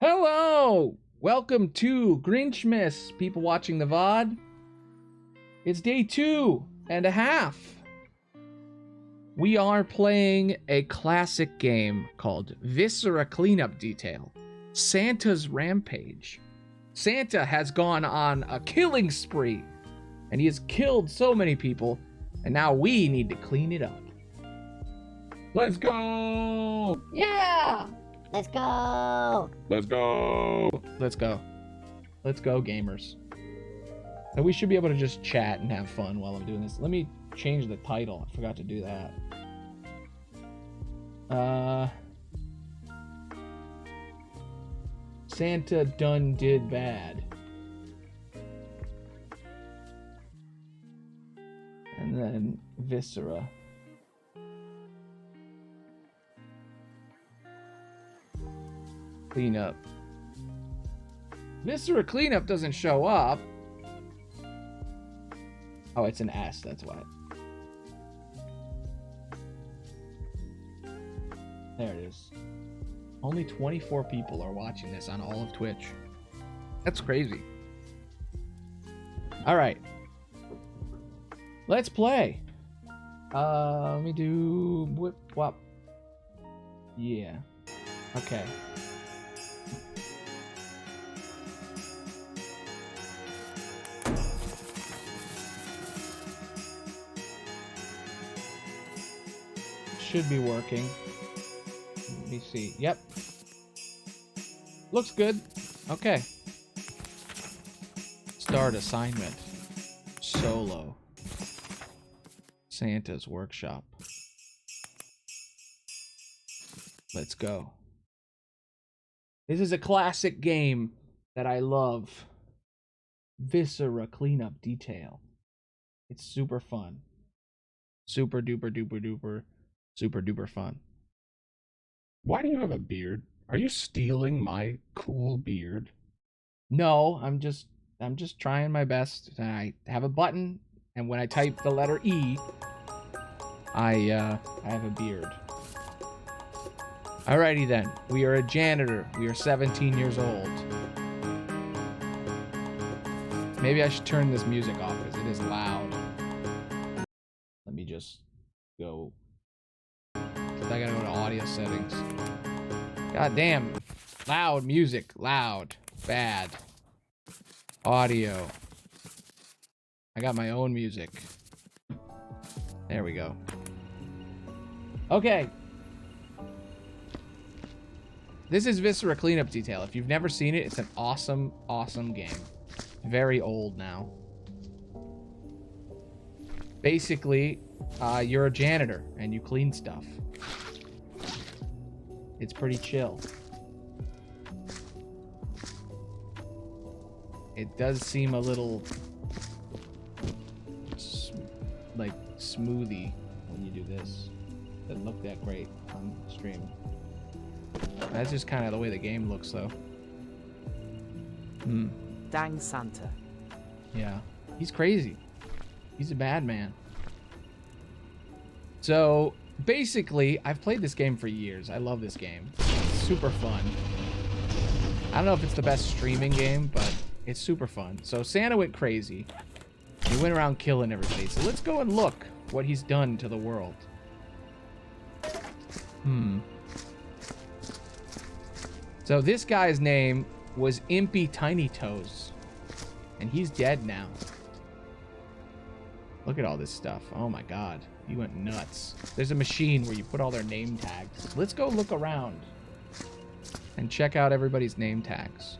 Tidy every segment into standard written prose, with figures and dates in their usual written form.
Hello! Welcome to Grinchmas, people watching the VOD. It's day 2.5. We are playing a classic game called Viscera Cleanup Detail, Santa's Rampage. Santa has gone on a killing spree, and he has killed so many people, and now we need to clean it up. Let's go! Yeah! Let's go! Let's go! Let's go. Let's go, gamers. And we should be able to just chat and have fun while I'm doing this. Let me change the title. I forgot to do that. Santa done did bad. And then Viscera. Cleanup. Viscera Cleanup doesn't show up. Oh, it's an S, that's why. There it is. Only 24 people are watching this on all of Twitch. That's crazy. Alright. Let's play. Let me do whip wop. Yeah. Okay. Should be working. Let me see. Yep. Looks good. Okay. Start assignment. Solo. Santa's workshop. Let's go. This is a classic game that I love. Viscera Cleanup Detail. It's super fun. Super duper duper duper. Super duper fun. Why do you have a beard? Are you stealing my cool beard? No, I'm just trying my best. I have a button, and when I type the letter E, I have a beard. Alrighty then. We are a janitor. We are 17 years old. Maybe I should turn this music off because it is loud. Let me just go. I gotta go to audio settings. God damn. Loud music. Loud. Bad. Audio. I got my own music. There we go. Okay. This is Viscera Cleanup Detail. If you've never seen it, it's an awesome, awesome game. Very old now. Basically, you're a janitor and you clean stuff. It's pretty chill. It does seem a little like smoothie when you do this. Doesn't look that great on stream. That's just kind of the way the game looks, though. Dang Santa. Yeah. He's crazy. He's a bad man. So, basically, I've played this game for years. I love this game. It's super fun. I don't know if it's the best streaming game, but it's super fun. So, Santa went crazy. He went around killing everybody. So, let's go and look what he's done to the world. So, this guy's name was Impy Tiny Toes. And he's dead now. Look at all this stuff. Oh my god. He went nuts. There's a machine where you put all their name tags. Let's go look around and check out everybody's name tags.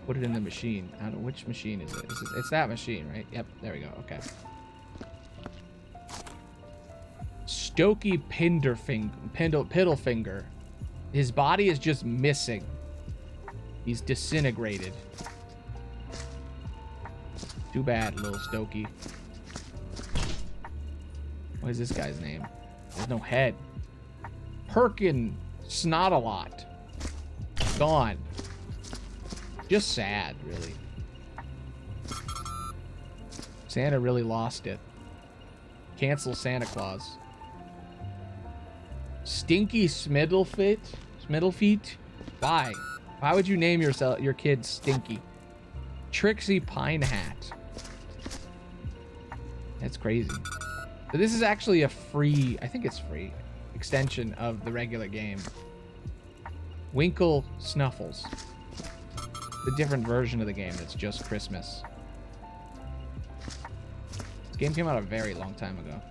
Put it in the machine. I don't know, which machine is it? It's that machine, right? Yep, there we go. Okay. Stokey Piddlefinger. His body is just missing. He's disintegrated. Too bad, little Stokey. What is this guy's name? There's no head. Perkin Snot-a-Lot. Gone. Just sad, really. Santa really lost it. Cancel Santa Claus. Stinky Smiddlefit. middle feet? Why? Why would you name your kid Stinky? Trixie Pine Hat. That's crazy. So this is actually a free, I think it's free, extension of the regular game. Winkle Snuffles. The different version of the game that's just Christmas. This game came out a very long time ago.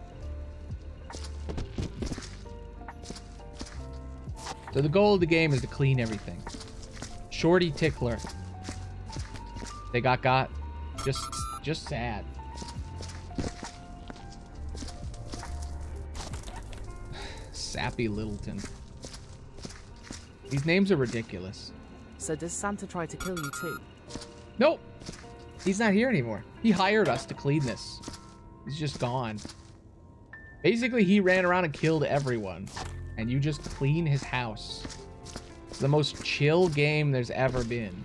So the goal of the game is to clean everything. Shorty Tickler. They got. Just sad. Sappy Littleton. These names are ridiculous. So does Santa try to kill you too? Nope. He's not here anymore. He hired us to clean this. He's just gone. Basically, he ran around and killed everyone. And you just clean his house. It's the most chill game there's ever been.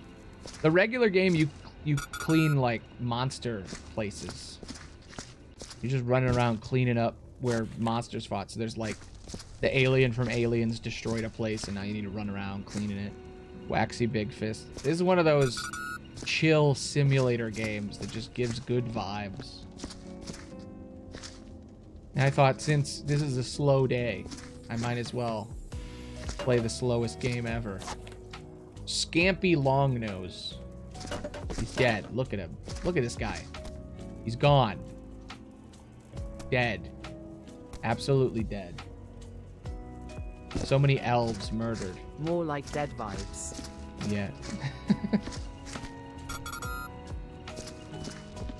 The regular game, you clean like monster places. You're just running around cleaning up where monsters fought. So there's like the alien from Aliens destroyed a place and now you need to run around cleaning it. Waxy Big Fist. This is one of those chill simulator games that just gives good vibes. And I thought since this is a slow day, I might as well play the slowest game ever. Scampy Longnose. He's dead. Look at him. Look at this guy. He's gone. Dead. Absolutely dead. So many elves murdered. More like dead vibes. Yeah.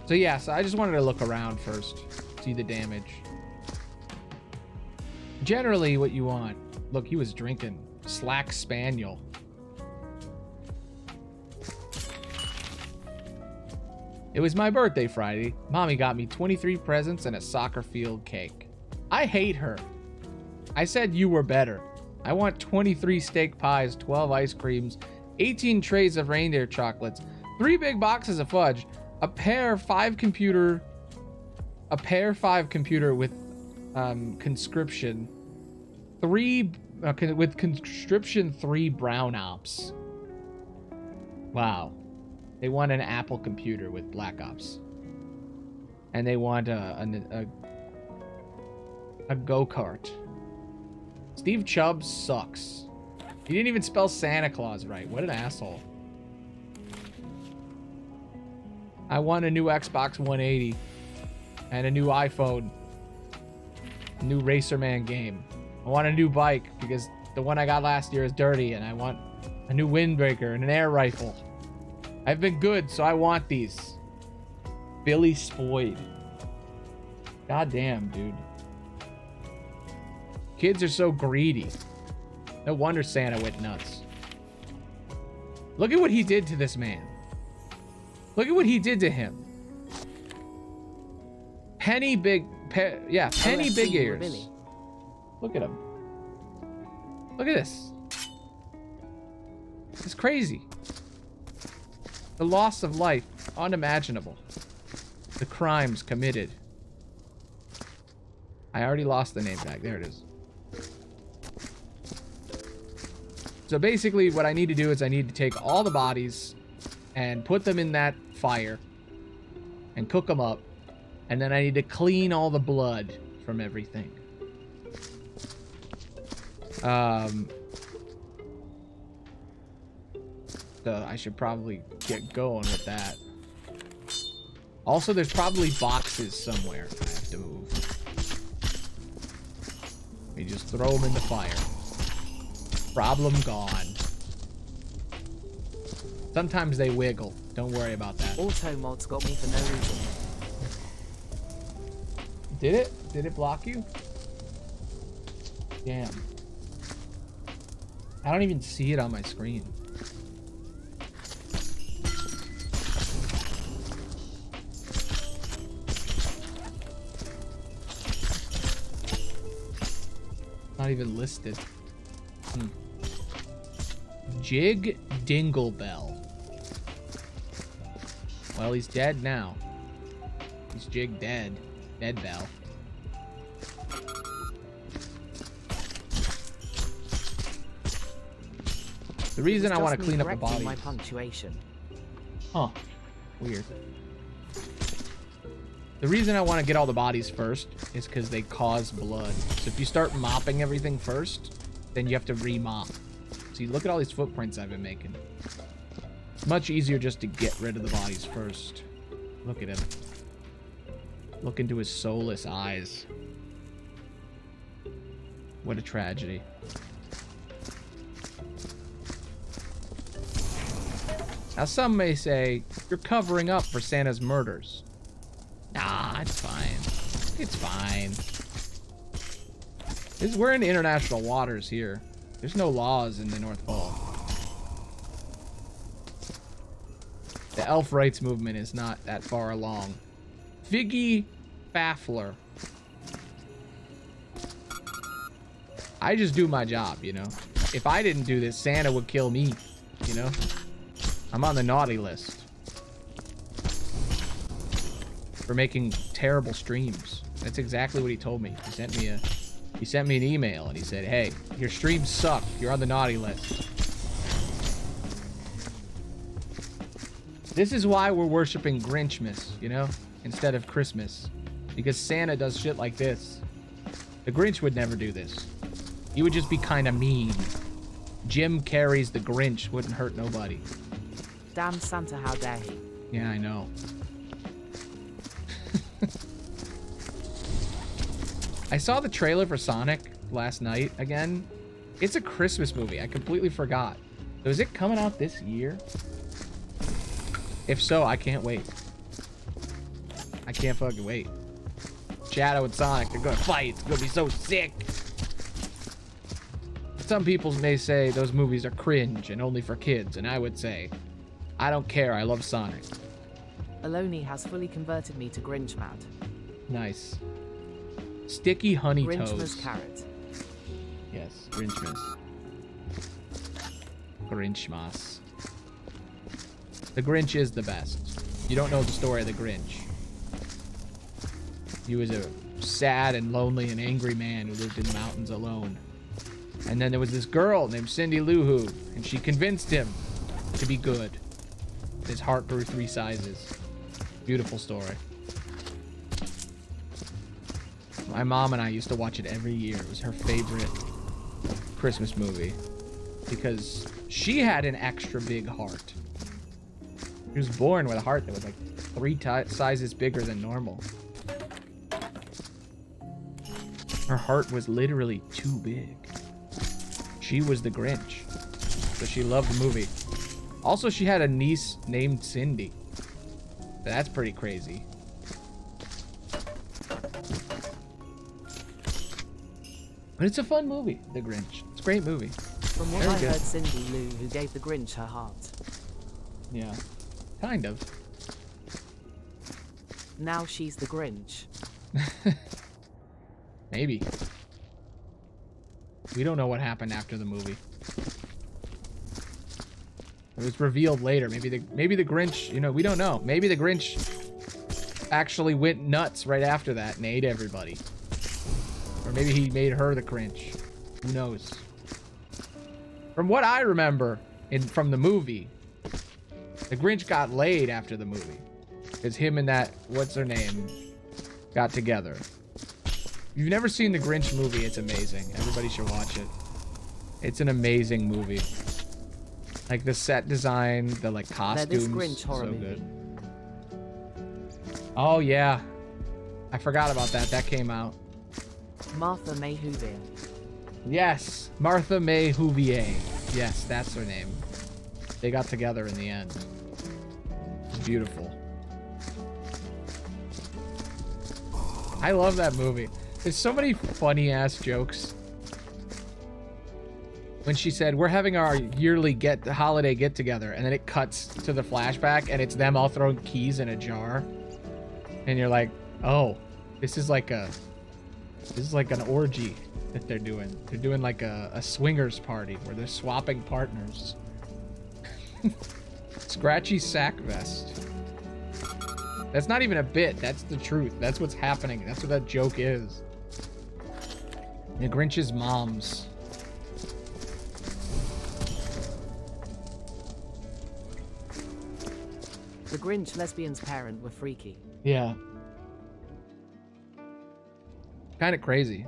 So yeah, so I just wanted to look around first. See the damage. Generally what you want. Look, he was drinking. Slack Spaniel. It was my birthday Friday. Mommy got me 23 presents and a soccer field cake. I hate her. I said you were better. I want 23 steak pies, 12 ice creams, 18 trays of reindeer chocolates, 3 big boxes of fudge, a pair 5 computer with conscription, 3 with conscription 3 brown ops. Wow. They want an Apple computer with Black Ops. And they want a go-kart. Steve Chubbs sucks. He didn't even spell Santa Claus right. What an asshole. I want a new Xbox 180 and a new iPhone. A new Racerman game. I want a new bike because the one I got last year is dirty, and I want a new windbreaker and an air rifle. I've been good, so I want these. Billy Spoyd. God damn, dude. Kids are so greedy. No wonder Santa went nuts. Look at what he did to this man. Look at what he did to him. Penny Big Ears. Billy. Look at him. Look at this. It's crazy. The loss of life, unimaginable. The crimes committed. I already lost the name tag. There it is. So basically what I need to do is I need to take all the bodies and put them in that fire and cook them up. And then I need to clean all the blood from everything. So I should probably get going with that. Also, there's probably boxes somewhere I have to move. We just throw them in the fire. Problem gone. Sometimes they wiggle. Don't worry about that. Auto mods got me for no reason. Did it? Did it block you? Damn. I don't even see it on my screen. Not even listed. Jig Dinglebell. Well, he's dead now. He's Jig dead. Dead Bell. The reason I It was want to just clean me up the correcting bodies. my punctuation. Huh. Weird. The reason I want to get all the bodies first is because they cause blood. So if you start mopping everything first, then you have to re-mop. See, look at all these footprints I've been making. It's much easier just to get rid of the bodies first. Look at him. Look into his soulless eyes. What a tragedy. Now some may say, you're covering up for Santa's murders. Nah, it's fine. It's fine. We're in international waters here. There's no laws in the North Pole. The elf rights movement is not that far along. Figgy Baffler. I just do my job, you know? If I didn't do this, Santa would kill me, you know? I'm on the naughty list for making terrible streams. That's exactly what he told me. He sent me an email and he said, hey, your streams suck. You're on the naughty list. This is why we're worshiping Grinchmas, you know, instead of Christmas. Because Santa does shit like this. The Grinch would never do this. He would just be kind of mean. Jim Carrey's The Grinch wouldn't hurt nobody. Damn Santa, how dare he? Yeah, I know. I saw the trailer for Sonic last night again. It's a Christmas movie. I completely forgot. So is it coming out this year? If so, I can't wait. I can't fucking wait. Shadow and Sonic, they're gonna fight. It's gonna be so sick. Some people may say those movies are cringe and only for kids, and I would say, I don't care. I love Sonic. Aloni has fully converted me to Grinch mad. Nice. Sticky honey Grinchmas toast. carrot. Yes, Grinchmas. Grinchmas. The Grinch is the best. You don't know the story of the Grinch. He was a sad and lonely and angry man who lived in the mountains alone. And then there was this girl named Cindy Lou Who, and she convinced him to be good. His heart grew 3 sizes. Beautiful story. My mom and I used to watch it every year. It was her favorite Christmas movie because she had an extra big heart. She was born with a heart that was like 3 sizes bigger than normal. Her heart was literally too big. She was the Grinch, so she loved the movie. Also, she had a niece named Cindy. That's pretty crazy. But it's a fun movie, The Grinch. It's a great movie. From what Very I good. heard, Cindy Lou, who gave the Grinch her heart. Yeah, kind of. Now she's the Grinch. Maybe. We don't know what happened after the movie. It was revealed later. Maybe the Grinch, you know, we don't know. Maybe the Grinch actually went nuts right after that and ate everybody. Or maybe he made her the Grinch. Who knows? From what I remember from the movie, the Grinch got laid after the movie. Because him and that, what's her name, got together. If you've never seen the Grinch movie, it's amazing. Everybody should watch it. It's an amazing movie. Like the set design, the like costumes, Grinch horror so movie. good. Oh yeah, I forgot about that. That came out. Martha May Whovier. Yes, Martha May Whovier. Yes, that's her name. They got together in the end. It's beautiful. I love that movie. There's so many funny ass jokes. When she said, we're having our yearly holiday get together, and then it cuts to the flashback and it's them all throwing keys in a jar. And you're like, oh, this is like an orgy that they're doing. They're doing like a swingers party where they're swapping partners. Scratchy sack vest. That's not even a bit. That's the truth. That's what's happening. That's what that joke is. The Grinch's moms. The Grinch lesbian's parent were freaky. Yeah. Kind of crazy.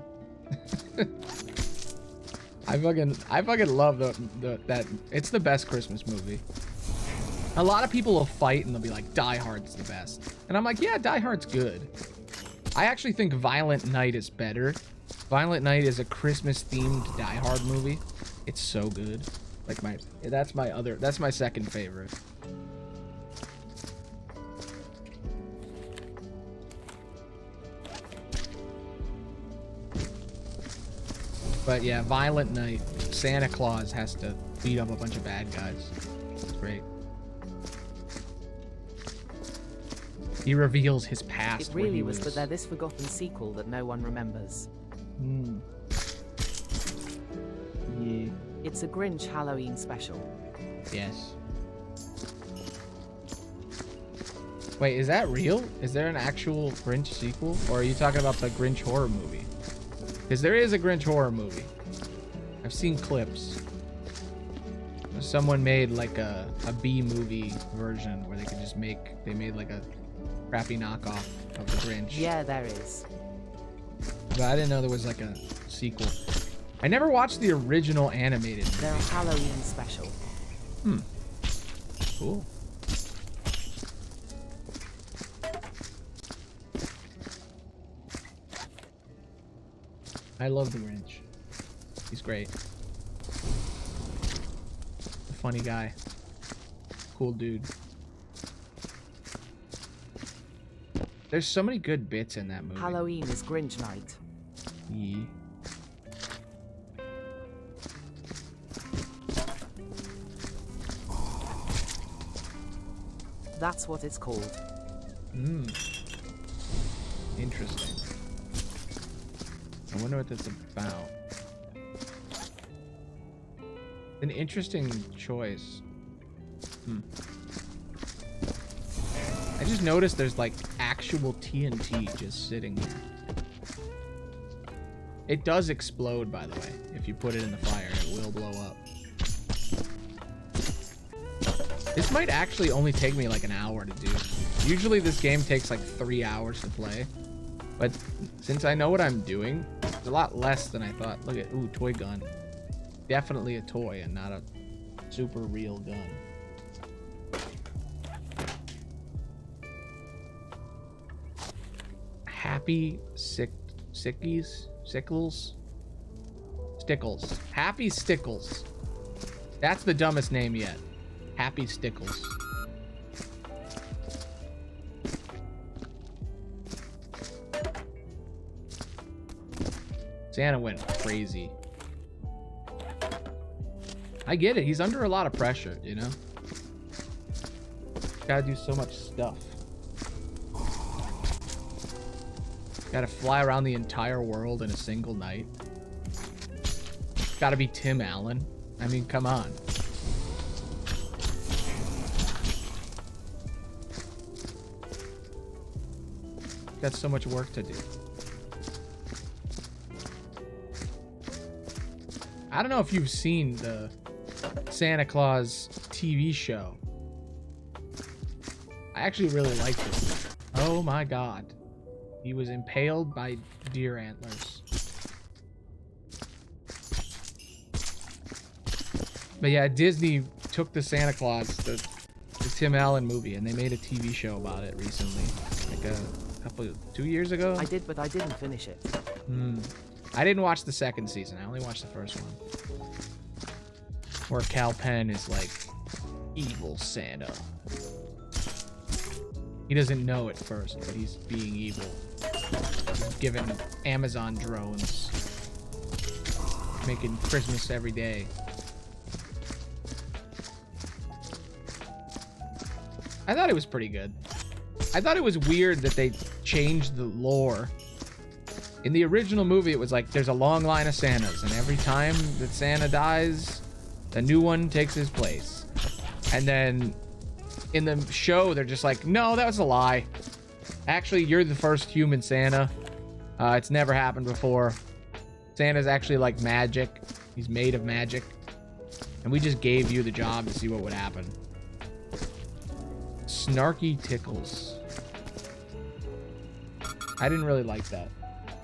I fucking love that. It's the best Christmas movie. A lot of people will fight and they'll be like, Die Hard's the best. And I'm like, yeah, Die Hard's good. I actually think Violent Night is better. Violent Night is a Christmas themed Die Hard movie. It's so good. Like that's my second favorite. But yeah, Violent Night, Santa Claus has to beat up a bunch of bad guys. It's great. He reveals his past. It really was that they're this forgotten sequel that no one remembers. Hmm. Yeah. It's a Grinch Halloween special. Yes. Wait, is that real? Is there an actual Grinch sequel? Or are you talking about the Grinch horror movie? Because there is a Grinch horror movie. I've seen clips. Someone made like a B movie version where they could just they made like a crappy knockoff of the Grinch. Yeah, there is. But I didn't know there was like a sequel. I never watched the original animated movie. They're a Halloween special. Hmm. Cool. I love the Grinch. He's great. A funny guy. Cool dude. There's so many good bits in that movie. Halloween is Grinch night. Yeah. That's what it's called. Hmm. Interesting. I wonder what that's about. An interesting choice. Hmm. I just noticed there's like actual TNT just sitting here. It does explode, by the way. If you put it in the fire, it will blow up. This might actually only take me like an hour to do. Usually this game takes like 3 hours to play. But since I know what I'm doing, it's a lot less than I thought. Look at, ooh, toy gun. Definitely a toy and not a super real gun. Happy Sickles? Stickles. Happy Stickles. That's the dumbest name yet. Happy Stickles. Santa went crazy. I get it. He's under a lot of pressure, you know? Gotta do so much stuff. Gotta fly around the entire world in a single night. Gotta be Tim Allen. I mean, come on. Got so much work to do. I don't know if you've seen the Santa Claus TV show. I actually really liked it. Oh my god. He was impaled by deer antlers. But yeah, Disney took the Santa Claus, the Tim Allen movie, and they made a TV show about it recently. Like a 2 years ago? I did, but I didn't finish it. I didn't watch the second season. I only watched the first one. Where Cal Penn is like evil Santa. He doesn't know at first, but he's being evil. He's giving Amazon drones. Making Christmas every day. I thought it was pretty good. I thought it was weird that they changed the lore. In the original movie, it was like there's a long line of Santas, and every time that Santa dies, a new one takes his place. And then in the show, they're just like, no, that was a lie. Actually, you're the first human Santa. It's never happened before. Santa's actually like magic. He's made of magic. And we just gave you the job to see what would happen. Snarky Tickles. I didn't really like that.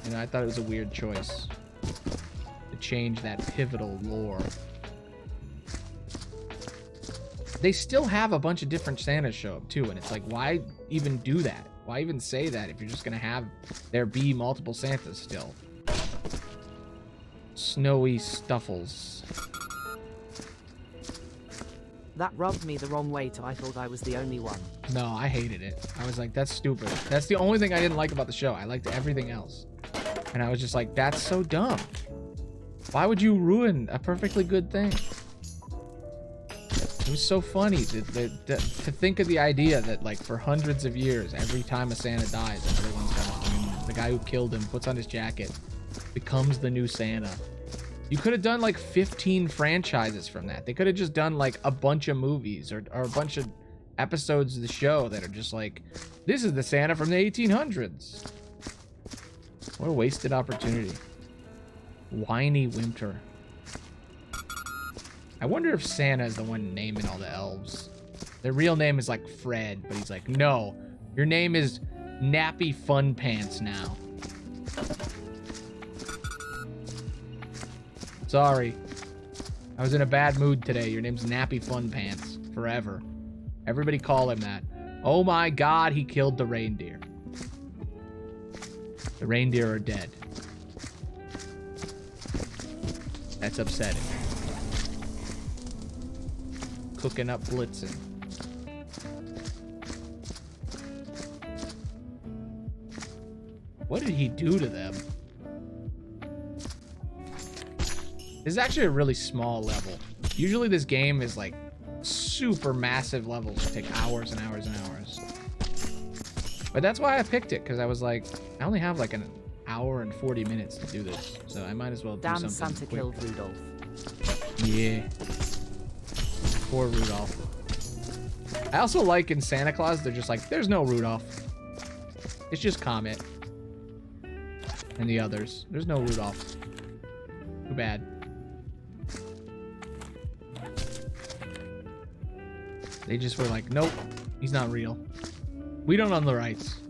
You know, I thought it was a weird choice to change that pivotal lore. They still have a bunch of different Santas show up too, and it's like, why even do that? Why even say that if you're just gonna have there be multiple Santas still? Snowy Stuffles. That rubbed me the wrong way till I thought I was the only one. No, I hated it. I was like, that's stupid. That's the only thing I didn't like about the show. I liked everything else. And I was just like, that's so dumb. Why would you ruin a perfectly good thing? It was so funny to think of the idea that, like, for hundreds of years, every time a Santa dies, everyone's gonna, the guy who killed him puts on his jacket, becomes the new Santa. You could have done like 15 franchises from that. They could have just done like a bunch of movies or a bunch of episodes of the show that are just like, this is the Santa from the 1800s. What a wasted opportunity. Whiny Winter. I wonder if Santa is the one naming all the elves. Their real name is like Fred, but he's like, no, your name is Nappy Fun Pants now. Sorry. I was in a bad mood today. Your name's Nappy Fun Pants. Forever. Everybody call him that. Oh my god, he killed the reindeer. The reindeer are dead. That's upsetting. Cooking up Blitzen. What did he do to them? This is actually a really small level. Usually this game is like super massive levels that take hours and hours and hours. But that's why I picked it, because I was like, I only have like an hour and 40 minutes to do this. So I might as well do Damn, something Santa quick. killed Rudolph. Yeah. Poor Rudolph. I also like in Santa Claus, they're just like, there's no Rudolph. It's just Comet. And the others. There's no Rudolph. Too bad. They just were like, nope, he's not real. We don't own the rights.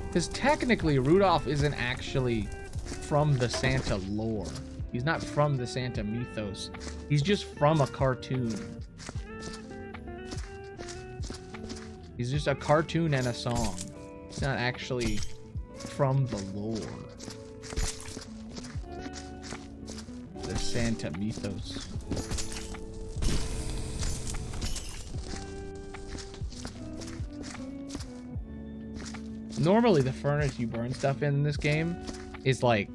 Because technically, Rudolph isn't actually from the Santa lore. He's not from the Santa mythos. He's just from a cartoon. He's just a cartoon and a song. He's not actually from the lore. The Santa mythos. Normally the furnace you burn stuff in this game is like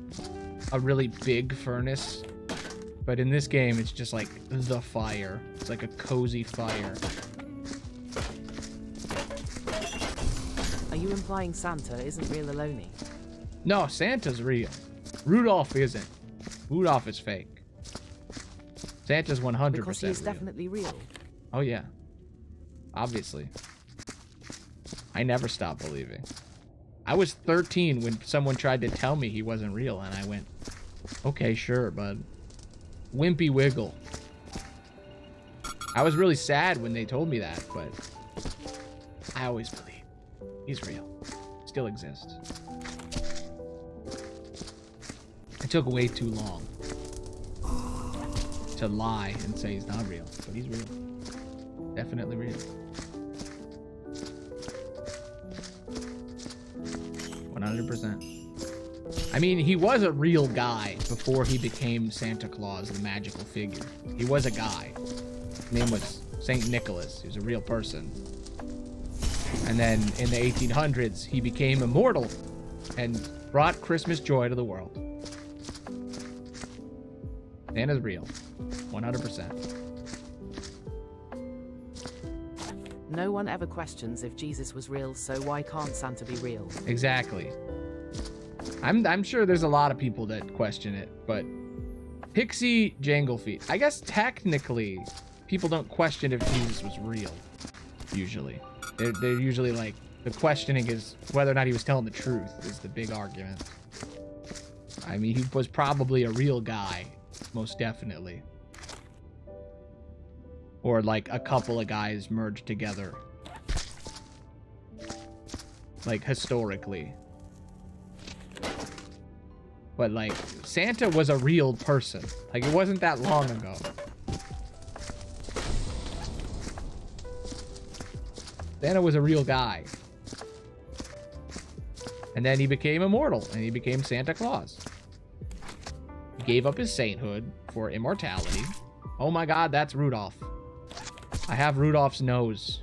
a really big furnace, but in this game it's just like the fire. It's like a cozy fire. Are you implying Santa isn't real Aloni? No, Santa's real. Rudolph isn't. Rudolph is fake. Santa's 100% Because he is real. definitely real. Oh yeah. Obviously. I never stopped believing. I was 13 when someone tried to tell me he wasn't real, and I went, okay, sure, bud. Wimpy Wiggle. I was really sad when they told me that, but I always believed. He's real. Still exists. It took way too long to lie and say he's not real, but he's real. Definitely real. 100%. I mean, he was a real guy before he became Santa Claus, the magical figure. He was a guy. His name was Saint Nicholas. He was a real person. And then in the 1800s, he became immortal and brought Christmas joy to the world. Santa's real. 100%. No one ever questions if Jesus was real, so why can't Santa be real? Exactly. I'm sure there's a lot of people that question it, but Pixie Janglefeet. I guess technically people don't question if Jesus was real, usually. They're usually like, the questioning is whether or not he was telling the truth is the big argument. I mean, he was probably a real guy, most definitely. Or like a couple of guys merged together. Like historically. But like, Santa was a real person. Like, it wasn't that long ago. Santa was a real guy. And then he became immortal, and he became Santa Claus. He gave up his sainthood for immortality. Oh my god, that's Rudolph. I have Rudolph's nose.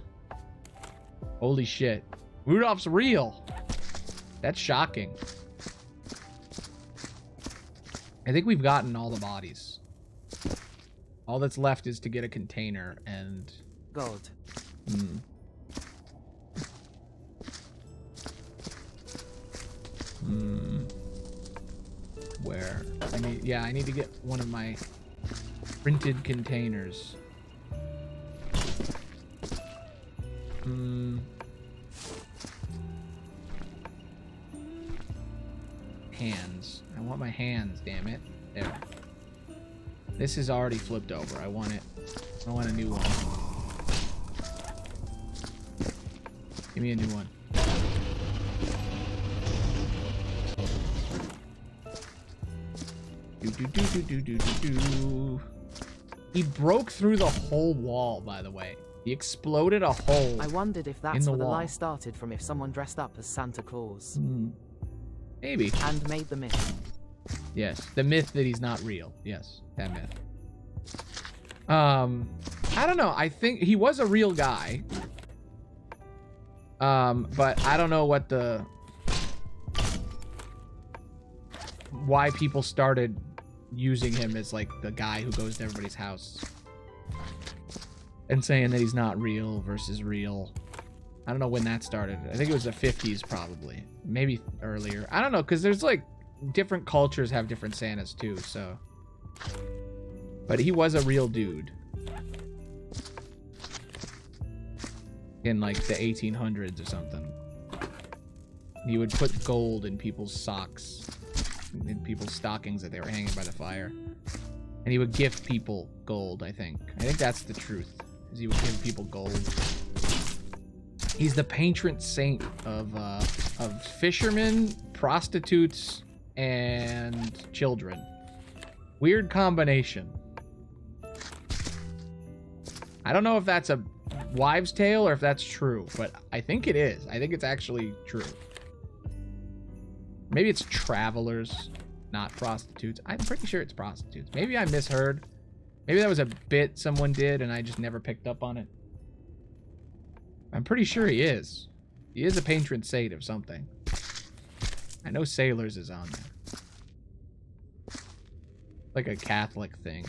Holy shit. Rudolph's real. That's shocking. I think we've gotten all the bodies. All that's left is to get a container and... God. Where? I need to get one of my printed containers. Hands. I want my hands, damn it. There. This is already flipped over. I want it. I want a new one. Give me a new one. He broke through the whole wall, by the way. He exploded a hole. I wondered if in that's the where the wall. lie started from, if someone dressed up as Santa Claus. Maybe. And made the myth. Yes. The myth that he's not real. Yes. That myth. I don't know. I think he was a real guy. But I don't know what why people started using him as like the guy who goes to everybody's house and saying that he's not real versus real. I don't know when that started. I think it was the 50s probably, maybe earlier. I don't know, because there's like different cultures have different Santas too, so. But he was a real dude in like the 1800s or something. He would put gold in people's socks, in people's stockings that they were hanging by the fire. And he would gift people gold, I think. I think that's the truth, is he would give people gold. He's the patron saint of fishermen, prostitutes, and children. Weird combination. I don't know if that's a wives' tale or if that's true, but I think it is. I think it's actually true. Maybe it's travelers, not prostitutes. I'm pretty sure it's prostitutes. Maybe I misheard. Maybe that was a bit someone did and I just never picked up on it. I'm pretty sure he is. He is a patron saint of something. I know Sailors is on there. Like a Catholic thing.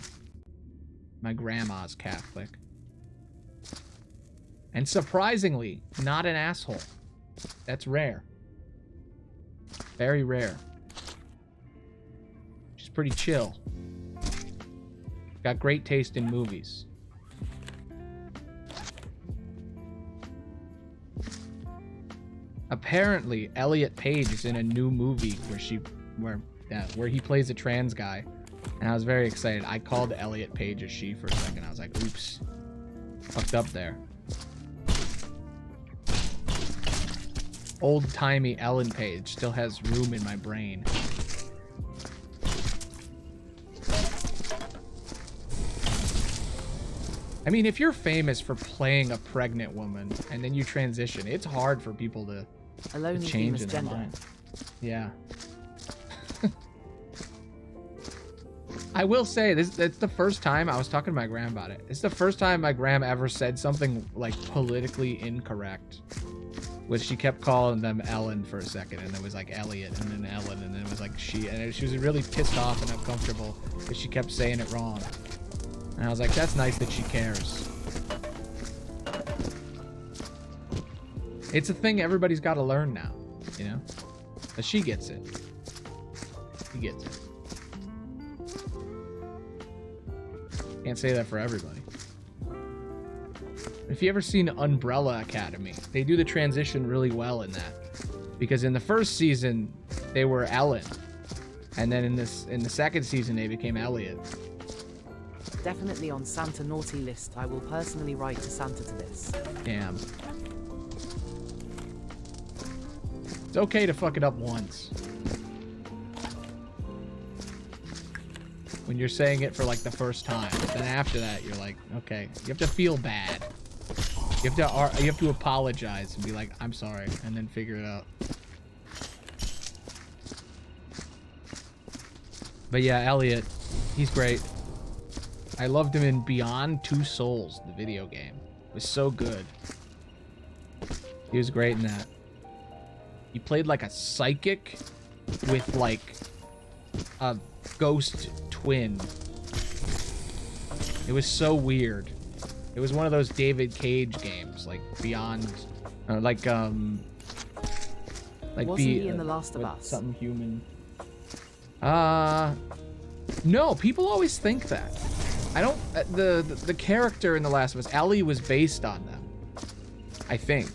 My grandma's Catholic. And surprisingly, not an asshole. That's rare. Very rare. She's pretty chill. Got great taste in movies. Apparently, Elliot Page is in a new movie where he plays a trans guy. And I was very excited. I called Elliot Page a she for a second. I was like, oops. Fucked up there. Old-timey Ellen Page still has room in my brain. I mean, if you're famous for playing a pregnant woman and then you transition, it's hard for people to change in their mind. Yeah. I will say, it's the first time, I was talking to my gram about it. It's the first time my gram ever said something, like, politically incorrect. Which she kept calling them Ellen for a second, and it was like Elliot, and then Ellen, and then it was like she. And she was really pissed off and uncomfortable because she kept saying it wrong. And I was like, that's nice that she cares. It's a thing everybody's got to learn now, you know? But she gets it. He gets it. Can't say that for everybody. If you ever seen Umbrella Academy, they do the transition really well in that. Because in the first season, they were Ellen. And then in the second season, they became Elliot. Definitely on Santa naughty list. I will personally write to Santa to this. Damn. It's okay to fuck it up once. When you're saying it for like the first time. Then after that, you're like, okay. You have to feel bad. You have to apologize and be like, I'm sorry, and then figure it out. But yeah, Elliot, he's great. I loved him in Beyond Two Souls, the video game. It was so good. He was great in that. He played like a psychic with like a ghost twin. It was so weird. It was one of those David Cage games, like Beyond, like Wasn't he in The Last of Us? Something human. No, people always think that. I don't. The character in The Last of Us, Ellie, was based on them. I think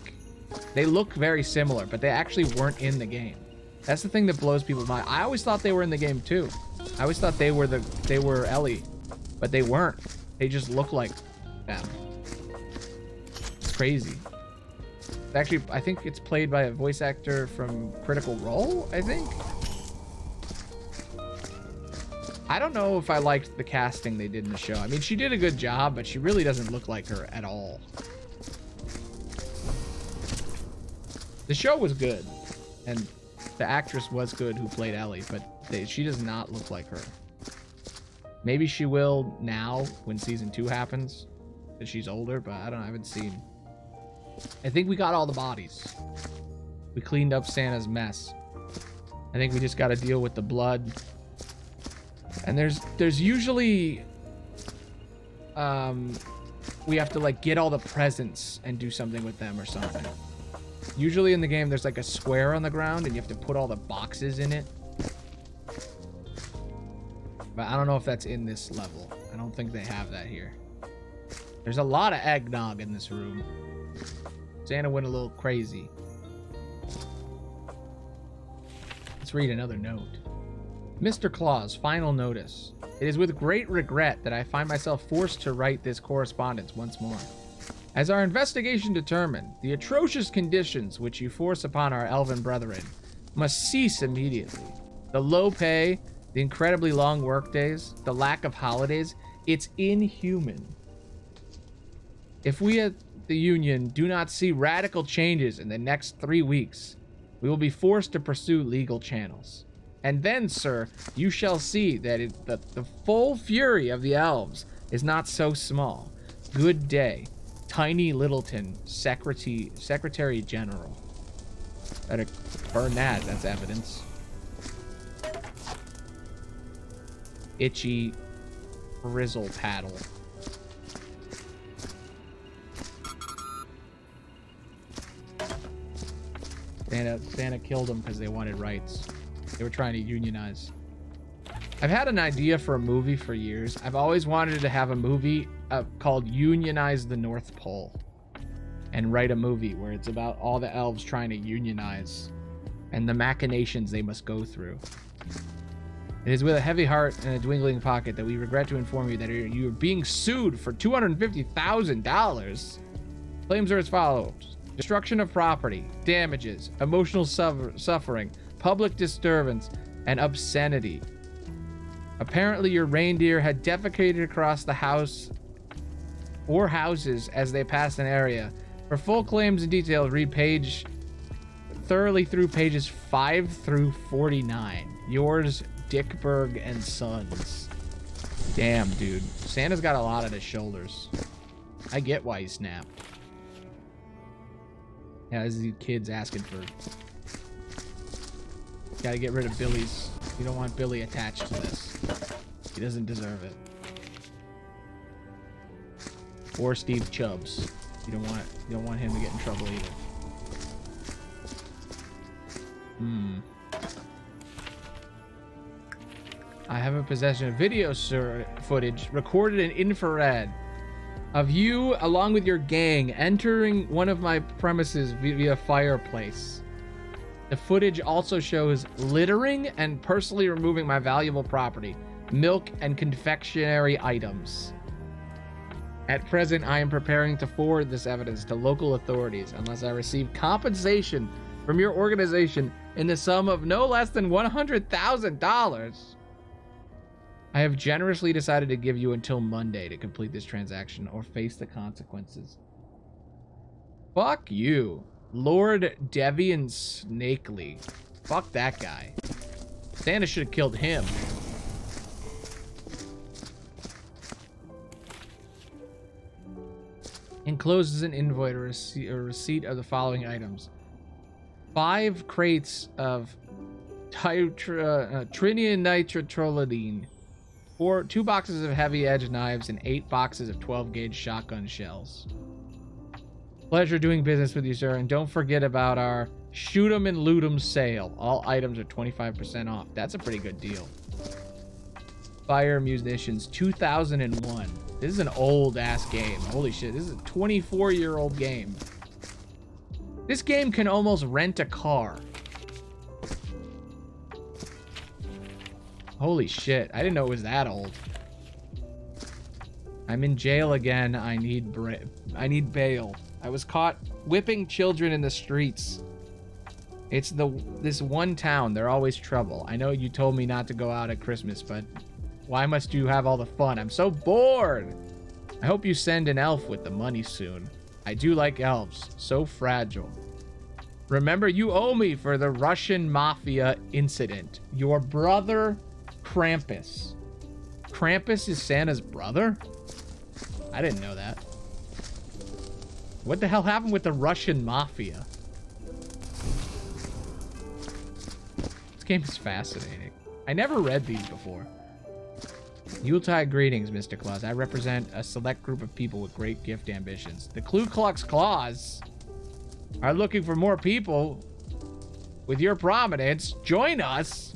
they look very similar, but they actually weren't in the game. That's the thing that blows people's mind. I always thought they were in the game too. I always thought they were Ellie, but they weren't. They just look like them. It's crazy. Actually, I think it's played by a voice actor from Critical Role, I think. I don't know if I liked the casting they did in the show. I mean, she did a good job, but she really doesn't look like her at all. The show was good, and the actress was good who played Ellie, but she does not look like her. Maybe she will now when season 2 happens, because she's older, but I don't know. I haven't seen. I think we got all the bodies. We cleaned up Santa's mess. I think we just got to deal with the blood. And there's usually we have to like get all the presents and do something with them or something. Usually in the game there's like a square on the ground and you have to put all the boxes in it. But I don't know if that's in this level. I don't think they have that here. There's a lot of eggnog in this room. Santa went a little crazy. Let's read another note. Mr. Claus, final notice. It is with great regret that I find myself forced to write this correspondence once more. As our investigation determined, the atrocious conditions which you force upon our elven brethren must cease immediately. The low pay, the incredibly long workdays, the lack of holidays, it's inhuman. If we at the Union do not see radical changes in the next 3 weeks, we will be forced to pursue legal channels. And then, sir, you shall see that the full fury of the elves is not so small. Good day. Tiny Littleton, Secretary General. Better burn that, that's evidence. Itchy Frizzle Paddle. Santa killed them because they wanted rights. They were trying to unionize. I've had an idea for a movie for years. I've always wanted to have a movie called Unionize the North Pole. And write a movie where it's about all the elves trying to unionize and the machinations they must go through. It is with a heavy heart and a dwindling pocket that we regret to inform you that you are being sued for $250,000. Claims are as follows. Destruction of property, damages, emotional suffering, public disturbance, and obscenity. Apparently your reindeer had defecated across the house or houses as they passed an area. For full claims and details, read thoroughly through pages 5 through 49. Yours, Dickberg and Sons. Damn, dude. Santa's got a lot on his shoulders. I get why he snapped. Yeah, this is these kids asking for... Gotta get rid of Billy's. You don't want Billy attached to this. He doesn't deserve it. Or Steve Chubbs. You don't want him to get in trouble either. I have in possession of video footage recorded in infrared of you along with your gang entering one of my premises via fireplace. The footage also shows littering and personally removing my valuable property, milk and confectionery items. At present, I am preparing to forward this evidence to local authorities unless I receive compensation from your organization in the sum of no less than $100,000. I have generously decided to give you until Monday to complete this transaction or face the consequences. Fuck you. Lord Devian Snakely. Fuck that guy. Santa should have killed him. Encloses an invoice or receipt of the following items. 5 crates of trinium nitrotoluene, 2 boxes of heavy edge knives, and 8 boxes of 12 gauge shotgun shells. Pleasure doing business with you, sir, and don't forget about our shoot 'em and loot 'em sale. All items are 25% off. That's a pretty good deal. Fire Munitions 2001. This is an old ass game. Holy shit, this is a 24-year-old game. This game can almost rent a car. Holy shit, I didn't know it was that old. I'm in jail again. I need bail. I was caught whipping children in the streets. It's this one town. They're always trouble. I know you told me not to go out at Christmas, but why must you have all the fun? I'm so bored. I hope you send an elf with the money soon. I do like elves. So fragile. Remember, you owe me for the Russian mafia incident. Your brother, Krampus. Krampus is Santa's brother? I didn't know that. What the hell happened with the Russian mafia? This game is fascinating. I never read these before. Yuletide greetings, Mr. Claus. I represent a select group of people with great gift ambitions. The Ku Klux Claus are looking for more people with your prominence. Join us.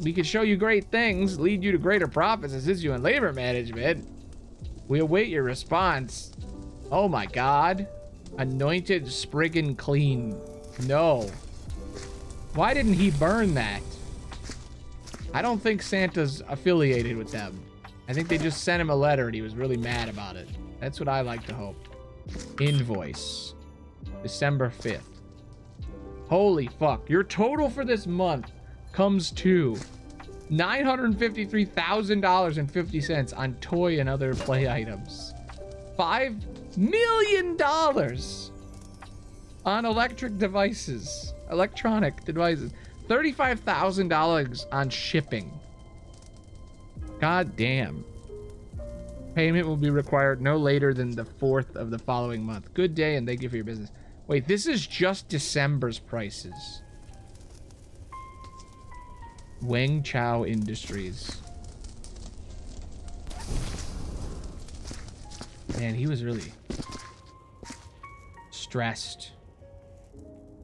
We can show you great things, lead you to greater profits, assist you in labor management. We await your response. Oh my god. Anointed Spriggan Clean. No. Why didn't he burn that? I don't think Santa's affiliated with them. I think they just sent him a letter and he was really mad about it. That's what I like to hope. Invoice. December 5th. Holy fuck. Your total for this month comes to $953,050 on toy and other play items. $5 million on electronic devices. $35,000 on shipping. God damn. Payment will be required no later than the 4th of the following month. Good day and thank you for your business. Wait, this is just December's prices. Weng Chao Industries. Man, he was really stressed.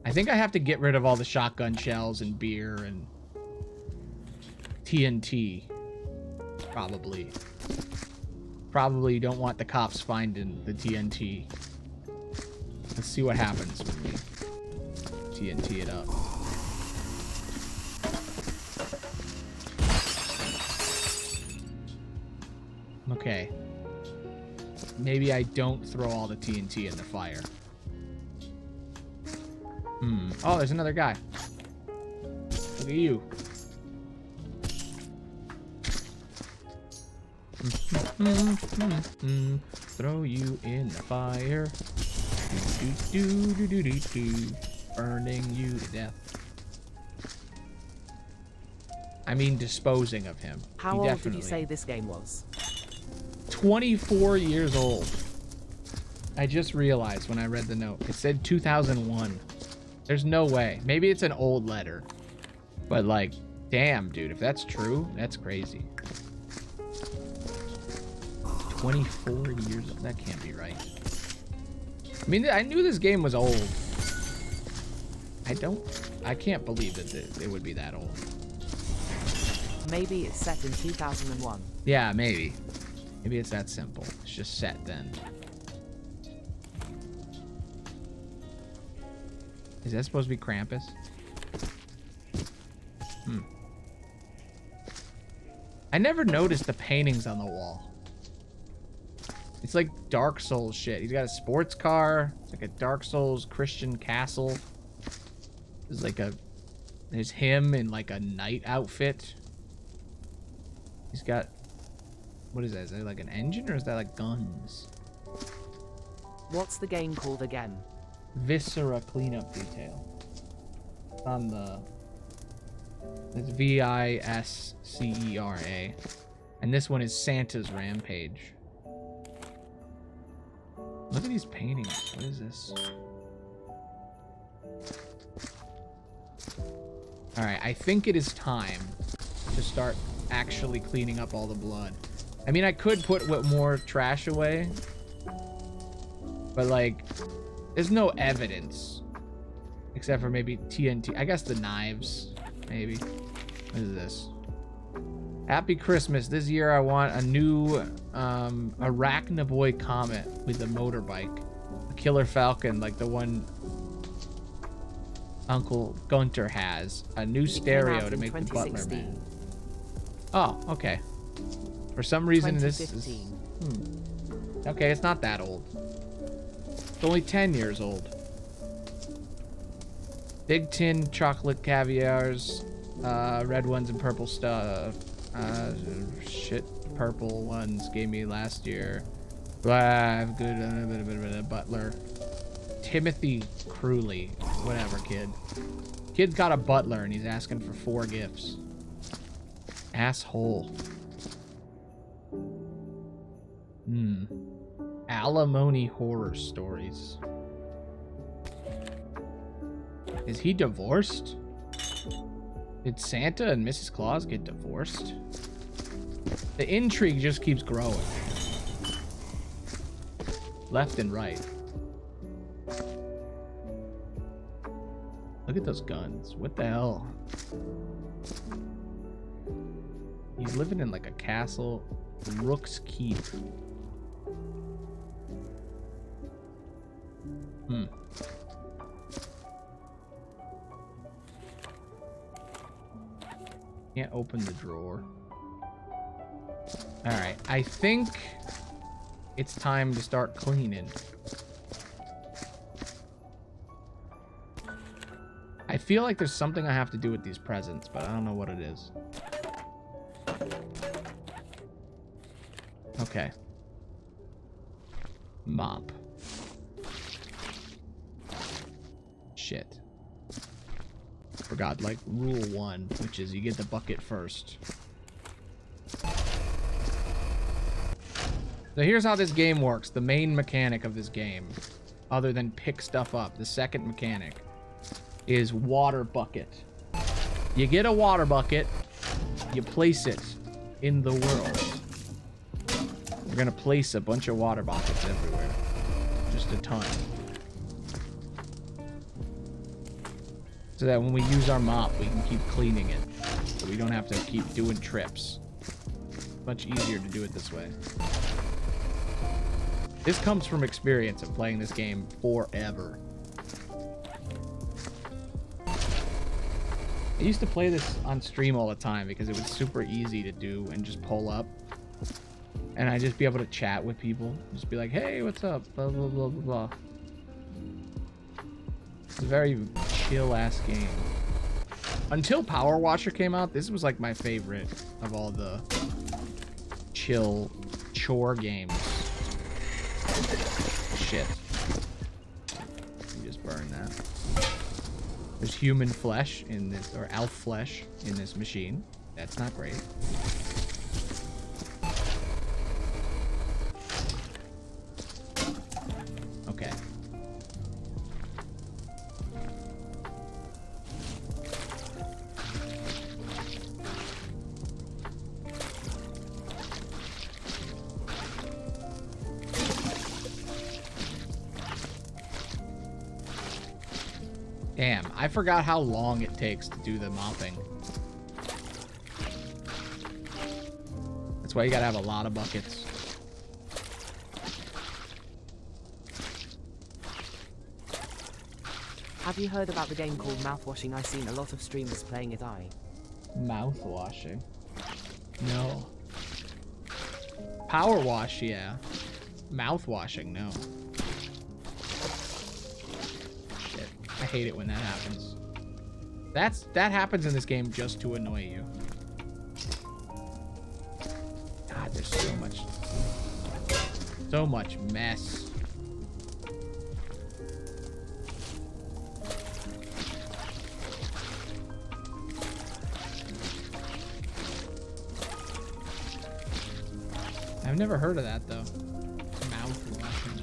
I think I have to get rid of all the shotgun shells and beer and TNT. Probably. Probably don't want the cops finding the TNT. Let's see what happens when we TNT it up. Okay. Maybe I don't throw all the TNT in the fire. Oh, there's another guy. Look at you. Throw you in the fire. Burning you to death. I mean, disposing of him. How old did you say this game was? 24 years old. I just realized when I read the note. It said 2001. There's no way. Maybe it's an old letter. But like, damn, dude, if that's true, that's crazy. 24 years old. That can't be right. I mean, I knew this game was old. I can't believe that it would be that old. Maybe it's set in 2001. Yeah, maybe. Maybe it's that simple. It's just set then. Is that supposed to be Krampus? I never noticed the paintings on the wall. It's like Dark Souls shit. He's got a sports car. It's like a Dark Souls Christian castle. There's like there's him in like a knight outfit. He's got, what is that? Is that like an engine or is that like guns? What's the game called again? Viscera Cleanup Detail. It's on the, it's Viscera. And this one is Santa's Rampage. Look at these paintings. What is this? Alright, I think it is time to start actually cleaning up all the blood. I mean, I could put more trash away, but like, there's no evidence. Except for maybe TNT. I guess the knives, maybe. What is this? Happy Christmas. This year I want a new Arachnaboy Comet with a motorbike. A Killer Falcon like the one Uncle Gunter has. A new stereo to make the Butler Man. Oh, okay. For some reason this is... Okay, it's not that old. It's only 10 years old. Big tin chocolate caviars. Red ones and purple stuff. Shit purple ones gave me last year. Blah, good butler. Timothy Crewley. Whatever, kid. Kid's got a butler and he's asking for 4 gifts. Asshole. Alimony horror stories. Is he divorced? Did Santa and Mrs. Claus get divorced? The intrigue just keeps growing. Left and right. Look at those guns. What the hell? He's living in like a castle. Rook's Keep. Can't open the drawer. Alright, I think it's time to start cleaning. I feel like there's something I have to do with these presents, but I don't know what it is. Okay. Mop. Shit. Forgot, like, rule 1, which is you get the bucket first. So here's how this game works. The main mechanic of this game, other than pick stuff up, the second mechanic is water bucket. You get a water bucket, you place it in the world. We're gonna place a bunch of water buckets everywhere. Just a ton. So that when we use our mop, we can keep cleaning it. So we don't have to keep doing trips. Much easier to do it this way. This comes from experience of playing this game forever. I used to play this on stream all the time because it was super easy to do and just pull up. And I'd just be able to chat with people. Just be like, hey, what's up? Blah, blah, blah, blah, blah. It's a very chill-ass game. Until Power Washer came out, this was like my favorite of all the chill chore games. Shit. You just burn that. There's human flesh in this, or elf flesh in this machine. That's not great. Okay. Damn, I forgot how long it takes to do the mopping. That's why you gotta have a lot of buckets. Have you heard about the game called Mouthwashing? I've seen a lot of streamers playing it. Mouth washing. No. Power wash, yeah. Mouth washing, no. Shit. I hate it when that happens. That happens in this game just to annoy you. God, there's so much mess. I've never heard of that though. Mouth washing.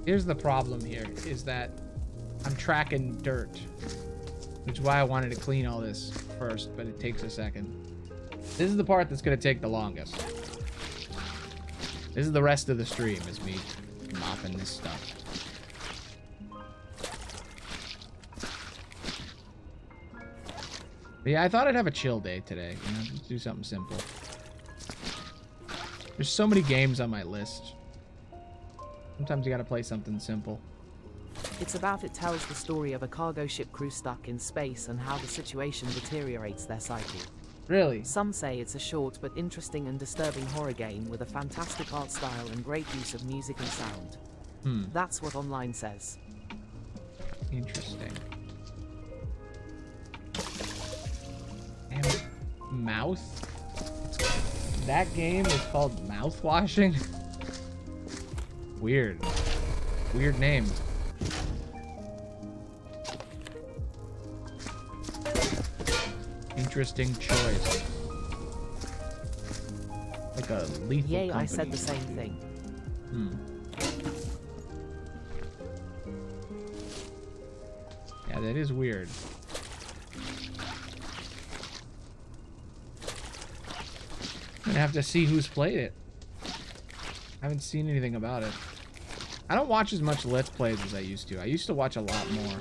Here's the problem here, is that I'm tracking dirt, which is why I wanted to clean all this first, but it takes a second. This is the part that's going to take the longest. This is the rest of the stream, is me mopping this stuff. But yeah, I thought I'd have a chill day today. You know, just do something simple. There's so many games on my list. Sometimes you gotta play something simple. It tells the story of a cargo ship crew stuck in space and how the situation deteriorates their psyche. Really? Some say it's a short but interesting and disturbing horror game with a fantastic art style and great use of music and sound. That's what online says. Interesting. And mouth? That game is called mouth washing? Weird. Weird name. Interesting choice. Like a lethal Yay, company. I said the same thing. Yeah, that is weird. I'm gonna have to see who's played it. I haven't seen anything about it. I don't watch as much Let's Plays as I used to. I used to watch a lot more.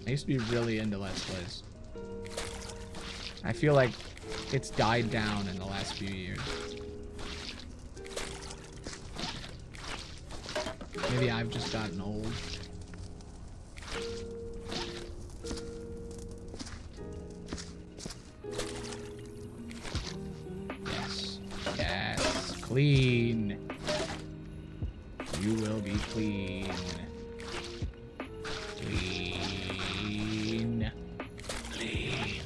I used to be really into Let's Plays. I feel like it's died down in the last few years. Maybe I've just gotten old. Yes. Yes. Clean. You will be clean. Clean. Clean.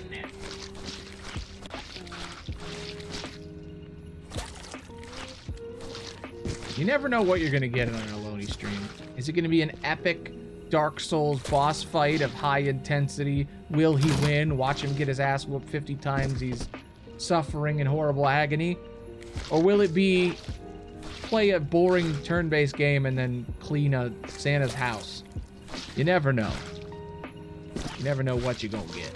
You never know what you're going to get on an Aloni stream. Is it going to be an epic Dark Souls boss fight of high intensity? Will he win? Watch him get his ass whooped 50 times. He's suffering in horrible agony. Or will it be play a boring turn-based game and then clean a Santa's house? You never know. You never know what you're gonna get.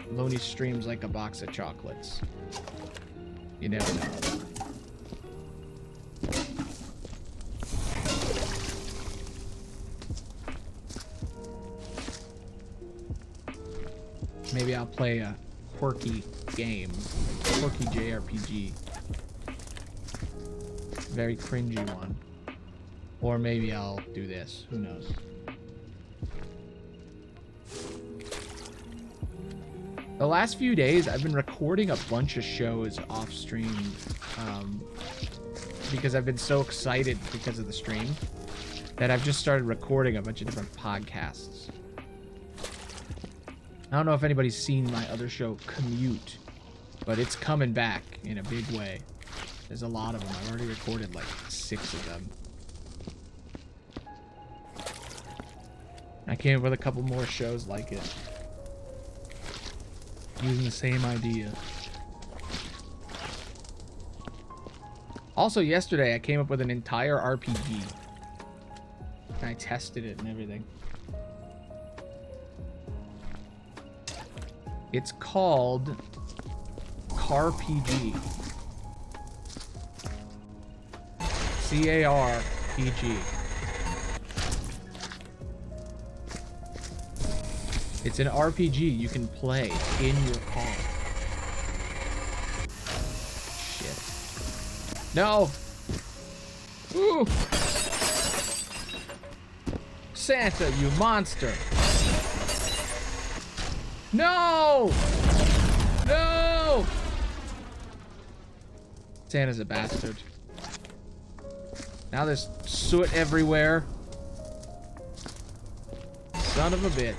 Aloni streams like a box of chocolates. You never know. Maybe I'll play a quirky game. Quirky JRPG. Very cringy one. Or maybe I'll do this. Who knows? The last few days, I've been recording a bunch of shows off stream because I've been so excited because of the stream that I've just started recording a bunch of different podcasts. I don't know if anybody's seen my other show, Commute, but it's coming back in a big way. There's a lot of them. I've already recorded like 6 of them. I came up with a couple more shows like it. Using the same idea. Also, yesterday I came up with an entire RPG. And I tested it and everything. It's called CarPG. C-A-R-P-G. It's an RPG you can play in your car. Shit. No! Ooh! Santa, you monster! No! No! Santa's a bastard. Now there's soot everywhere. Son of a bitch.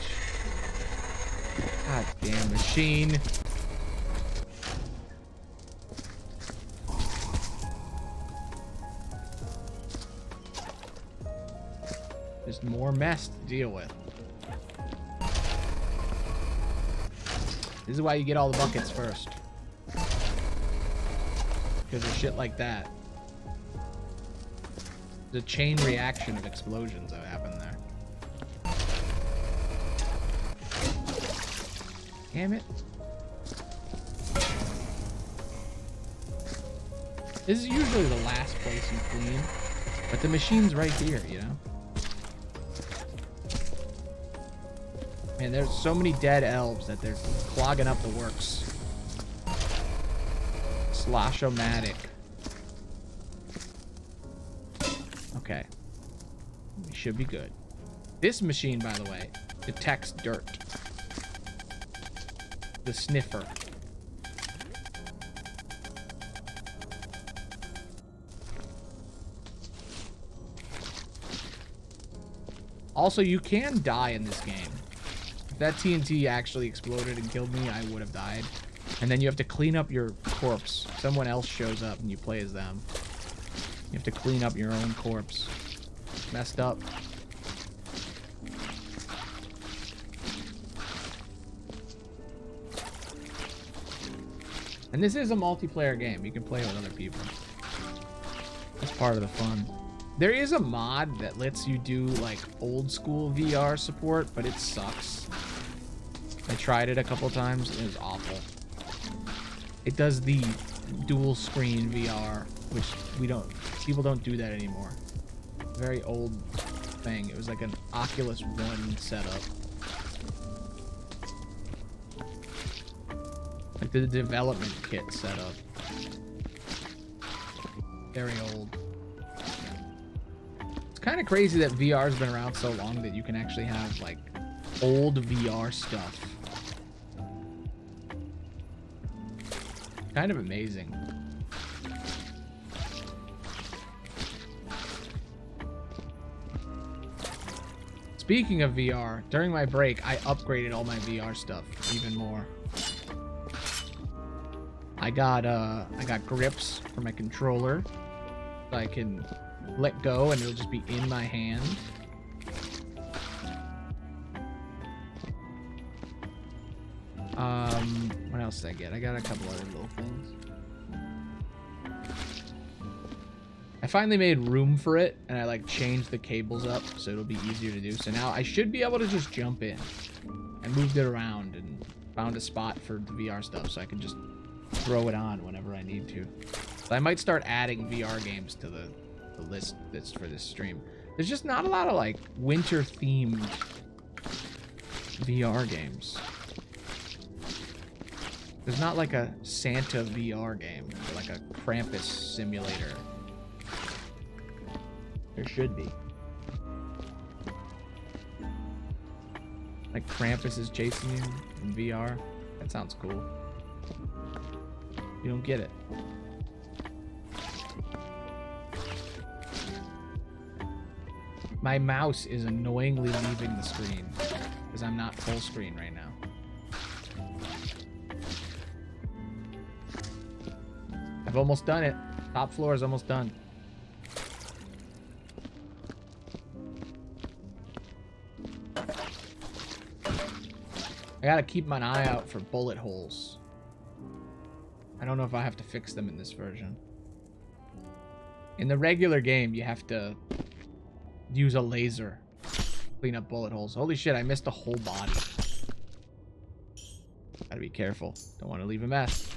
God damn machine. Just more mess to deal with. This is why you get all the buckets first. Because of shit like that. The chain reaction of explosions that happen there. Damn it. This is usually the last place you clean, but the machine's right here, you know? Man, there's so many dead elves that they're clogging up the works. Slosh-o-matic. Okay. We should be good. This machine, by the way, detects dirt. The sniffer. Also, you can die in this game. If that TNT actually exploded and killed me, I would have died. And then you have to clean up your corpse. Someone else shows up and you play as them. You have to clean up your own corpse. Messed up. And this is a multiplayer game. You can play with other people. That's part of the fun. There is a mod that lets you do like old school VR support, but it sucks. I tried it a couple times and it was awful. It does the dual screen VR, which people don't do that anymore. Very old thing. It was like an Oculus One setup. Like the development kit setup. Very old. It's kind of crazy that VR's been around so long that you can actually have like old VR stuff. Kind of amazing. Speaking of VR, during my break, I upgraded all my VR stuff even more. I got grips for my controller, so I can let go and it'll just be in my hand. What else did I get? I got a couple other little things. I finally made room for it, and I like changed the cables up so it'll be easier to do. So now I should be able to just jump in. I moved it around and found a spot for the VR stuff so I can just throw it on whenever I need to. So I might start adding VR games to the list that's for this stream. There's just not a lot of like winter themed VR games. There's not like a Santa VR game or like a Krampus simulator. There should be. Like Krampus is chasing you in VR. That sounds cool. You don't get it. My mouse is annoyingly leaving the screen because I'm not full screen right now. I've almost done it. Top floor is almost done. I gotta keep an eye out for bullet holes. I don't know if I have to fix them in this version. In the regular game, you have to use a laser to clean up bullet holes. Holy shit, I missed a whole body. Gotta be careful. Don't want to leave a mess.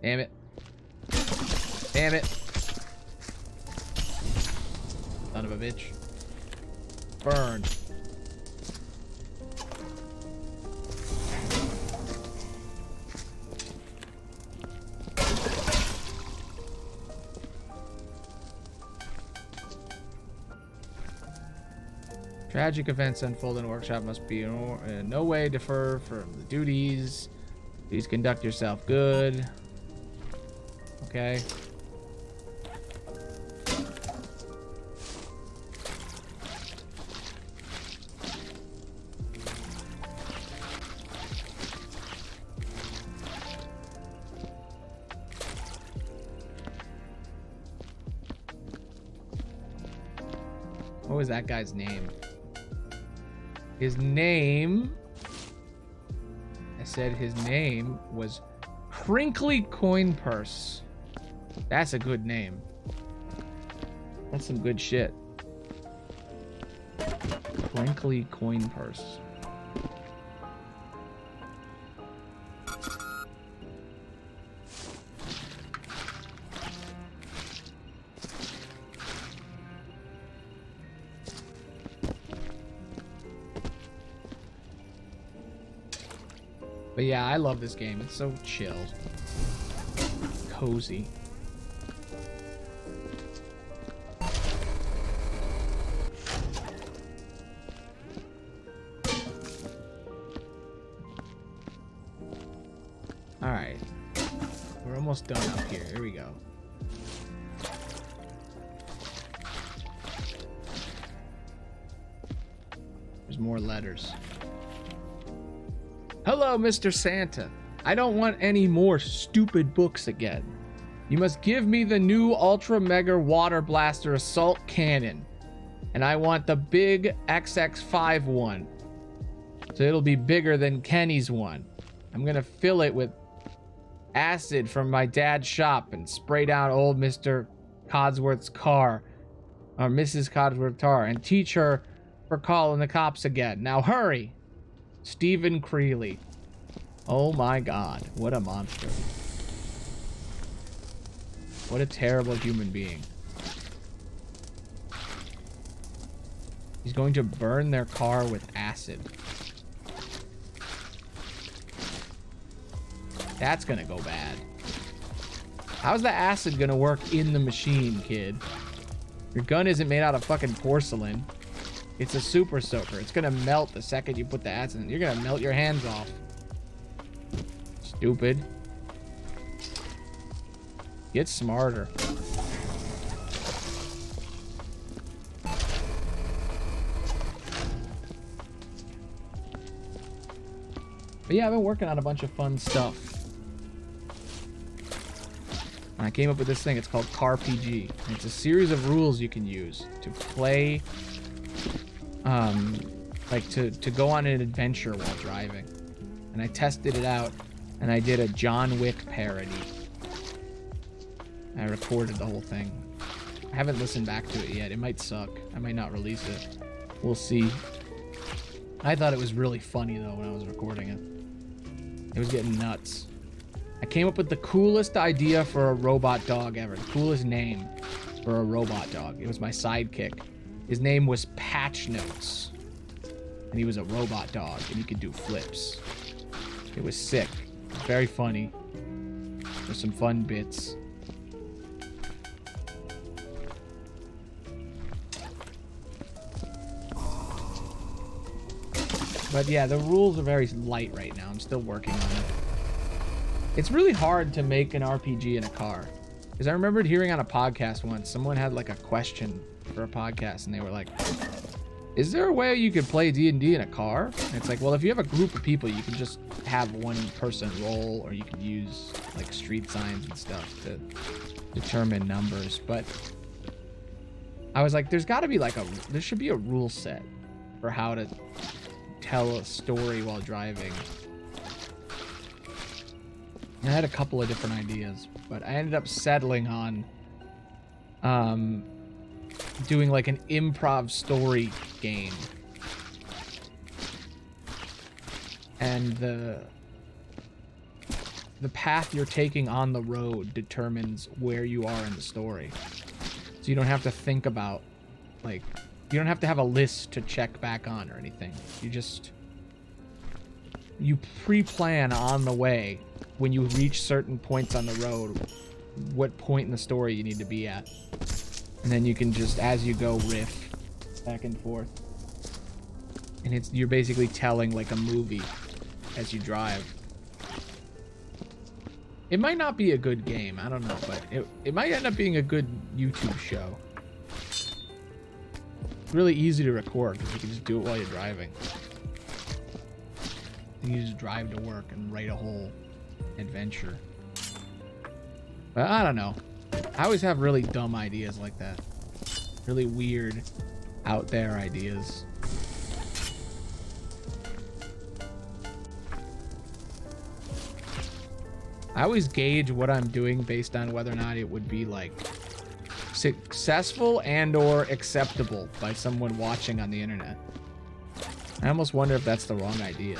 Damn it. Damn it. Son of a bitch. Burn. Tragic events unfold in a workshop must be in no way defer from the duties. Please conduct yourself good. Okay. What was that guy's name? His name, I said his name was Crinkly Coin Purse. That's a good name. That's some good shit. Crinkly Coin Purse. But yeah, I love this game. It's so chill. Cozy. Alright. We're almost done up here. Here we go. There's more letters. Hello, Mr. Santa. I don't want any more stupid books again. You must give me the new Ultra Mega Water Blaster Assault Cannon. And I want the big XX5 one. So it'll be bigger than Kenny's one. I'm gonna fill it with acid from my dad's shop and spray down old Mr. Codsworth's car. Or Mrs. Codsworth's car. And teach her for calling the cops again. Now hurry! Stephen Creeley. Oh my god, what a monster. What a terrible human being. He's going to burn their car with acid. That's gonna go bad. How's the acid gonna work in the machine, kid? Your gun isn't made out of fucking porcelain. It's a super soaker. It's gonna melt the second you put the acid in. You're gonna melt your hands off. Stupid. Get smarter. But yeah, I've been working on a bunch of fun stuff. And I came up with this thing. It's called CarPG. And it's a series of rules you can use to play, like to go on an adventure while driving. And I tested it out, and I did a John Wick parody. I recorded the whole thing. I haven't listened back to it yet. It might suck. I might not release it. We'll see. I thought it was really funny, though, when I was recording it. It was getting nuts. I came up with the coolest idea for a robot dog ever. The coolest name for a robot dog. It was my sidekick. His name was Patch Notes. And he was a robot dog, and he could do flips. It was sick. Very funny. There's some fun bits. But yeah, the rules are very light right now. I'm still working on it. It's really hard to make an RPG in a car. Because I remembered hearing on a podcast once, someone had like a question for a podcast, and they were like, is there a way you could play D&D in a car? And it's like, well, if you have a group of people, you can just have one person roll, or you can use like street signs and stuff to determine numbers. But I was like, there's got to be like there should be a rule set for how to tell a story while driving. And I had a couple of different ideas, but I ended up settling on doing like an improv story game. the path you're taking on the road determines where you are in the story. So you don't have to think about, like, you don't have to have a list to check back on or anything. You pre-plan on the way when you reach certain points on the road what point in the story you need to be at. And then you can just, as you go, riff back and forth. And you're basically telling like a movie as you drive. It might not be a good game, I don't know, but it might end up being a good YouTube show. It's really easy to record because you can just do it while you're driving. You just drive to work and write a whole adventure. But I don't know. I always have really dumb ideas like that. Really weird, out there ideas. I always gauge what I'm doing based on whether or not it would be like successful and or acceptable by someone watching on the internet. I almost wonder if that's the wrong idea.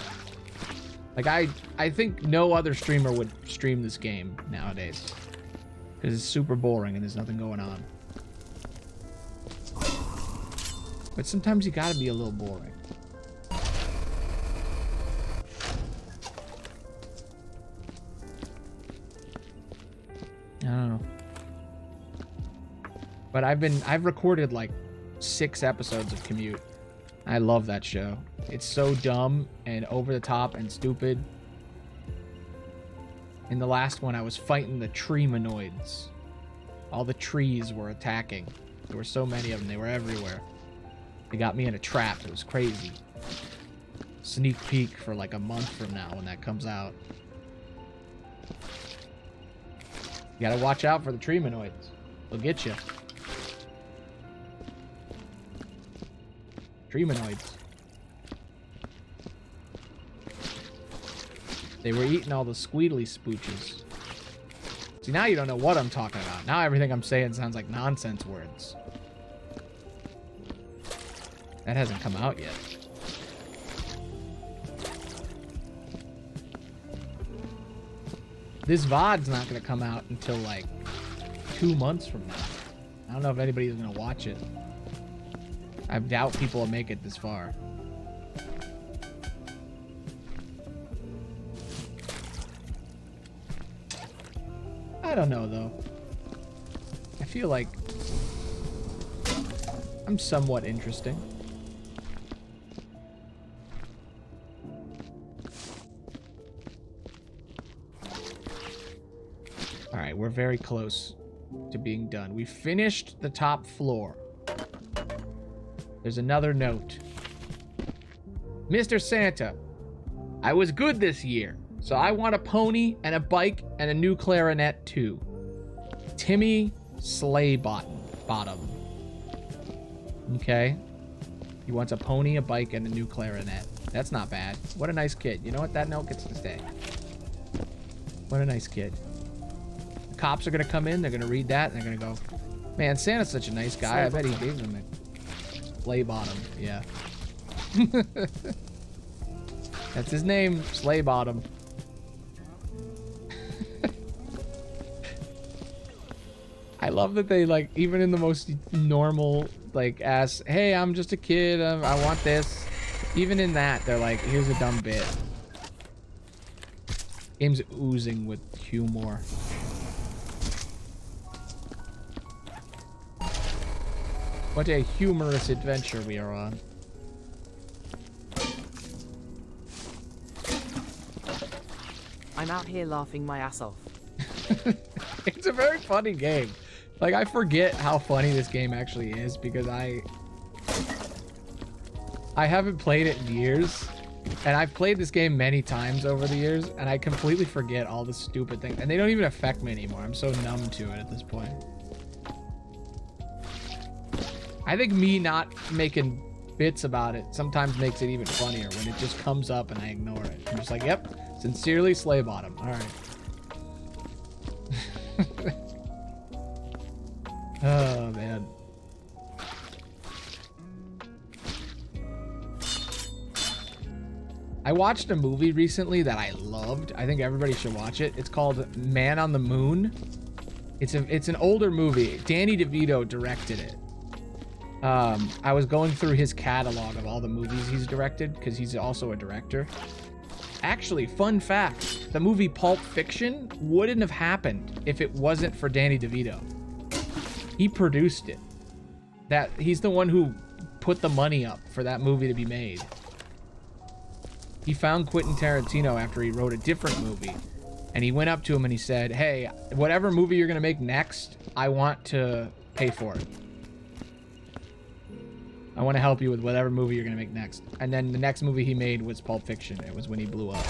Like, I think no other streamer would stream this game nowadays. Because it's super boring and there's nothing going on. But sometimes you gotta be a little boring. I don't know. But I've recorded like 6 episodes of Commute. I love that show. It's so dumb and over the top and stupid. In the last one, I was fighting the Treemanoids. All the trees were attacking. There were so many of them. They were everywhere. They got me in a trap. It was crazy. Sneak peek for like a month from now when that comes out. You gotta watch out for the Treemanoids. They'll get you. Treemanoids. They were eating all the squeedly spooches. See, now you don't know what I'm talking about. Now everything I'm saying sounds like nonsense words. That hasn't come out yet. This VOD's not going to come out until like 2 months from now. I don't know if anybody's going to watch it. I doubt people will make it this far. I don't know, though. I feel like I'm somewhat interesting. Alright, we're very close to being done. We finished the top floor. There's another note. Mr. Santa, I was good this year, so I want a pony and a bike and a new clarinet too. Timmy Slaybottom. Okay. He wants a pony, a bike, and a new clarinet. That's not bad. What a nice kid. You know what? That note gets to stay. What a nice kid. The cops are going to come in. They're going to read that. And they're going to go, man, Santa's such a nice guy. I bet he gave them a Slaybottom. Yeah. That's his name. Slaybottom. I love that they, like, even in the most normal, like, ass, hey, I'm just a kid, I want this. Even in that, they're like, here's a dumb bit. Game's oozing with humor. What a humorous adventure we are on. I'm out here laughing my ass off. It's a very funny game. Like, I forget how funny this game actually is because I haven't played it in years. And I've played this game many times over the years, and I completely forget all the stupid things. And they don't even affect me anymore. I'm so numb to it at this point. I think me not making bits about it sometimes makes it even funnier when it just comes up and I ignore it. I'm just like, yep, sincerely Slaybottom. All right. Oh, man. I watched a movie recently that I loved. I think everybody should watch it. It's called Man on the Moon. It's an older movie. Danny DeVito directed it. I was going through his catalog of all the movies he's directed because he's also a director. Actually, fun fact, the movie Pulp Fiction wouldn't have happened if it wasn't for Danny DeVito. He produced it. He's the one who put the money up for that movie to be made. He found Quentin Tarantino after he wrote a different movie, and he went up to him and he said, hey, whatever movie you're gonna make next, I want to pay for it. I want to help you with whatever movie you're gonna make next. And then the next movie he made was Pulp Fiction. It was when he blew up.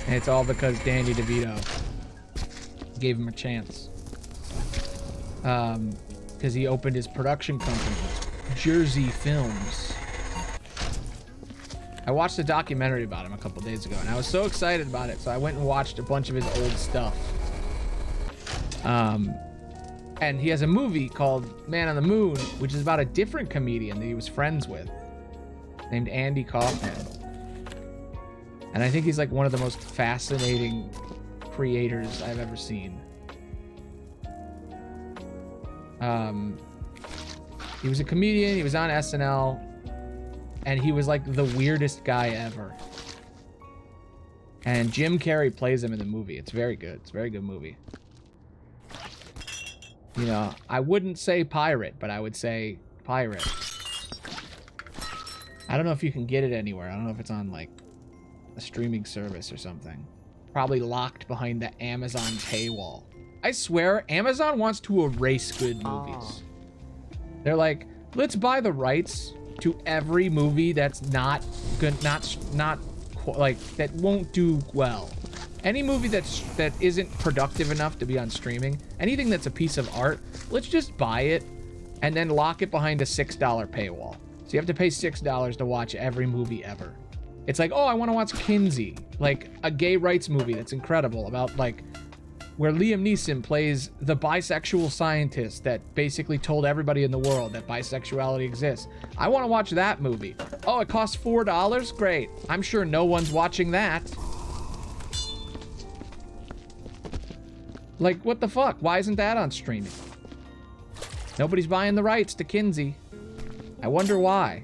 And it's all because Danny DeVito gave him a chance. Because he opened his production company, Jersey Films. I watched a documentary about him a couple days ago, and I was so excited about it, so I went and watched a bunch of his old stuff. And he has a movie called Man on the Moon, which is about a different comedian that he was friends with, named Andy Kaufman. And I think he's like one of the most fascinating creators I've ever seen. He was a comedian, he was on SNL, and he was like the weirdest guy ever. And Jim Carrey plays him in the movie. It's very good. It's a very good movie. You know, I wouldn't say pirate, but I would say pirate. I don't know if you can get it anywhere. I don't know if it's on like a streaming service or something. Probably locked behind the Amazon paywall. I swear, Amazon wants to erase good movies. They're like, let's buy the rights to every movie that's not good, like that won't do well. Any movie that isn't productive enough to be on streaming, anything that's a piece of art, let's just buy it and then lock it behind a $6 paywall. So you have to pay $6 to watch every movie ever. It's like, oh, I want to watch Kinsey, like a gay rights movie that's incredible about like where Liam Neeson plays the bisexual scientist that basically told everybody in the world that bisexuality exists. I want to watch that movie. Oh, it costs $4? Great. I'm sure no one's watching that. Like, what the fuck? Why isn't that on streaming? Nobody's buying the rights to Kinsey. I wonder why.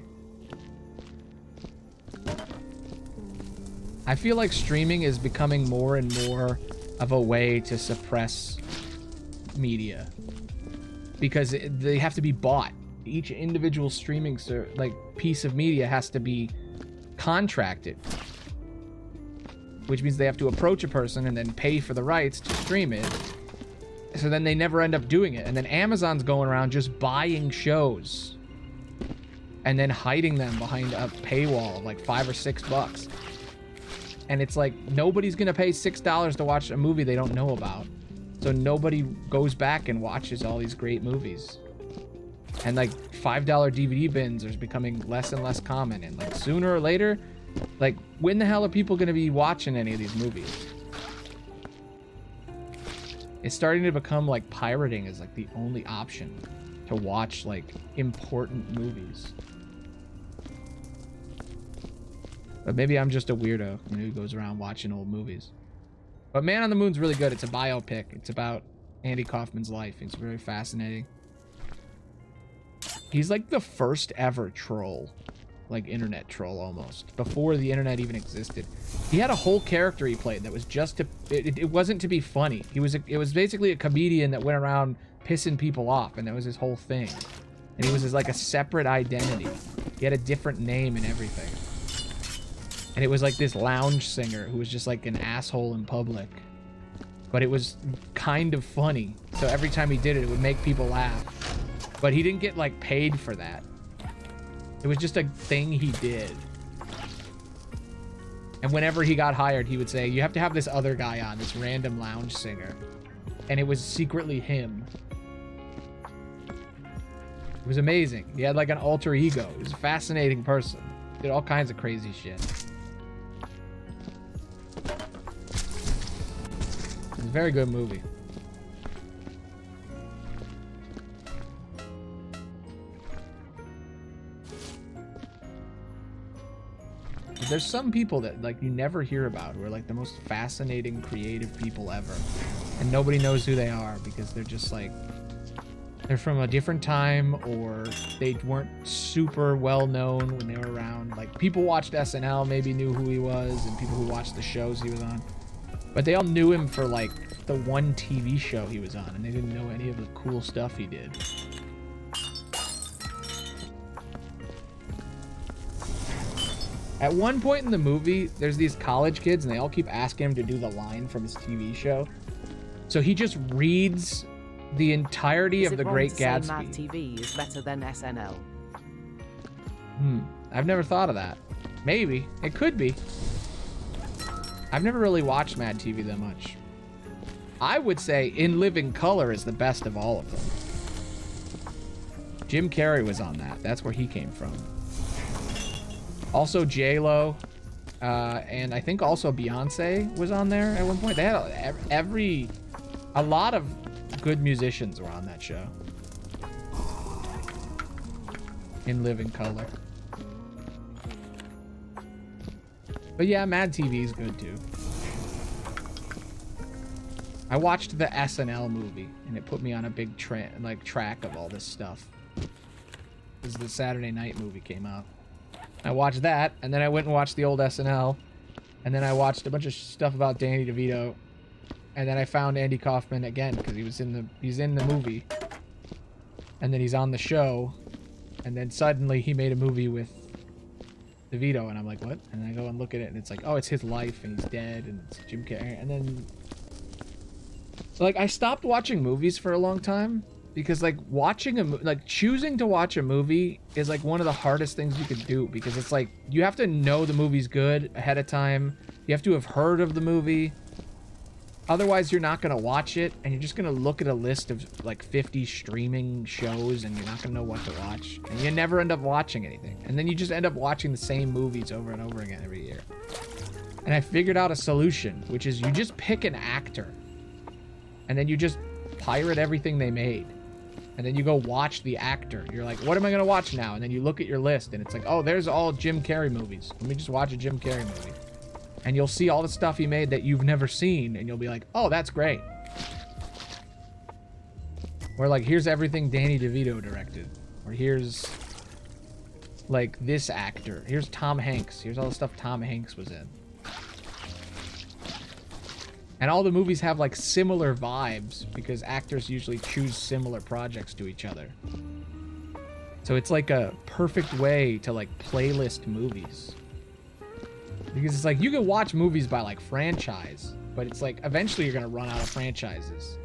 I feel like streaming is becoming more and more of a way to suppress media. Because they have to be bought. Each individual streaming piece of media has to be contracted. Which means they have to approach a person and then pay for the rights to stream it. So then they never end up doing it. And then Amazon's going around just buying shows. And then hiding them behind a paywall of like $5 or $6. And it's like, nobody's going to pay $6 to watch a movie they don't know about. So nobody goes back and watches all these great movies. And like $5 DVD bins are becoming less and less common. And like sooner or later, like, when the hell are people going to be watching any of these movies? It's starting to become like pirating is like the only option to watch like important movies. But maybe I'm just a weirdo who goes around watching old movies. But Man on the Moon's really good. It's a biopic. It's about Andy Kaufman's life. It's very fascinating. He's like the first ever troll. Like internet troll almost, before the internet even existed. He had a whole character he played that was just to it wasn't to be funny. It was basically a comedian that went around pissing people off, and that was his whole thing. And he was like a separate identity. He had a different name and everything. And it was like this lounge singer who was just like an asshole in public. But it was kind of funny. So every time he did it, it would make people laugh. But he didn't get like paid for that. It was just a thing he did. And whenever he got hired, he would say, you have to have this other guy on, this random lounge singer. And it was secretly him. It was amazing. He had like an alter ego. He was a fascinating person. Did all kinds of crazy shit. It was a very good movie. But there's some people that like you never hear about who are like the most fascinating, creative people ever. And nobody knows who they are because they're just like, they're from a different time, or they weren't super well known when they were around. Like, people watched SNL, maybe knew who he was, and people who watched the shows he was on. But they all knew him for like the one TV show he was on, and they didn't know any of the cool stuff he did. At one point in the movie, there's these college kids, and they all keep asking him to do the line from his TV show. So he just reads the entirety of The Great Gatsby. Mad TV is better than SNL? I've never thought of that. Maybe. It could be. I've never really watched Mad TV that much. I would say In Living Color is the best of all of them. Jim Carrey was on that. That's where he came from. Also J-Lo, and I think also Beyonce was on there at one point. They had a lot of good musicians were on that show. In Living Color. But yeah, Mad TV is good too. I watched the SNL movie, and it put me on a big track of all this stuff. Because the Saturday Night movie came out. I watched that, and then I went and watched the old SNL, and then I watched a bunch of stuff about Danny DeVito, and then I found Andy Kaufman again because he's in the movie, and then he's on the show, and then suddenly he made a movie with DeVito, and I'm like, what? And I go and look at it, and it's like, oh, it's his life, and he's dead, and it's Jim Carrey, and then like I stopped watching movies for a long time. Because like choosing to watch a movie is like one of the hardest things you could do, because it's like you have to know the movie's good ahead of time. You have to have heard of the movie. Otherwise, you're not going to watch it, and you're just going to look at a list of like 50 streaming shows, and you're not going to know what to watch. And you never end up watching anything. And then you just end up watching the same movies over and over again every year. And I figured out a solution, which is you just pick an actor, and then you just pirate everything they made. And then you go watch the actor. You're like, what am I going to watch now? And then you look at your list, and it's like, oh, there's all Jim Carrey movies. Let me just watch a Jim Carrey movie. And you'll see all the stuff he made that you've never seen, and you'll be like, oh, that's great. Or like, here's everything Danny DeVito directed. Or here's like this actor. Here's Tom Hanks. Here's all the stuff Tom Hanks was in. And all the movies have like similar vibes because actors usually choose similar projects to each other. So it's like a perfect way to like playlist movies. Because it's like you can watch movies by like franchise, but it's like eventually you're going to run out of franchises.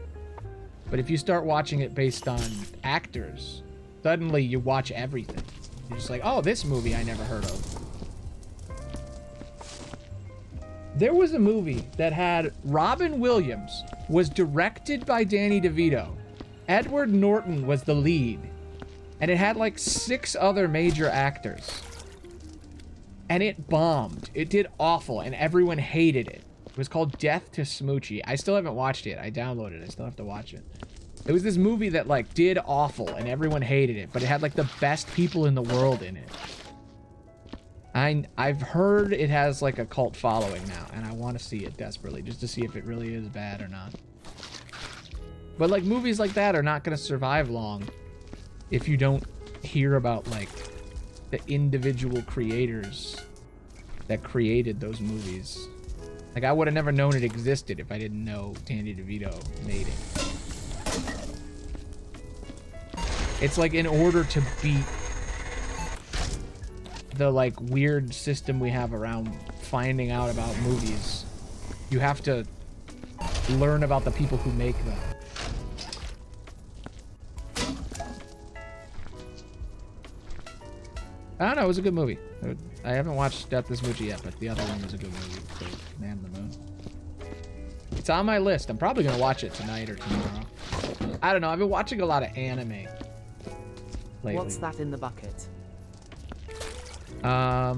But if you start watching it based on actors, suddenly you watch everything. You're just like, oh, this movie I never heard of. There was a movie that had Robin Williams, was directed by Danny DeVito. Edward Norton was the lead. And it had like 6 other major actors. And it bombed. It did awful, and everyone hated it. It was called Death to Smoochie. I still haven't watched it. I downloaded it. I still have to watch it. It was this movie that like did awful, and everyone hated it, but it had like the best people in the world in it. I've heard it has like a cult following now, and I want to see it desperately just to see if it really is bad or not. But like movies like that are not going to survive long if you don't hear about like the individual creators that created those movies. Like I would have never known it existed if I didn't know Danny DeVito made it. It's like in order to beat the like weird system we have around finding out about movies, you have to learn about the people who make them. I don't know, it was a good movie. I haven't watched Death to Smoochie yet, but the other one was a good movie. So, Man in the Moon. It's on my list. I'm probably gonna watch it tonight or tomorrow. I don't know, I've been watching a lot of anime lately. What's that in the bucket? I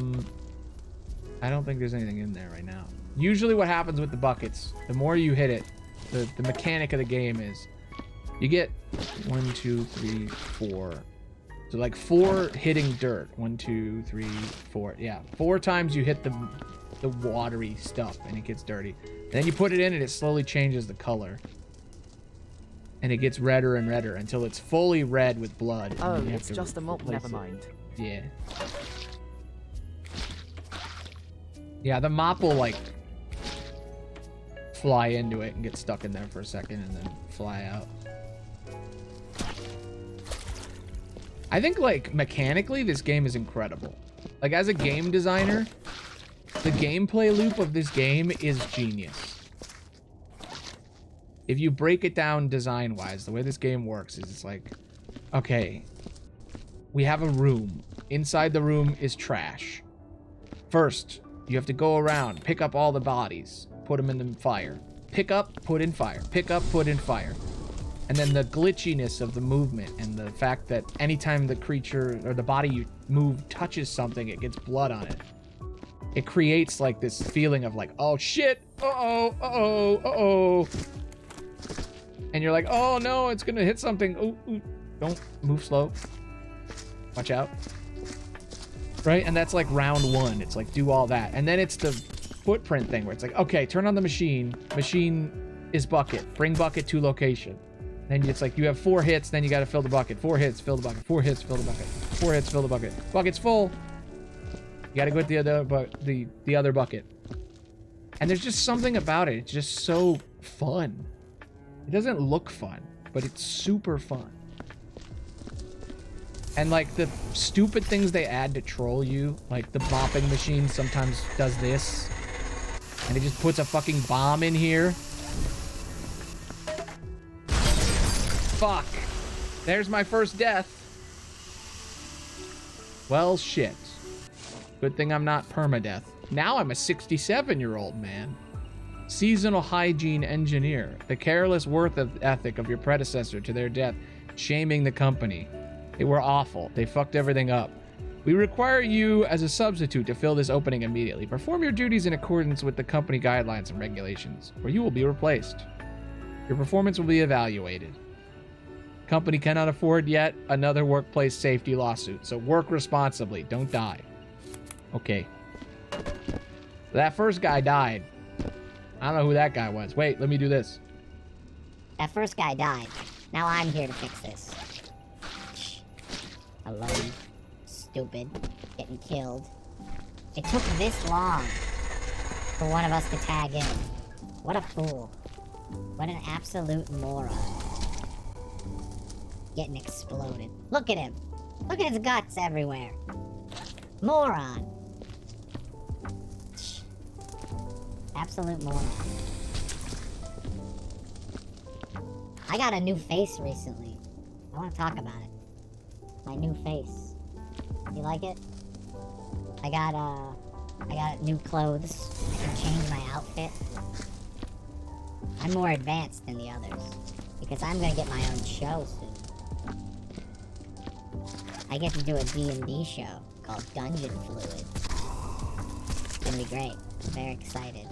don't think there's anything in there right now. Usually what happens with the buckets, the more you hit it, the mechanic of the game is you get 1, 2, 3, 4. So like 4 hitting dirt. 1, 2, 3, 4. Yeah, 4 times you hit the watery stuff and it gets dirty. And then you put it in and it slowly changes the color. And it gets redder and redder until it's fully red with blood. Oh, it's just a mop, never mind. Yeah. Yeah, the mop will like fly into it and get stuck in there for a second and then fly out. I think like mechanically this game is incredible. Like as a game designer, the gameplay loop of this game is genius. If you break it down design-wise, the way this game works is it's like, okay, we have a room. Inside the room is trash. First, you have to go around, pick up all the bodies, put them in the fire. Pick up, put in fire. Pick up, put in fire. And then the glitchiness of the movement and the fact that anytime the creature or the body you move touches something, it gets blood on it. It creates like this feeling of like, oh shit, uh-oh, uh-oh, uh-oh. And you're like, oh no, it's gonna hit something. Ooh. Don't move slow. Watch out. Right? And that's like round 1. It's like do all that. And then it's the footprint thing where it's like, okay, turn on the machine. Machine is bucket. Bring bucket to location. Then it's like you have 4 hits, then you gotta fill the bucket. 4 hits, fill the bucket. 4 hits, fill the bucket. 4 hits, fill the bucket. Bucket's full. You gotta go with the other bucket. And there's just something about it. It's just so fun. It doesn't look fun, but it's super fun. And like the stupid things they add to troll you, like the mopping machine sometimes does this. And it just puts a fucking bomb in here. Fuck. There's my first death. Well, shit. Good thing I'm not permadeath. Now I'm a 67-year-old man. Seasonal hygiene engineer. The careless work ethic of your predecessor to their death. Shaming the company. They were awful. They fucked everything up. We require you as a substitute to fill this opening immediately. Perform your duties in accordance with the company guidelines and regulations, or you will be replaced. Your performance will be evaluated. Company cannot afford yet another workplace safety lawsuit, so work responsibly. Don't die. Okay. That first guy died. I don't know who that guy was. Wait, let me do this. That first guy died. Now I'm here to fix this. Alone. Stupid. Getting killed. It took this long for one of us to tag in. What a fool. What an absolute moron. Getting exploded. Look at him. Look at his guts everywhere. Moron. Absolute moron. I got a new face recently. I want to talk about it. My new face. You like it? I got new clothes. I can change my outfit. I'm more advanced than the others because I'm gonna get my own show soon. I get to do a D&D show called Dungeon Fluid. It's gonna be great. I'm very excited.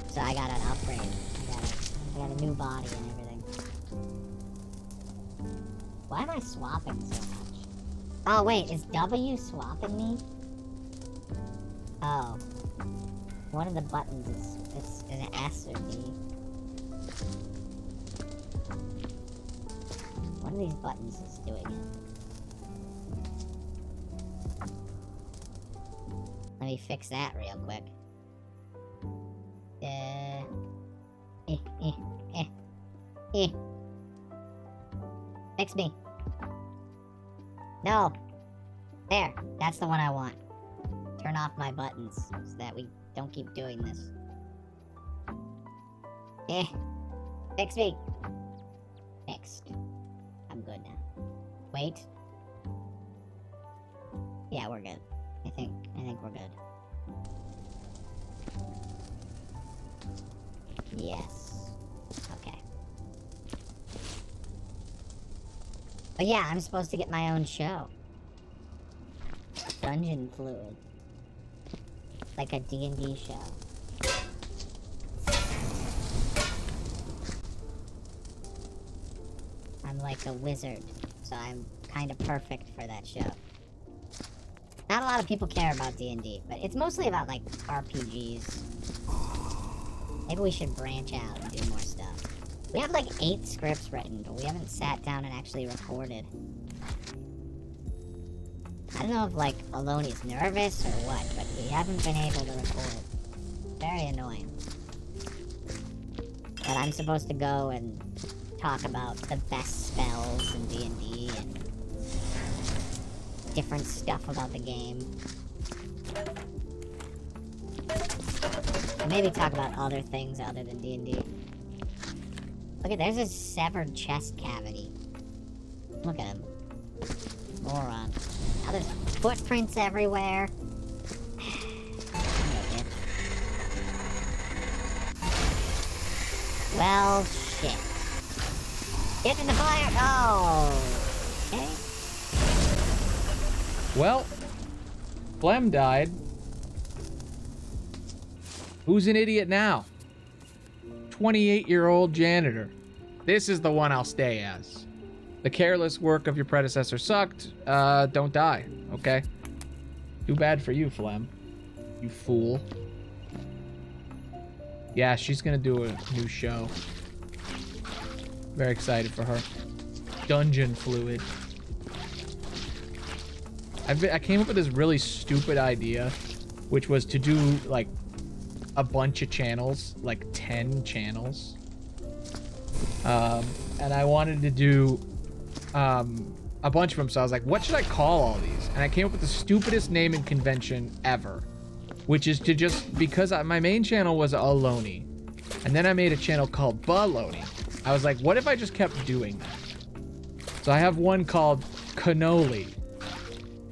So I got an upgrade. I got a new body and everything. Why am I swapping so much? Oh wait, is W swapping me? Oh. One of the buttons is an S or D. One of these buttons is doing it. Let me fix that real quick. Fix me. No. There. That's the one I want. Turn off my buttons so that we don't keep doing this. Fix me. Fixed. I'm good now. Wait. Yeah, we're good. I think we're good. Yes. Okay. But yeah, I'm supposed to get my own show. Dungeon Fluid. Like a D&D show. I'm like a wizard so I'm kind of perfect for that show. Not a lot of people care about D&D, but it's mostly about, like, RPGs. Maybe we should branch out and do more stuff. We have, like, 8 scripts written, but we haven't sat down and actually recorded. I don't know if, like, Aloni's nervous or what, but we haven't been able to record. Very annoying. But I'm supposed to go and talk about the best spells in D&D and different stuff about the game. And maybe talk about other things other than D&D. Look at, there's a severed chest cavity. Look at him. Moron. Now there's footprints everywhere. Well, shit. Get in the fire! Oh! Okay. Well, Flem died. Who's an idiot now? 28-year-old janitor. This is the one I'll stay as. The careless work of your predecessor sucked. Don't die, okay? Too bad for you, Flem. You fool. Yeah, she's gonna do a new show. Very excited for her. Dungeon Fluid. I came up with this really stupid idea, which was to do, like, a bunch of channels, like 10 channels. And I wanted to do a bunch of them, so I was like, what should I call all these? And I came up with the stupidest naming convention ever, which is to just, because my main channel was Aloni, and then I made a channel called Baloney. I was like, what if I just kept doing that? So I have one called Cannoli.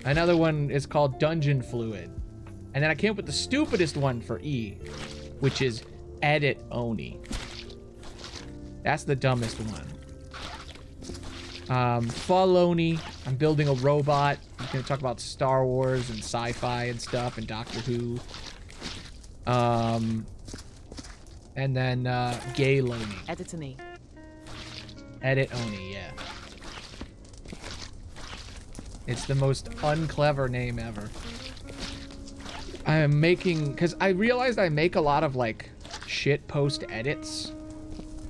Another one is called Dungeon Fluid. And then I came up with the stupidest one for E, which is Edit Oni. That's the dumbest one. Faloni. I'm building a robot. I'm going to talk about Star Wars and sci-fi and stuff and Doctor Who. And then Gay Loni. Edit Oni. Edit Oni, yeah. It's the most unclever name ever. I am making, because I realized I make a lot of, like, shit post edits.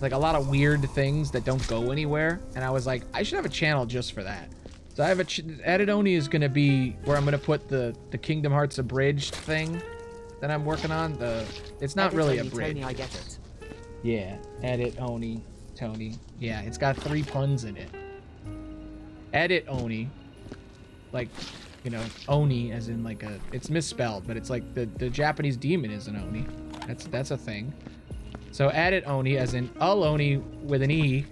Like, a lot of weird things that don't go anywhere. And I was like, I should have a channel just for that. So I have Edit Oni is going to be where I'm going to put the Kingdom Hearts abridged thing that I'm working on. It's not Edit really Oni, abridged. Tony, I get it. Yeah, Edit Oni, Tony. Yeah, it's got 3 puns in it. Edit Oni. Like, you know, Oni as in like it's misspelled, but it's like the Japanese demon is an Oni. That's a thing. So Edit Oni as in Aloni with an E.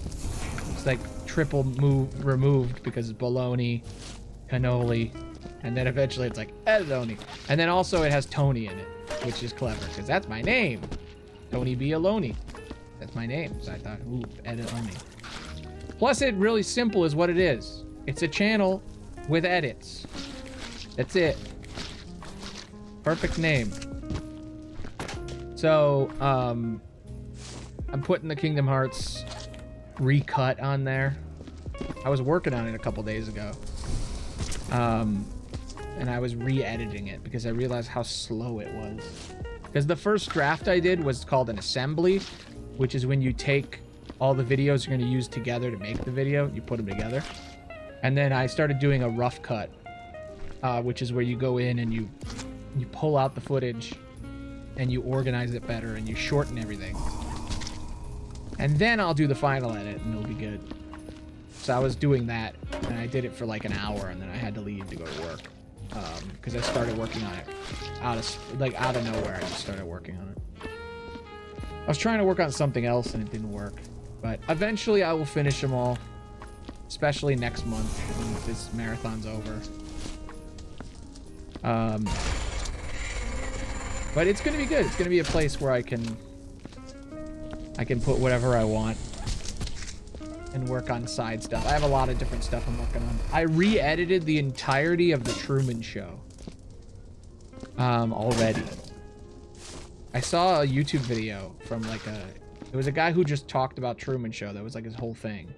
It's like triple removed because it's baloney, cannoli, and then eventually it's like Edit Oni. And then also it has Tony in it, which is clever because that's my name. Tony B. Aloni. That's my name. So I thought, ooh, Edit Oni. Plus it really simple is what it is. It's a channel with edits. That's it. Perfect name. So, I'm putting the Kingdom Hearts recut on there. I was working on it a couple days ago. And I was re-editing it because I realized how slow it was. Because the first draft I did was called an assembly, which is when you take all the videos you're going to use together to make the video, you put them together. And then I started doing a rough cut, which is where you go in and you pull out the footage and you organize it better and you shorten everything. And then I'll do the final edit and it'll be good. So I was doing that and I did it for like an hour and then I had to leave to go to work. Because I started working on it out of nowhere. I just started working on it. I was trying to work on something else and it didn't work. But eventually I will finish them all. Especially next month when this marathon's over. But it's gonna be good. It's gonna be a place where I can put whatever I want and work on side stuff. I have a lot of different stuff I'm working on. I re-edited the entirety of the Truman Show already. I saw a YouTube video from like it was a guy who just talked about Truman Show. That was like his whole thing.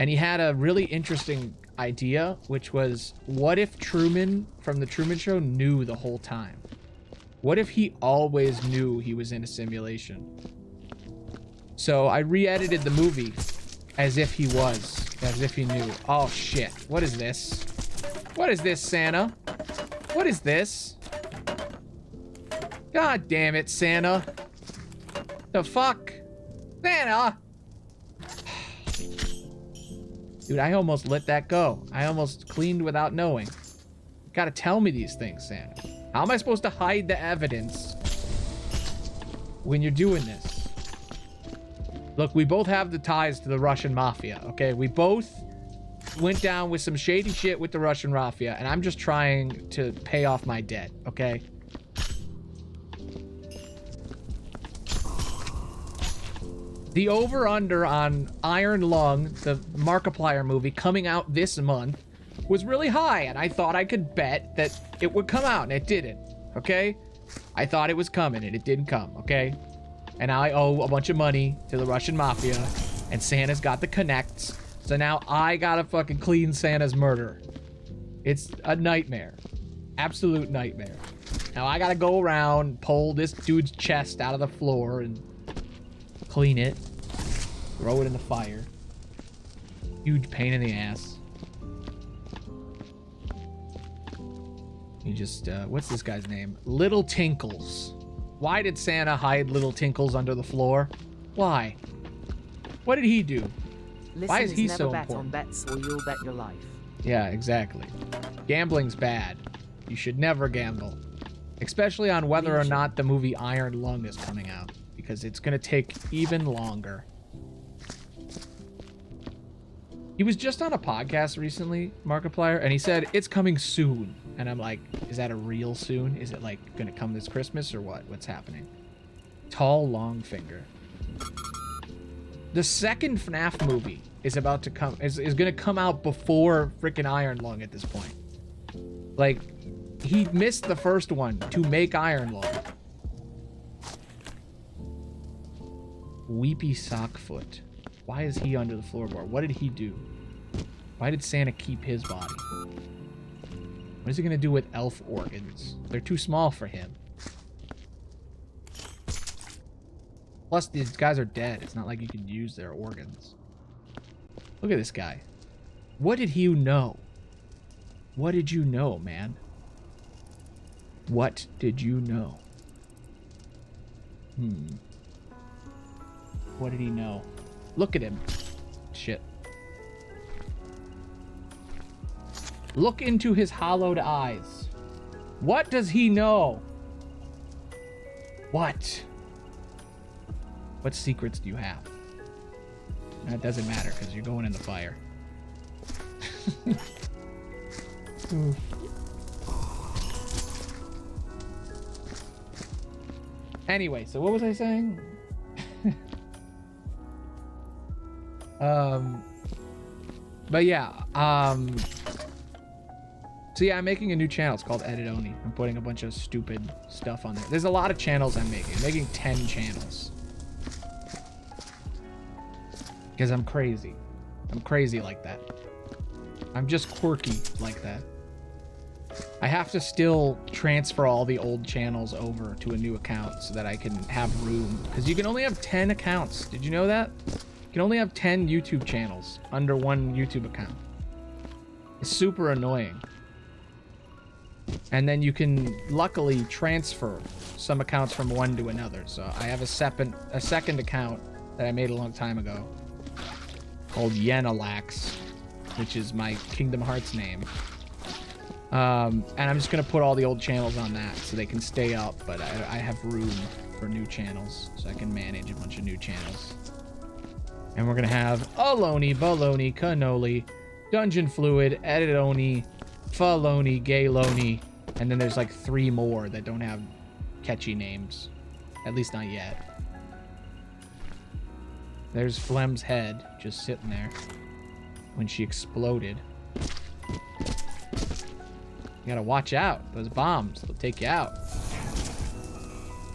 And he had a really interesting idea, which was, what if Truman from the Truman Show knew the whole time? What if he always knew he was in a simulation? So I re-edited the movie as if he knew. Oh shit, what is this? What is this, Santa? What is this? God damn it, Santa. The fuck? Santa! Dude, I almost let that go. I almost cleaned without knowing. You gotta tell me these things, Santa. How am I supposed to hide the evidence when you're doing this? Look, we both have the ties to the Russian mafia, okay? We both went down with some shady shit with the Russian mafia, and I'm just trying to pay off my debt, okay? The over-under on Iron Lung, the Markiplier movie coming out this month, was really high, and I thought I could bet that it would come out, and it didn't, okay? I thought it was coming, and it didn't come, okay? And now I owe a bunch of money to the Russian mafia, and Santa's got the connects, so now I gotta fucking clean Santa's murder. It's a nightmare. Absolute nightmare. Now I gotta go around, pull this dude's chest out of the floor, and clean it, throw it in the fire. Huge pain in the ass. You just, what's this guy's name? Little Tinkles. Why did Santa hide Little Tinkles under the floor? Why? What did he do? Why is he so important? Never bet on bets or you'll bet your life. Yeah, exactly. Gambling's bad. You should never gamble. Especially on whether or not the movie Iron Lung is coming out. Because it's going to take even longer. He was just on a podcast recently, Markiplier, and he said, it's coming soon. And I'm like, is that a real soon? Is it like going to come this Christmas or what? What's happening? Tall Longfinger. The second FNAF movie is about to come, is going to come out before freaking Iron Lung at this point. Like, he missed the first one to make Iron Lung. Weepy Sockfoot. Why is he under the floorboard? What did he do? Why did Santa keep his body? What is he gonna do with elf organs? They're too small for him. Plus, these guys are dead. It's not like you can use their organs. Look at this guy. What did he know? What did you know, man? What did you know? What did he know? Look at him. Shit. Look into his hollowed eyes. What does he know? What? What secrets do you have? That doesn't matter because you're going in the fire. Anyway, so what was I saying? But yeah, so yeah, I'm making a new channel. It's called Edit Oni. I'm putting a bunch of stupid stuff on there. There's a lot of channels I'm making 10 channels. Because I'm crazy. I'm crazy like that. I'm just quirky like that. I have to still transfer all the old channels over to a new account so that I can have room. Because you can only have 10 accounts. Did you know that? You can only have 10 YouTube channels under one YouTube account. It's super annoying. And then you can luckily transfer some accounts from one to another. So I have a second account that I made a long time ago called Yenalax, which is my Kingdom Hearts name. And I'm just going to put all the old channels on that so they can stay up, but I have room for new channels so I can manage a bunch of new channels. And we're going to have Aloni, Baloney, Cannoli, Dungeon Fluid, Edit Oni, Faloni, Gayloni, and then there's like 3 more that don't have catchy names. At least not yet. There's Flem's head just sitting there when she exploded. You gotta watch out. Those bombs, they'll take you out.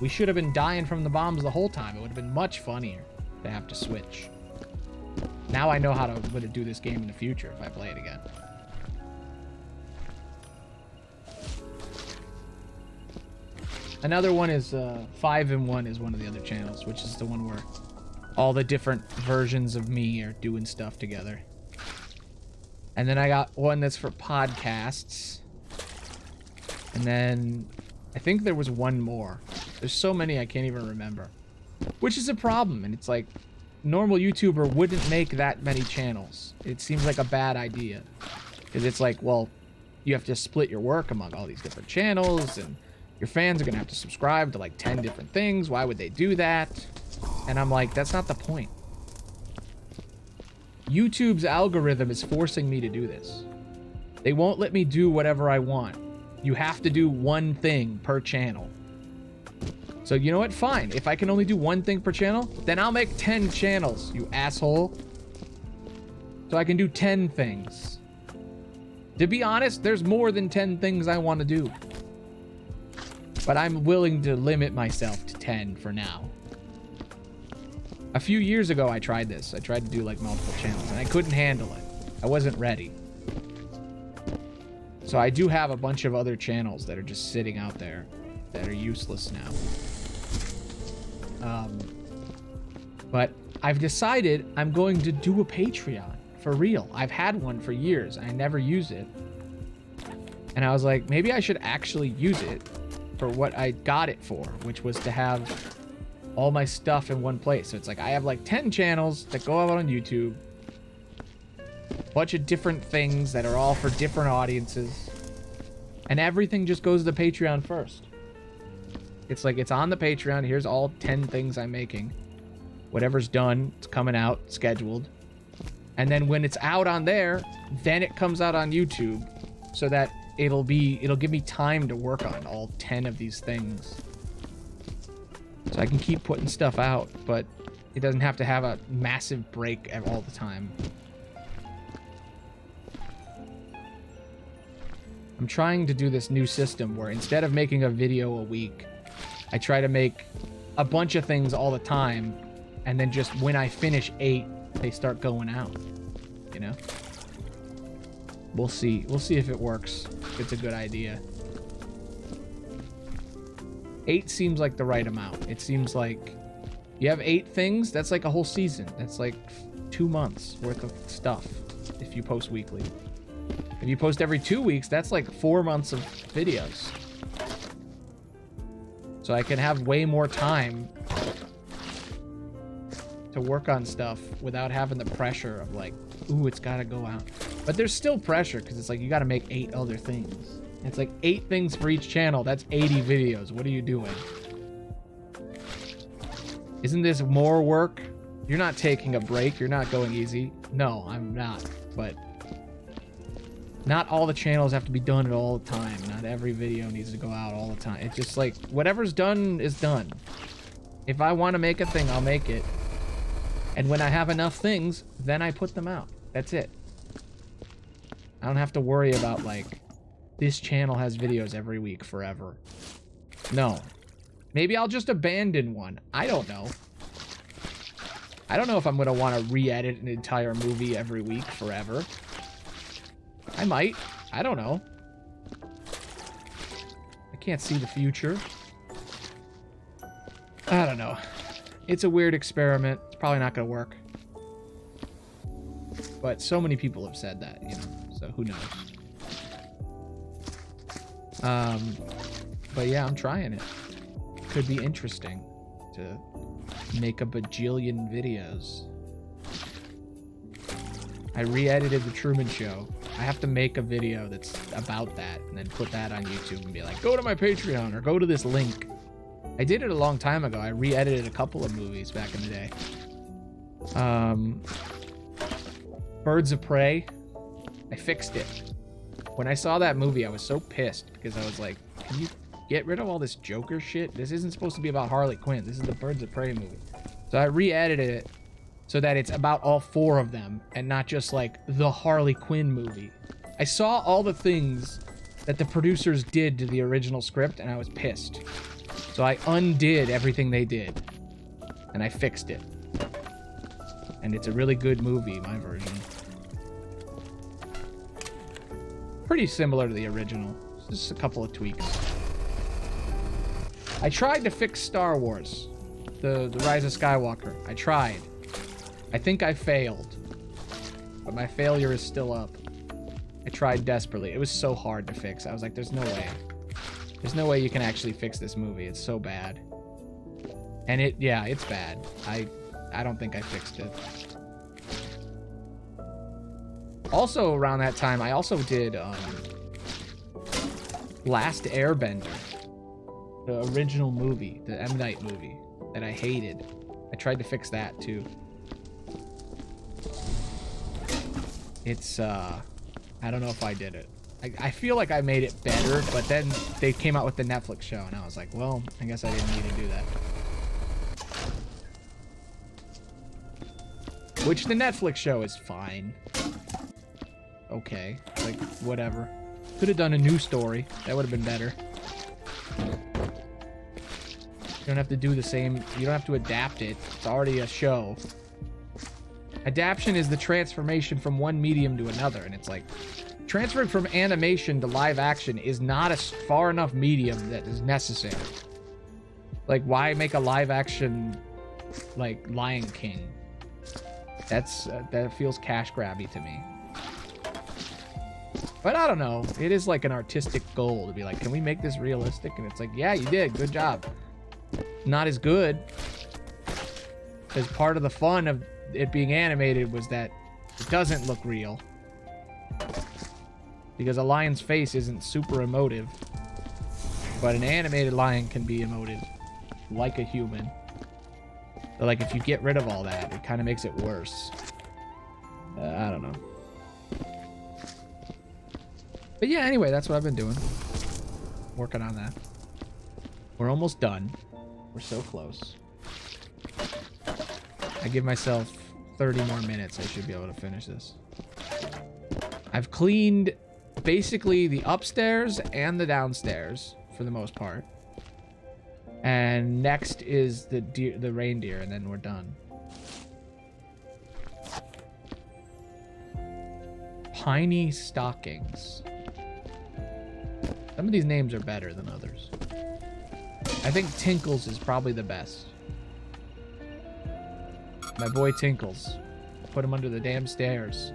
We should have been dying from the bombs the whole time. It would have been much funnier to have to switch. Now I know how to do this game in the future if I play it again. Another one is 5-in-1 is one of the other channels, which is the one where all the different versions of me are doing stuff together. And then I got one that's for podcasts. And then I think there was one more. There's so many I can't even remember. Which is a problem, and it's like, normal YouTuber wouldn't make that many channels. It seems like a bad idea. Because it's like, well, you have to split your work among all these different channels, and your fans are going to have to subscribe to like 10 different things. Why would they do that? And I'm like, that's not the point. YouTube's algorithm is forcing me to do this. They won't let me do whatever I want. You have to do one thing per channel. So you know what? Fine. If I can only do one thing per channel, then I'll make 10 channels, you asshole. So I can do 10 things. To be honest, there's more than 10 things I want to do. But I'm willing to limit myself to 10 for now. A few years ago, I tried this. I tried to do like multiple channels, and I couldn't handle it. I wasn't ready. So I do have a bunch of other channels that are just sitting out there that are useless now. But I've decided I'm going to do a Patreon for real. I've had one for years. I never use it. And I was like, maybe I should actually use it for what I got it for, which was to have all my stuff in one place. So it's like I have like 10 channels that go out on YouTube, a bunch of different things that are all for different audiences, and everything just goes to the Patreon first. It's like it's on the Patreon. Here's all 10 things I'm making. Whatever's done, it's coming out, scheduled. And then when it's out on there, then it comes out on YouTube, so that it'll give me time to work on all 10 of these things. So I can keep putting stuff out, but it doesn't have to have a massive break all the time. I'm trying to do this new system where instead of making a video a week, I try to make a bunch of things all the time, and then just when I finish 8, they start going out, you know? We'll see. We'll see if it works. If it's a good idea. 8 seems like the right amount. It seems like you have 8 things, that's like a whole season. That's like 2 months worth of stuff if you post weekly. If you post every 2 weeks, that's like 4 months of videos. So I can have way more time to work on stuff without having the pressure of like, ooh, it's gotta go out. But there's still pressure because it's like you gotta make 8 other things. It's like 8 things for each channel. That's 80 videos. What are you doing? Isn't this more work? You're not taking a break. You're not going easy. No, I'm not. But not all the channels have to be done at all the time. Not every video needs to go out all the time. It's just like whatever's done is done. If I want to make a thing, I'll make it. And when I have enough things, then I put them out. That's it. I don't have to worry about like, this channel has videos every week forever. No. Maybe I'll just abandon one. I don't know. I don't know if I'm going to want to re-edit an entire movie every week forever. I might. I don't know. I can't see the future. I don't know. It's a weird experiment. It's probably not going to work. But so many people have said that, you know. So who knows? But yeah, I'm trying it. Could be interesting to make a bajillion videos. I re-edited The Truman Show. I have to make a video that's about that and then put that on YouTube and be like, go to my Patreon or go to this link. I did it a long time ago. I re-edited a couple of movies back in the day. Birds of Prey. I fixed it. When I saw that movie, I was so pissed because I was like, can you get rid of all this Joker shit? This isn't supposed to be about Harley Quinn. This is the Birds of Prey movie. So I re-edited it so that it's about all 4 of them and not just like the Harley Quinn movie. I saw all the things that the producers did to the original script and I was pissed. So I undid everything they did and I fixed it. And it's a really good movie, my version. Pretty similar to the original. Just a couple of tweaks. I tried to fix Star Wars. The Rise of Skywalker. I tried. I think I failed. But my failure is still up. I tried desperately. It was so hard to fix. I was like, there's no way. There's no way you can actually fix this movie. It's so bad. And yeah, it's bad. I don't think I fixed it. Also around that time, I also did Last Airbender. The original movie, the M. Night movie that I hated. I tried to fix that too. It's, I don't know if I did it. I feel like I made it better, but then they came out with the Netflix show, and I was like, well, I guess I didn't need to do that. Which the Netflix show is fine. Okay, like, whatever. Could have done a new story. That would have been better. You don't have to do the same, you don't have to adapt it. It's already a show. Adaptation is the transformation from one medium to another, and it's like, transferring from animation to live action is not a far enough medium that is necessary. Like, why make a live action, like, Lion King? That feels cash grabby to me. But I don't know. It is like an artistic goal to be like, can we make this realistic? And it's like, yeah, you did. Good job. Not as good. Because part of the fun of it being animated was that it doesn't look real. Because a lion's face isn't super emotive. But an animated lion can be emotive. Like a human. But like, if you get rid of all that, it kind of makes it worse. I don't know. But yeah, anyway, that's what I've been doing. Working on that. We're almost done. We're so close. I give myself 30 more minutes. I should be able to finish this. I've cleaned basically the upstairs and the downstairs for the most part. And next is the reindeer, and then we're done. Piney Stockings. Some of these names are better than others. I think Tinkles is probably the best. My boy Tinkles. Put him under the damn stairs.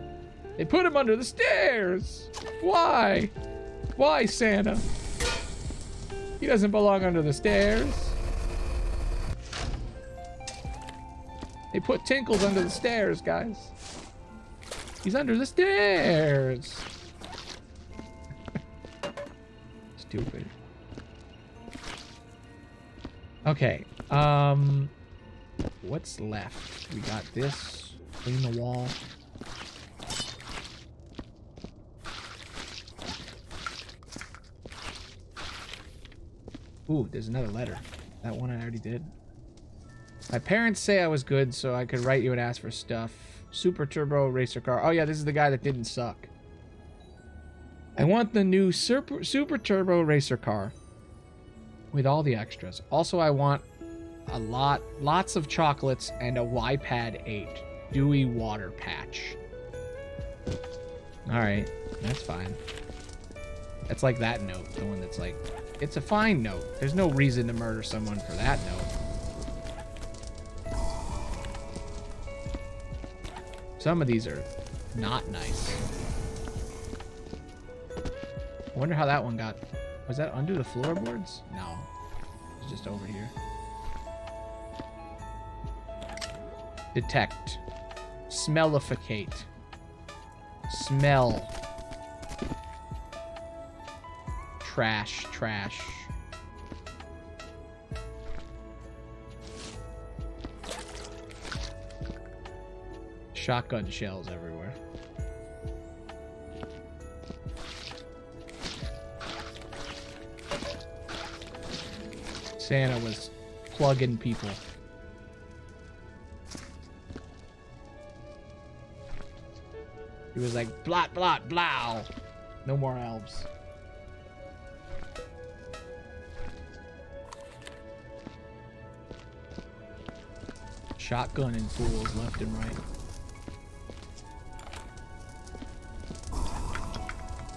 They put him under the stairs! Why? Why, Santa? He doesn't belong under the stairs. They put Tinkles under the stairs, guys. He's under the stairs. Stupid. Okay. What's left? We got this. Clean the wall. Ooh, there's another letter. That one I already did. My parents say I was good, so I could write you and ask for stuff. Super Turbo Racer Car. Oh yeah, this is the guy that didn't suck. I want the new Super Turbo Racer Car. With all the extras. Also, I want lots of chocolates and a YPad 8 Dewy Water Patch. Alright, that's fine. That's like that note, the one that's like, it's a fine note. There's no reason to murder someone for that note. Some of these are not nice. I wonder how that one got. Was that under the floorboards? No. It's just over here. Detect. Smellificate. Smell. Trash, trash. Shotgun shells everywhere. Santa was plugging people. He was like, blot, blot, blow. No more elves. Shotgunning fools left and right.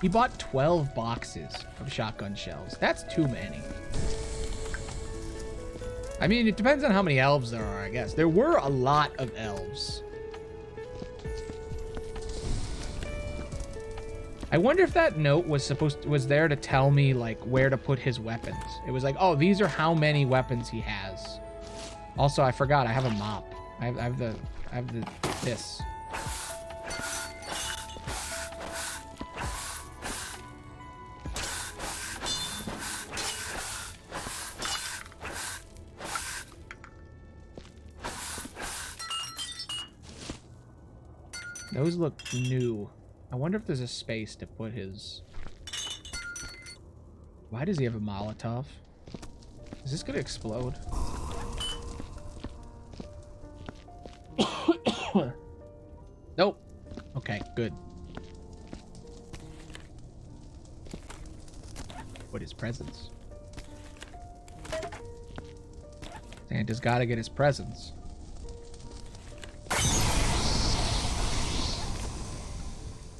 He bought 12 boxes of shotgun shells. That's too many. I mean, it depends on how many elves there are, I guess. There were a lot of elves. I wonder if that note was there to tell me, like, where to put his weapons. It was like, oh, these are how many weapons he has. Also, I forgot, I have a mop. I have this. Those look new. I wonder if there's a space to put his... Why does he have a Molotov? Is this gonna explode? Nope. Okay, good. What his presents? Santa's gotta get his presents.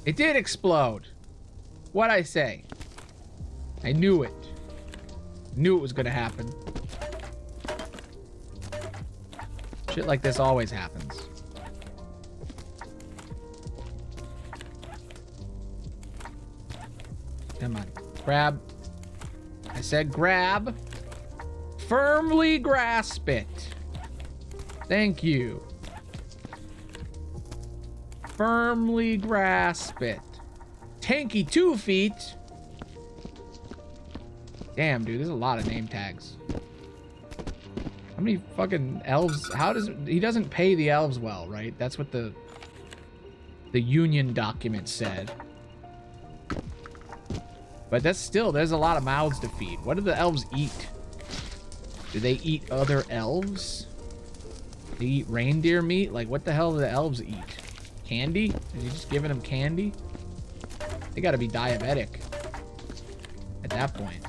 It did explode. What'd I say? I knew it. Knew it was gonna happen. Shit like this always happens. Come on. Grab. I said grab. Firmly grasp it. Thank you. Firmly grasp it. Tanky 2 feet. Damn, dude, there's a lot of name tags. How many fucking elves? He doesn't pay the elves well, right? That's what the union document said. But that's still, there's a lot of mouths to feed. What do the elves eat? Do they eat other elves? They eat reindeer meat? Like, what the hell do the elves eat? Candy? Is he just giving them candy? They gotta be diabetic at that point.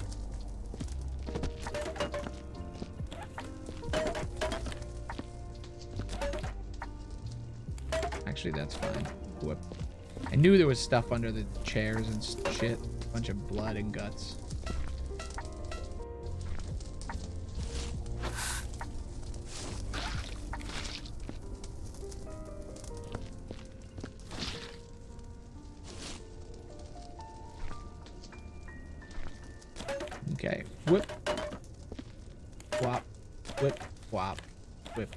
Actually, that's fine. Whoop. I knew there was stuff under the chairs and shit. A bunch of blood and guts. Okay. Whip. Whop. Whip. Whop. Whip.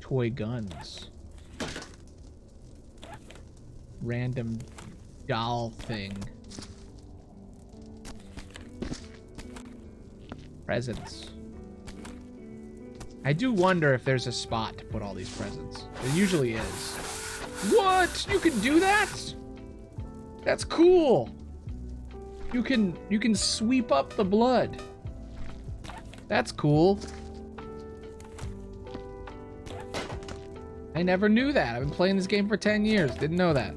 Toy guns. Random doll thing. Presents. I do wonder if there's a spot to put all these presents. There usually is. What? You can do that? That's cool. You can sweep up the blood. That's cool. I never knew that. I've been playing this game for 10 years. Didn't know that.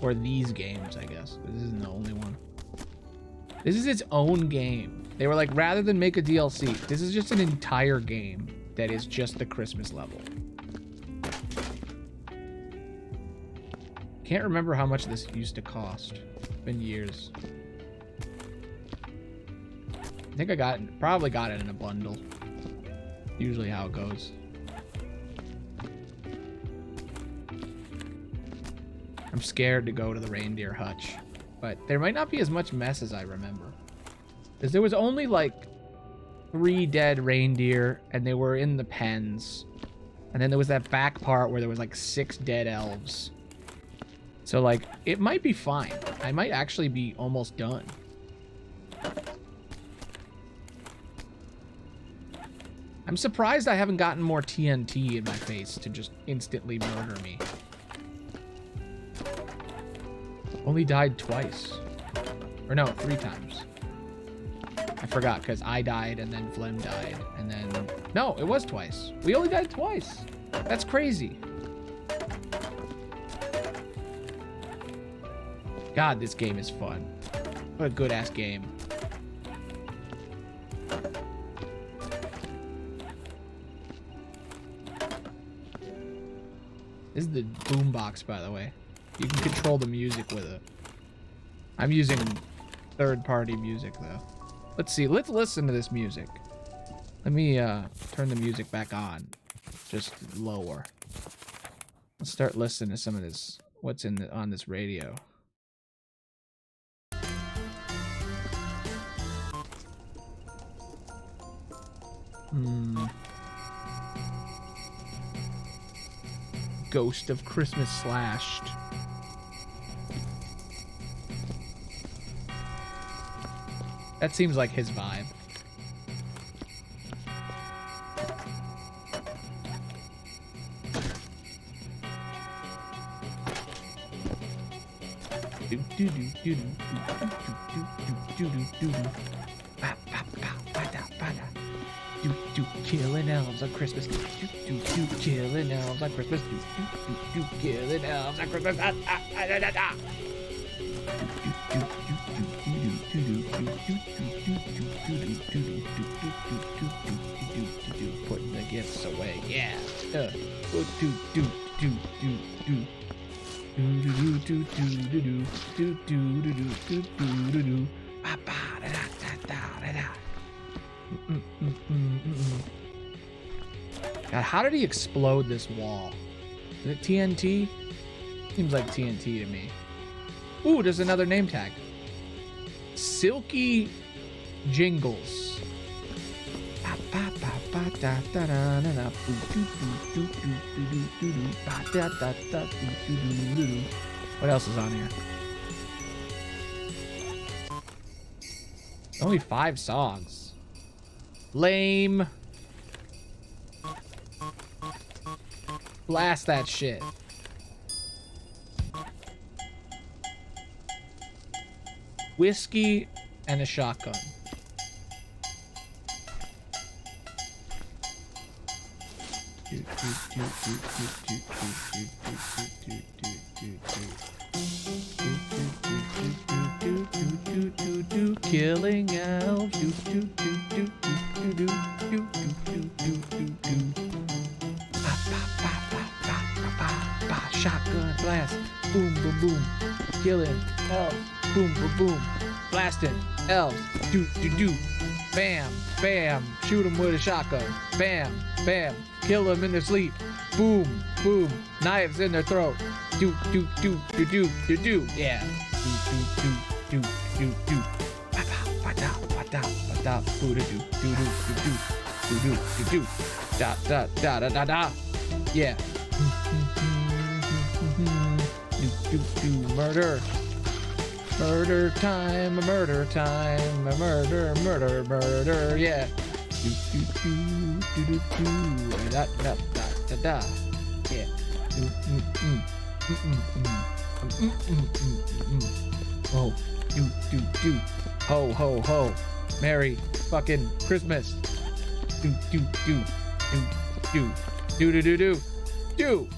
Or these games, I guess. This isn't the only one. This is its own game. They were like, rather than make a DLC, this is just an entire game that is just the Christmas level. Can't remember how much this used to cost. It's been years. I think probably got it in a bundle. Usually how it goes. I'm scared to go to the reindeer hutch, but there might not be as much mess as I remember. Because there was only like 3 dead reindeer and they were in the pens. And then there was that back part where there was like 6 dead elves. So like, it might be fine. I might actually be almost done. I'm surprised I haven't gotten more TNT in my face to just instantly murder me. Only died twice. Or no, 3 times. I forgot, because I died and then Flem died. And then... No, it was twice. We only died twice. That's crazy. God, this game is fun. What a good-ass game. This is the boombox, by the way. You can control the music with it. I'm using third-party music, though. Let's see. Let's listen to this music. Let me turn the music back on. Just lower. Let's start listening to some of this. What's on this radio? Ghost of Christmas Slashed. That seems like his vibe. Killing elves on Christmas. Killing elves on Christmas. Killing elves on Christmas. Putting the gifts away. Yeah. God, how did he explode this wall? Is it TNT? Seems like TNT to me. Ooh, there's another name tag. Silky Jingles. What else is on here? Only 5 songs. Lame. Blast that shit. Whiskey and a shotgun. Killing elves. Shotgun blast. Boom, boom, boom. Killing elves. Boom, boom, boom. Blasting elves. Do, do, do. Bam, bam. Shoot them with a shotgun. Bam, bam. Kill them in their sleep. Boom, boom. Knives in their throat. Do, do, do, do, do, do, do. Yeah. Do, do, do, do, do, do. Ba-da, ba-da, ba-da. Do, do, do, do, do, do. Do, do, do, do. Da, da, da, da, da, da. Yeah. Do, do, do. Murder. Murder time, a murder time, a murder, murder, murder, yeah. Do, do, do, do, do, do, da, da, da, da, da, yeah. Do, Oh, do, do, do, ho, ho, ho, Merry fucking Christmas. Do, do, do, do, do, do, do, do, do.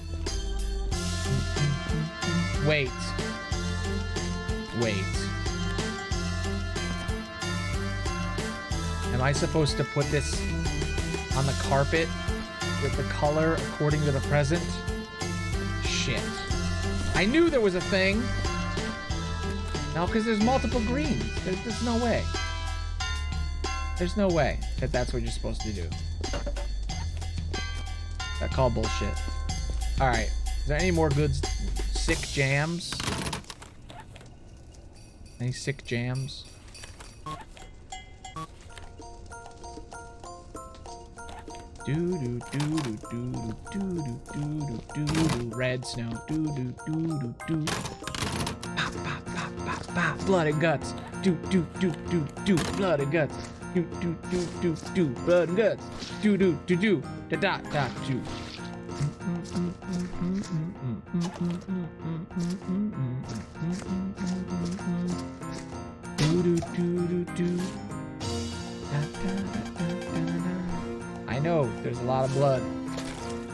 Wait. Wait. Am I supposed to put this on the carpet with the color according to the present? Shit. I knew there was a thing. No, because there's multiple greens. There's no way. There's no way that that's what you're supposed to do. That called bullshit. Alright. Is there any more good sick jams? Any sick jams? Do do do do do do do do do. Red snow. Do do do do do. Pop pop pop pop pop. Blood and guts. Do do do do do. Blood and guts. Do do do do do. Blood and guts. Do do do do. Da da da do. Do do do do do. I know there's a lot of blood.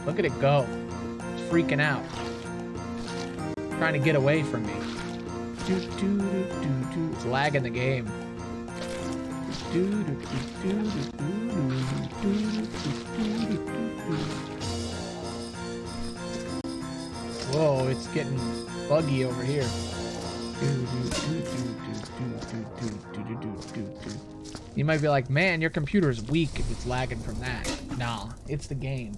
Look at it go. It's freaking out. Trying to get away from me. Do do do do do. It's lagging the game. Do do do do do do do do do do. Whoa, it's getting buggy over here. You might be like, man, your computer is weak if it's lagging from that. Nah, it's the game.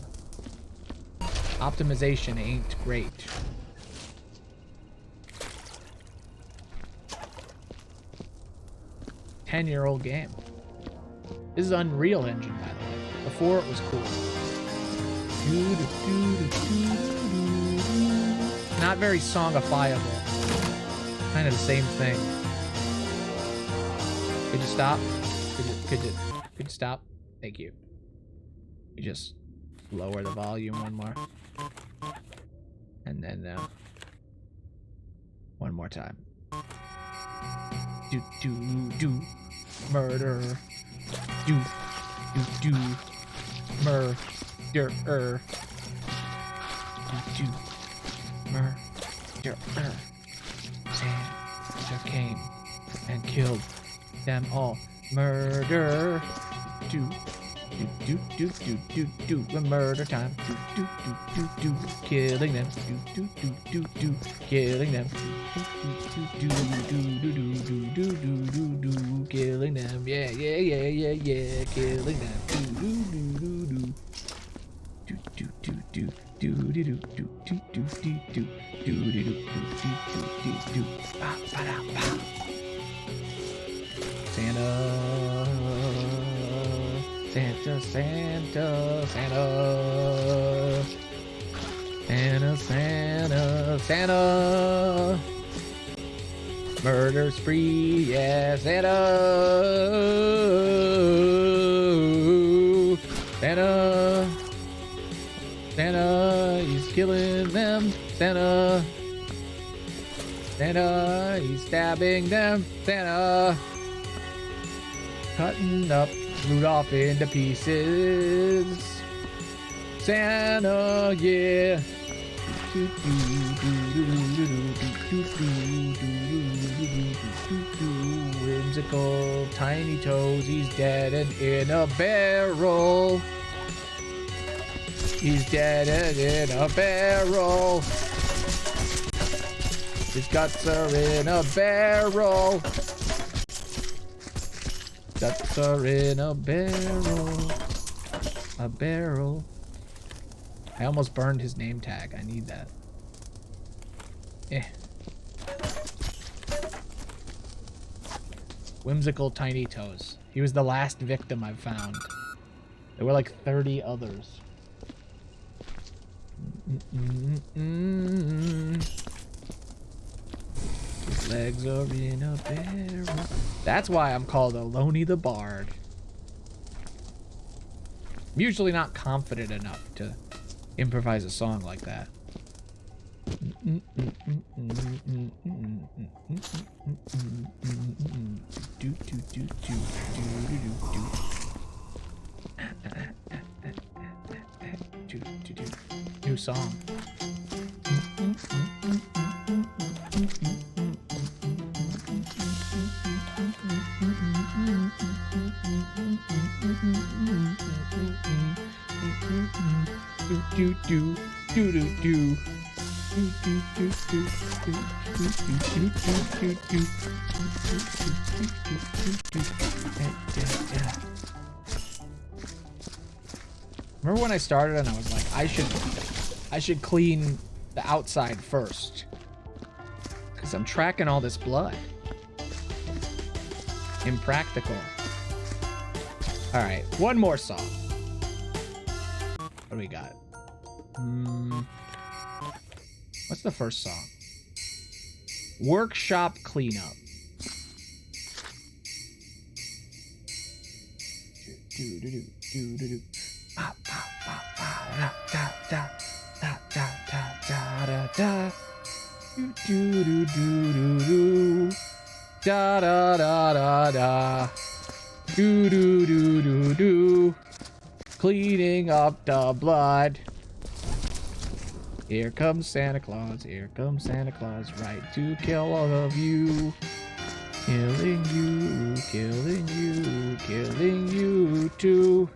Optimization ain't great. Ten-year-old game. This is Unreal Engine, by the way. Before it was cool. Not very songifiable. Kind of the same thing. Could you stop? Could you stop? Thank you. You just lower the volume one more. And then one more time. Do murder. Do murder. Do murder. Santa came and killed them all. Murder. Do murder time. Do killing them. Do killing them. Do killing them. Yeah, killing them. Santa. Murder spree, yeah, Santa. Santa, he's killing them. Santa, he's stabbing them. Santa, cutting up Rudolph into pieces. Santa, yeah. Whimsical tiny toes, he's dead and in a barrel. He's dead and in a barrel. His guts are in a barrel. Guts are in a barrel. A barrel. I almost burned his name tag. I need that. Whimsical tiny toes. He was the last victim I've found. There were like 30 others. His legs are in a barrel. That's why I'm called Aloni the Bard. I'm usually not confident enough to improvise a song like that. New song. Remember when I started and I was like, I should clean the outside first, because I'm tracking all this blood. Impractical. All right, one more song. What do we got? What's the first song? Workshop Cleanup. Da da da da da. Do do do do do. Cleaning up the blood. Here comes Santa Claus. Here comes Santa Claus, right to kill all of you. Killing you, killing you, killing you too.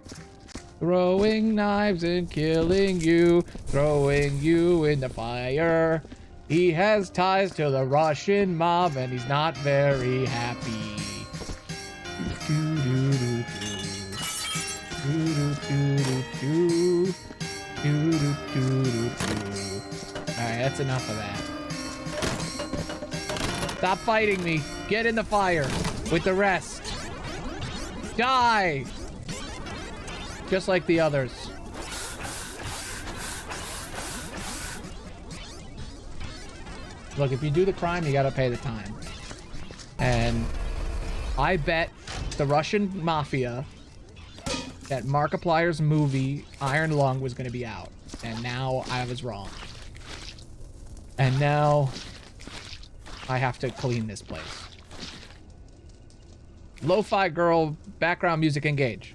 Throwing knives and killing you, throwing you in the fire. He has ties to the Russian mob and he's not very happy. Alright, that's enough of that. Stop fighting me. Get in the fire with the rest. Die! Just like the others. Look, if you do the crime, you gotta pay the time. And I bet the Russian mafia that Markiplier's movie Iron Lung was gonna be out. And now I was wrong. And now I have to clean this place. Lo-fi girl, background music engage.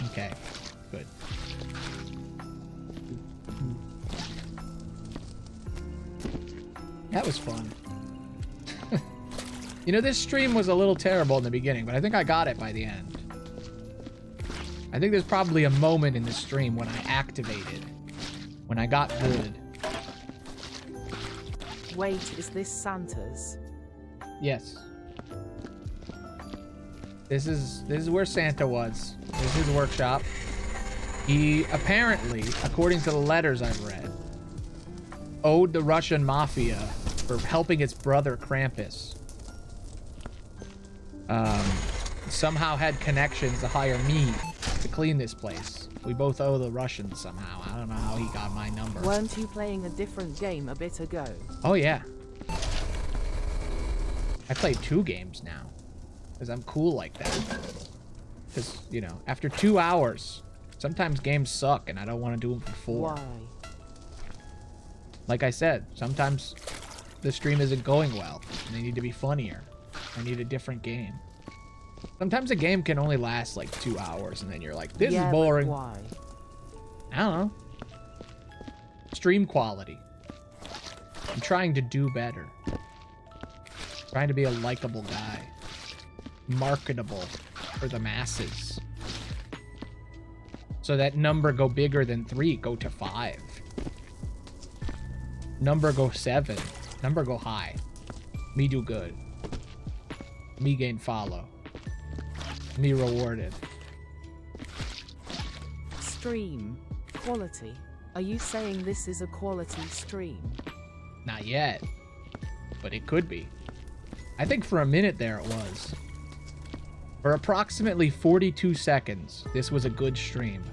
Okay, good. That was fun. You know, this stream was a little terrible in the beginning, but I think I got it by the end. I think there's probably a moment in the stream when I activated, when I got good. Wait, is this Santa's? Yes. This is where Santa was. This is his workshop. He apparently, according to the letters I've read, owed the Russian mafia for helping its brother Krampus. Somehow had connections to hire me to clean this place. We both owe the Russians somehow. I don't know how he got my number. Weren't you playing a different game a bit ago? Oh yeah. I played 2 games now. Because I'm cool like that. Because, you know, after 2 hours, sometimes games suck and I don't want to do them for 4. Why? Like I said, sometimes the stream isn't going well and they need to be funnier. I need a different game. Sometimes a game can only last like 2 hours and then you're like, this is boring. But why? I don't know. Stream quality. I'm trying to do better. Trying to be a likable guy. Marketable for the masses. So that number go bigger than 3, go to 5. Number go 7. Number go high. Me do good. Me gain follow. Me rewarded. Stream. Quality. Are you saying this is a quality stream? Not yet. But it could be. I think for a minute there it was. For approximately 42 seconds, this was a good stream.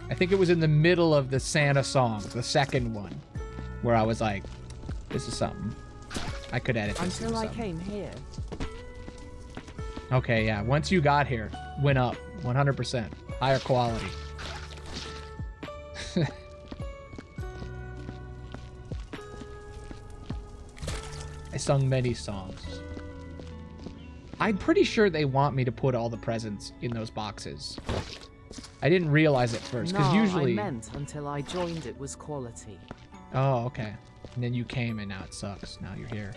I think it was in the middle of the Santa song, the second one, where I was like, this is something. I could edit this. Until I came here. Okay, yeah. Once you got here, went up 100%. Higher quality. I sung many songs. I'm pretty sure they want me to put all the presents in those boxes. I didn't realize it first, because usually... I meant until I joined it was quality. Oh, okay. And then you came and now it sucks. Now you're here.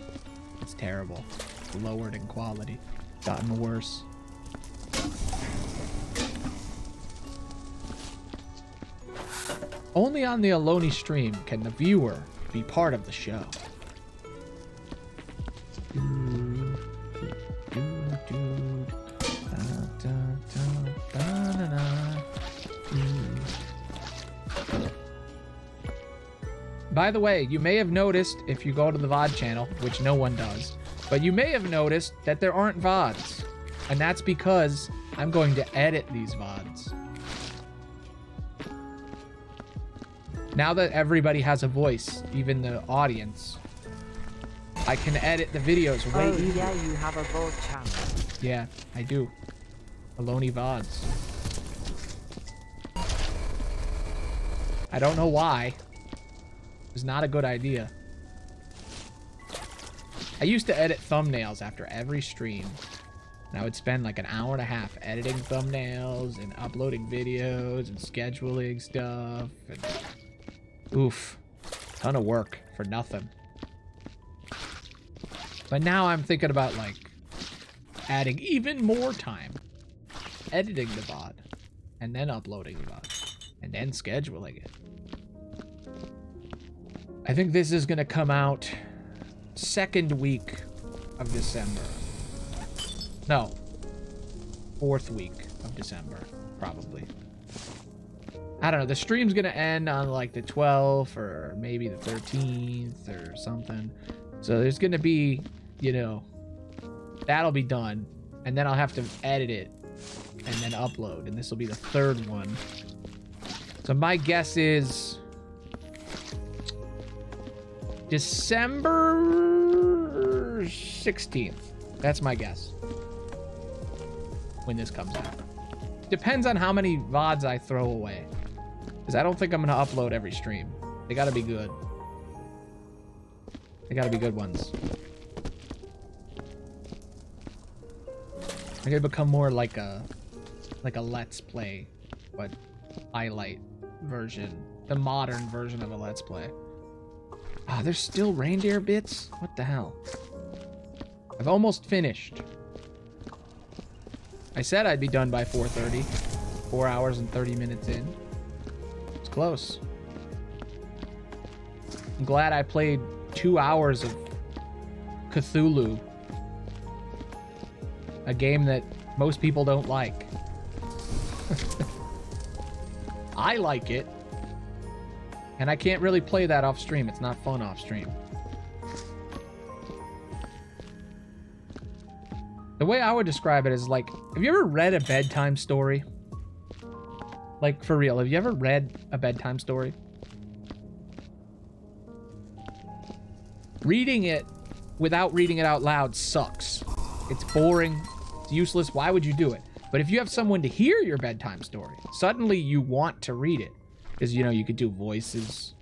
It's terrible. It's lowered in quality. Gotten worse. Only on the Aloni stream can the viewer be part of the show. By the way, you may have noticed, if you go to the VOD channel, which no one does, but you may have noticed that there aren't VODs. And that's because I'm going to edit these VODs. Now that everybody has a voice, even the audience, I can edit the videos way easier. Yeah, you have a VOD channel. Yeah, I do. Aloni VODs. I don't know why. It was not a good idea. I used to edit thumbnails after every stream. And I would spend like an hour and a half editing thumbnails and uploading videos and scheduling stuff. And oof. Ton of work for nothing. But now I'm thinking about like adding even more time editing the VOD, and then uploading the VOD, and then scheduling it. I think this is gonna come out second week of December. No, fourth week of December, probably. I don't know, the stream's gonna end on like the 12th or maybe the 13th or something. So there's gonna be, you know, that'll be done. And then I'll have to edit it and then upload. And this will be the third one. So my guess is December 16th. That's my guess. When this comes out. Depends on how many VODs I throw away. Because I don't think I'm going to upload every stream. They got to be good. They got to be good ones. I'm gonna become more like a Let's Play, but highlight version. The modern version of a Let's Play. Ah, there's still reindeer bits? What the hell? I've almost finished. I said I'd be done by 4:30. 4 hours and 30 minutes in. It's close. I'm glad I played 2 hours of Cthulhu. A game that most people don't like. I like it. And I can't really play that off stream. It's not fun off stream. The way I would describe it is like, have you ever read a bedtime story? Like, for real, have you ever read a bedtime story? Reading it without reading it out loud sucks. It's boring. It's useless. Why would you do it? But if you have someone to hear your bedtime story, suddenly you want to read it. Because, you know, you could do voices.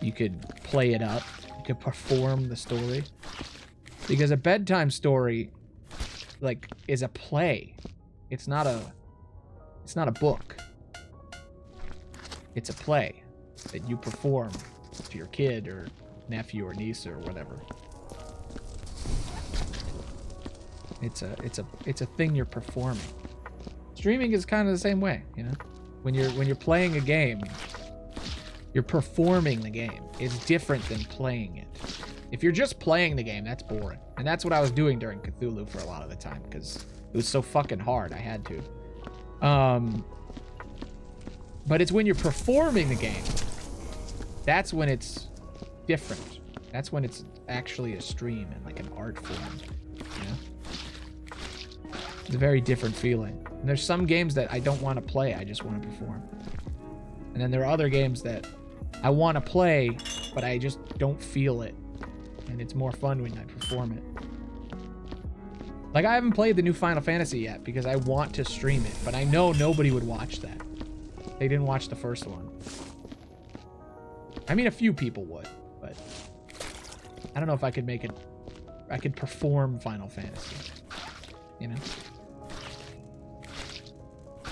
You could play it up. You could perform the story. Because a bedtime story, like, is a play. It's not a book. It's a play that you perform to your kid or nephew or niece or whatever. It's a thing you're performing. Streaming is kind of the same way, you know? When you're playing a game, you're performing the game. It's different than playing it. If you're just playing the game, that's boring. And that's what I was doing during Cthulhu for a lot of the time, because it was so fucking hard. I had to. But it's when you're performing the game, that's when it's different. That's when it's actually a stream and like an art form, you know? It's a very different feeling. And there's some games that I don't want to play, I just want to perform. And then there are other games that I want to play, but I just don't feel it. And it's more fun when I perform it. Like, I haven't played the new Final Fantasy yet because I want to stream it, but I know nobody would watch that. They didn't watch the first one. I mean, a few people would, but I don't know if I could make it. I could perform Final Fantasy, you know?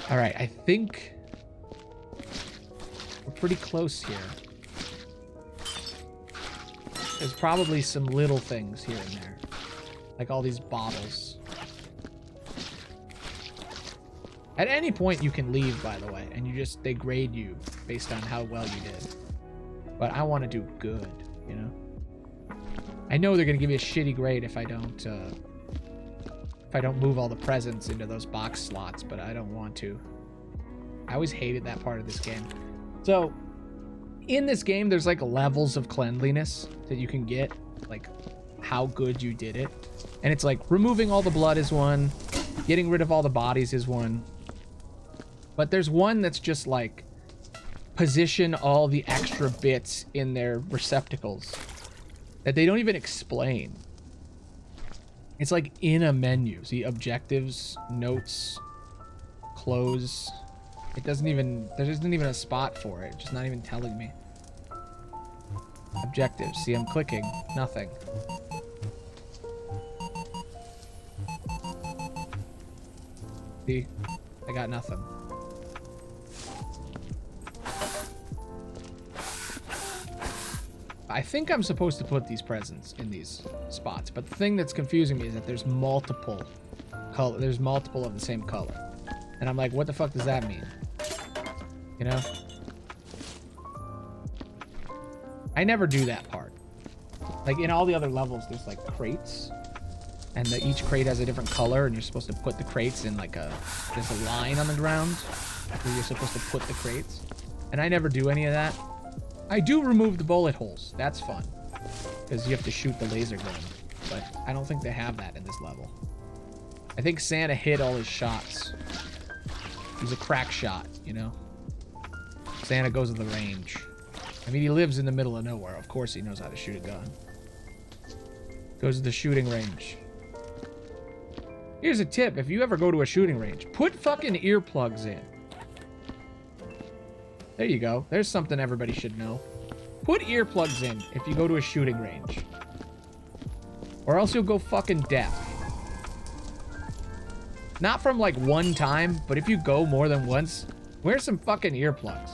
All right, I think we're pretty close here. There's probably some little things here and there, like all these bottles. At any point you can leave, by the way, and they grade you based on how well you did. But I want to do good, you know? I know they're gonna give me a shitty grade if I don't move all the presents into those box slots, but I don't want to. I always hated that part of this game. So, in this game, there's like levels of cleanliness that you can get, like how good you did it. And it's like removing all the blood is one, getting rid of all the bodies is one. But there's one that's just like position all the extra bits in their receptacles that they don't even explain. It's like in a menu. See, objectives, notes, close. There isn't even a spot for it. It's just not even telling me. Objectives. See, I'm clicking. Nothing. See, I got nothing. I think I'm supposed to put these presents in these spots, but the thing that's confusing me is that there's multiple of the same color. And I'm like, what the fuck does that mean? You know? I never do that part. Like, in all the other levels, there's, like, crates. And each crate has a different color, and you're supposed to put the crates in, like, there's a line on the ground where you're supposed to put the crates. And I never do any of that. I do remove the bullet holes. That's fun. Because you have to shoot the laser gun. But I don't think they have that in this level. I think Santa hit all his shots. He's a crack shot, you know? Santa goes to the range. I mean, he lives in the middle of nowhere. Of course he knows how to shoot a gun. Goes to the shooting range. Here's a tip. If you ever go to a shooting range, put fucking earplugs in. There you go. There's something everybody should know. Put earplugs in if you go to a shooting range. Or else you'll go fucking deaf. Not from like one time, but if you go more than once, wear some fucking earplugs.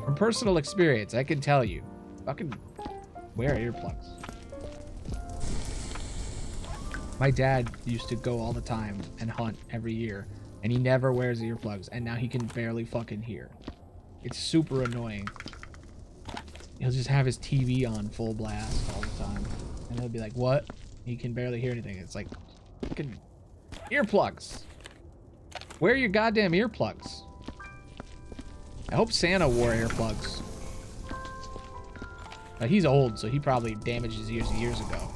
From personal experience, I can tell you. Fucking wear earplugs. My dad used to go all the time and hunt every year, and he never wears earplugs, and now he can barely fucking hear. It's super annoying. He'll just have his TV on full blast all the time, and he'll be like, what? He can barely hear anything. It's like, fucking earplugs. Wear your goddamn earplugs. I hope Santa wore earplugs. He's old, so he probably damaged his ears years ago.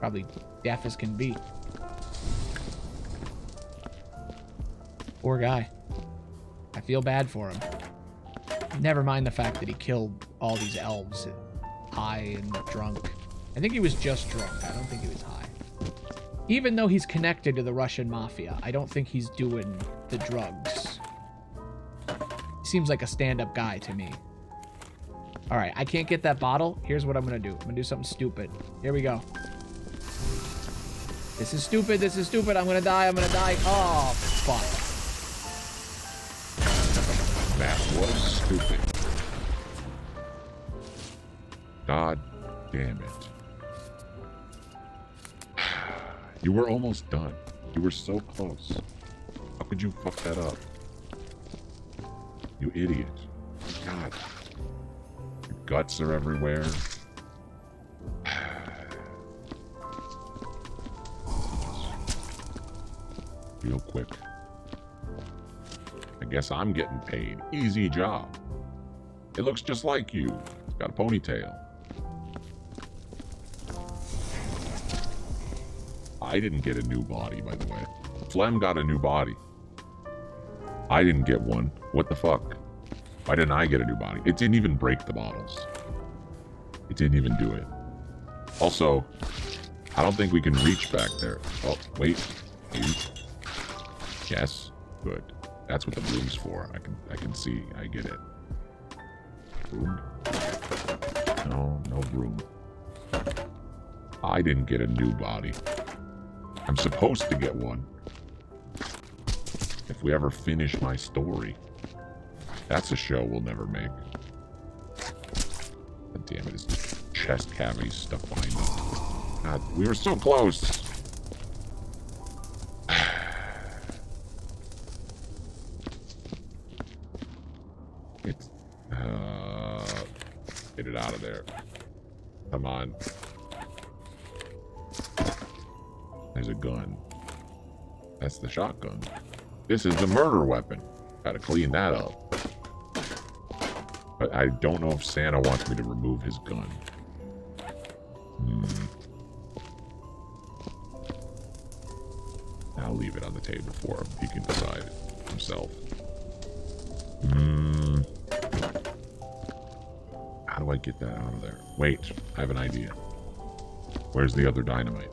Probably deaf as can be. Poor guy. I feel bad for him. Never mind the fact that he killed all these elves high and drunk. I think he was just drunk. I don't think he was high. Even though he's connected to the Russian mafia, I don't think he's doing the drugs. He seems like a stand-up guy to me. Alright, I can't get that bottle. Here's what I'm gonna do. I'm gonna do something stupid. Here we go. This is stupid. This is stupid. I'm gonna die. I'm gonna die. Oh, fuck. That was stupid. God damn it. You were almost done. You were so close. How could you fuck that up? You idiot. God. Your guts are everywhere. Real quick. I guess I'm getting paid. Easy job. It looks just like you. It's got a ponytail. I didn't get a new body, by the way. Flem got a new body. I didn't get one. What the fuck? Why didn't I get a new body? It didn't even break the bottles. It didn't even do it. Also, I don't think we can reach back there. Oh, wait. Maybe. Yes. Good. That's what the broom's for. I can see. I get it. Broom? No, no broom. I didn't get a new body. I'm supposed to get one. If we ever finish my story. That's a show we'll never make. God damn it, his chest cavity stuck behind him. God, we were so close. It's get it out of there. Come on. There's a gun. That's the shotgun. This is the murder weapon. Gotta clean that up. But I don't know if Santa wants me to remove his gun. I'll leave it on the table for him. He can decide it himself. How do I get that out of there? Wait, I have an idea. Where's the other dynamite?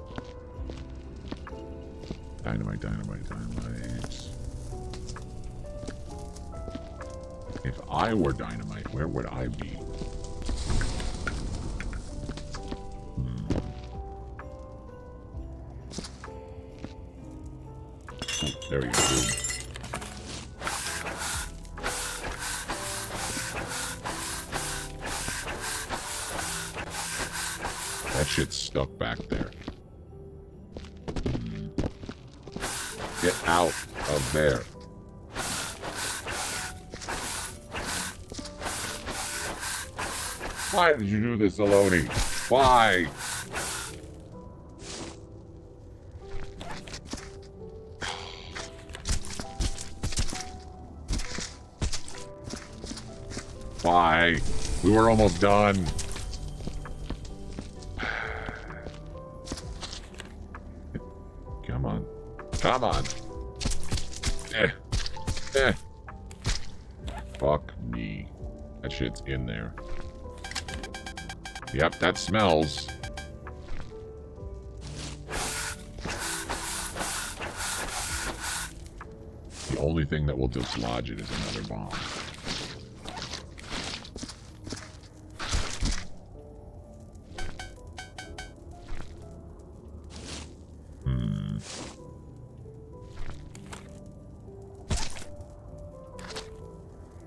Dynamite, dynamite, dynamite. If I were dynamite, where would I be? Oh, there you go. That shit's stuck back there. Get out of there. Why did you do this, Aloni? Why? Why? We were almost done. Come on. Come on. Fuck me. That shit's in there. Yep, that smells. The only thing that will dislodge it is another bomb.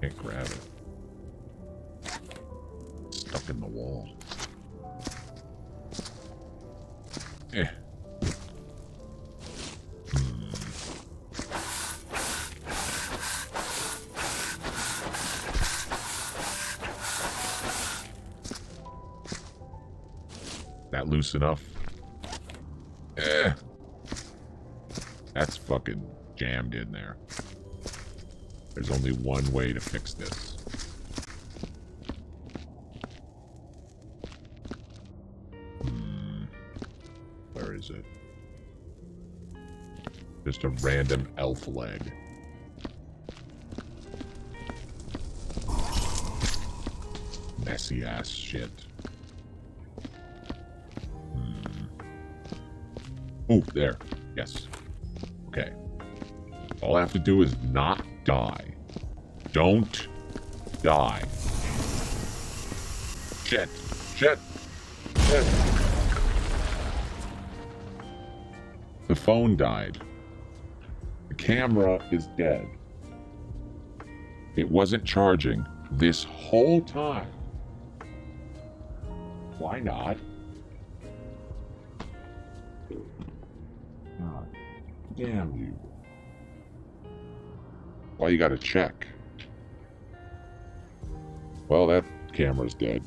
Can't grab it. Stuck in the wall. That loose enough? That's fucking jammed in there. There's only one way to fix this. Where is it? Just a random elf leg. Messy ass shit. Oh, there. Yes. Okay. All I have to do is not die. Don't die. Shit. Shit. Shit. The phone died. The camera is dead. It wasn't charging this whole time. Why not? God damn you. Why you gotta check? Well, that camera's dead.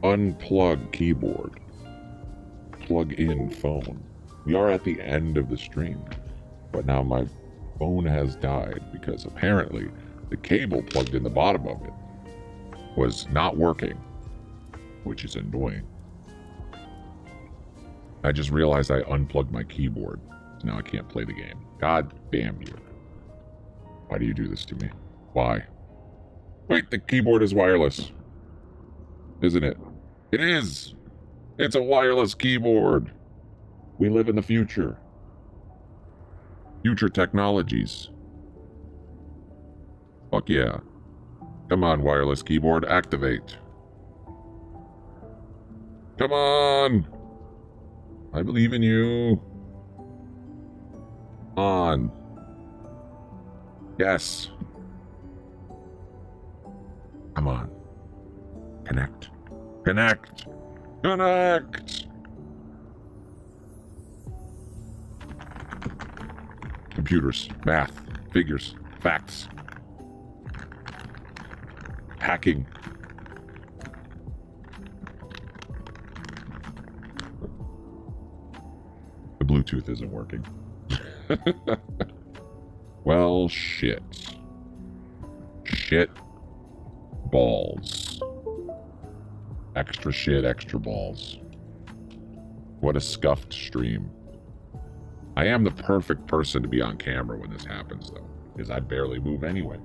Unplug keyboard. Plug in phone. We are at the end of the stream, but now my phone has died because apparently the cable plugged in the bottom of it was not working, which is annoying. I just realized I unplugged my keyboard, so now I can't play the game. God damn you. Why do you do this to me? Why? Wait, the keyboard is wireless. Isn't it? It is! It's a wireless keyboard! We live in the future. Future technologies. Fuck yeah. Come on, wireless keyboard, activate. Come on! I believe in you. On. Yes. Come on. Connect. Connect. Connect. Computers, math, figures, facts. Hacking. The Bluetooth isn't working. Well, shit. Shit. Balls. Extra shit, extra balls. What a scuffed stream. I am the perfect person to be on camera when this happens, though, because I barely move anyway.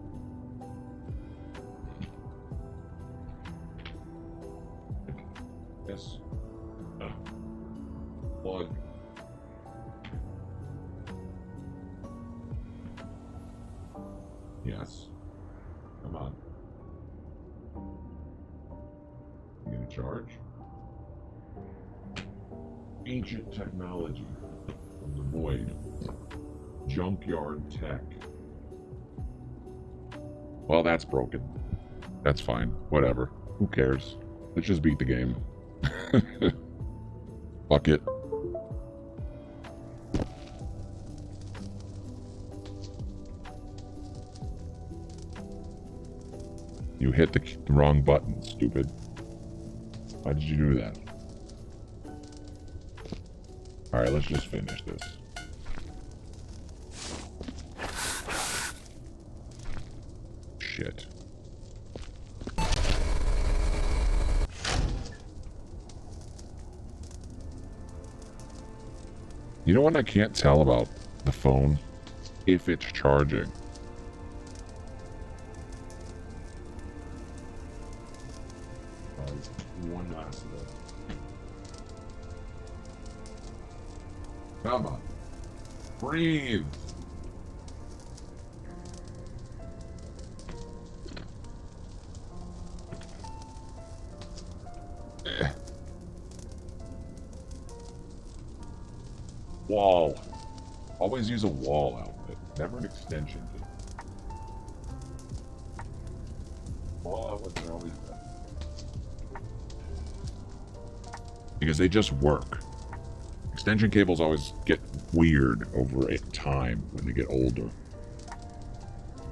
Yes. Plug. Yes. Come on. You gonna charge? Ancient technology from the void. Junkyard tech. Well, that's broken. That's fine. Whatever. Who cares? Let's just beat the game. Fuck it. You hit the wrong button, stupid. Why did you do that? Alright, let's just finish this. Shit. You know what I can't tell about the phone? If it's charging. One last of it. Come on. Breathe. Wall. Always use a wall outfit, never an extension. Wall outfits are always best. Because they just work. Extension cables always get weird over time when they get older.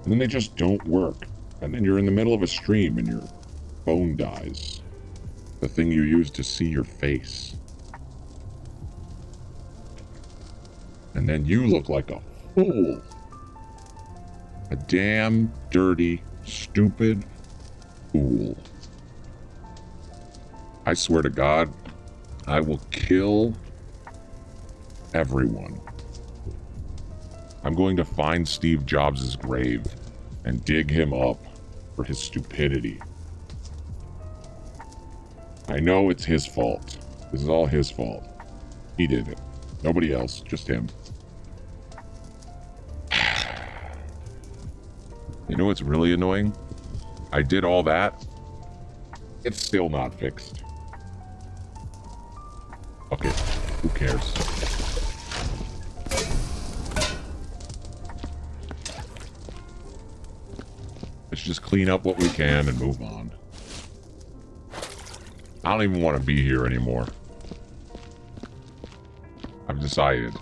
And then they just don't work. And then you're in the middle of a stream and your phone dies. The thing you use to see your face. And then you look like a fool. A damn dirty, stupid fool. I swear to God, I will kill everyone. I'm going to find Steve Jobs' grave and dig him up for his stupidity. I know it's his fault. This is all his fault. He did it. Nobody else, just him. You know what's really annoying? I did all that. It's still not fixed. Okay, who cares? Let's just clean up what we can and move on. I don't even want to be here anymore. I've decided.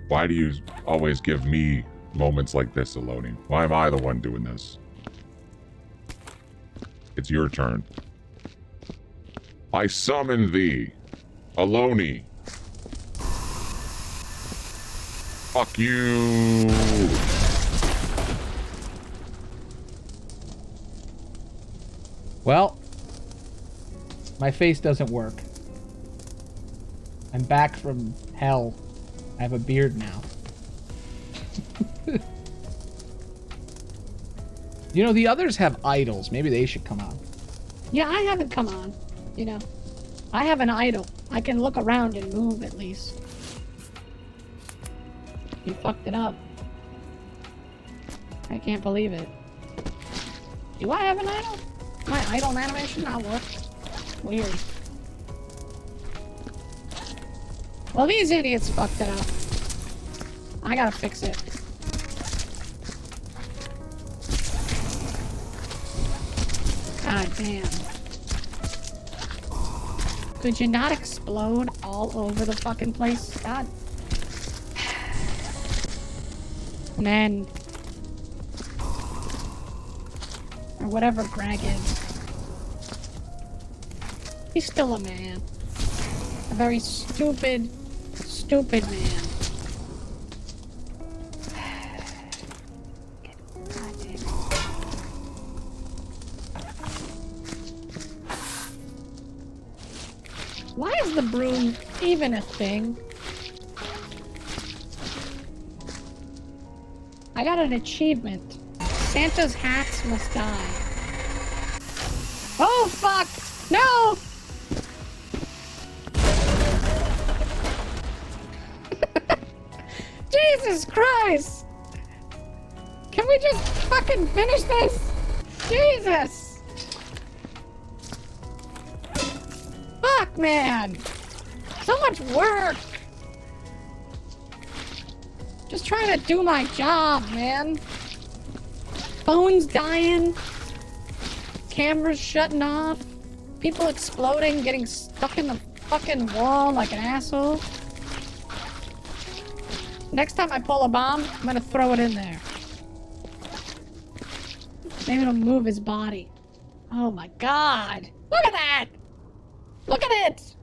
Why do you always give me moments like this, Aloni? Why am I the one doing this? It's your turn. I summon thee, Aloni. Fuck you. Well, my face doesn't work. I'm back from hell. I have a beard now. You know, the others have idols. Maybe they should come on. Yeah, I haven't come on. You know, I have an idol. I can look around and move at least. You fucked it up. I can't believe it. Do I have an idol? My idol animation not work? Weird. Well, these idiots fucked it up. I gotta fix it. God damn. Could you not explode all over the fucking place? God. Man. Or whatever Greg is. He's still a man. A very stupid, stupid man. God damn it. Why is the broom even a thing? I got an achievement. Santa's hats must die. Oh fuck! No! Jesus Christ! Can we just fucking finish this? Jesus! Fuck, man! So much work! Just trying to do my job, man. Phones dying. Cameras shutting off. People exploding, getting stuck in the fucking wall like an asshole. Next time I pull a bomb, I'm gonna throw it in there. Maybe it'll move his body. Oh my god! Look at that! Look at it!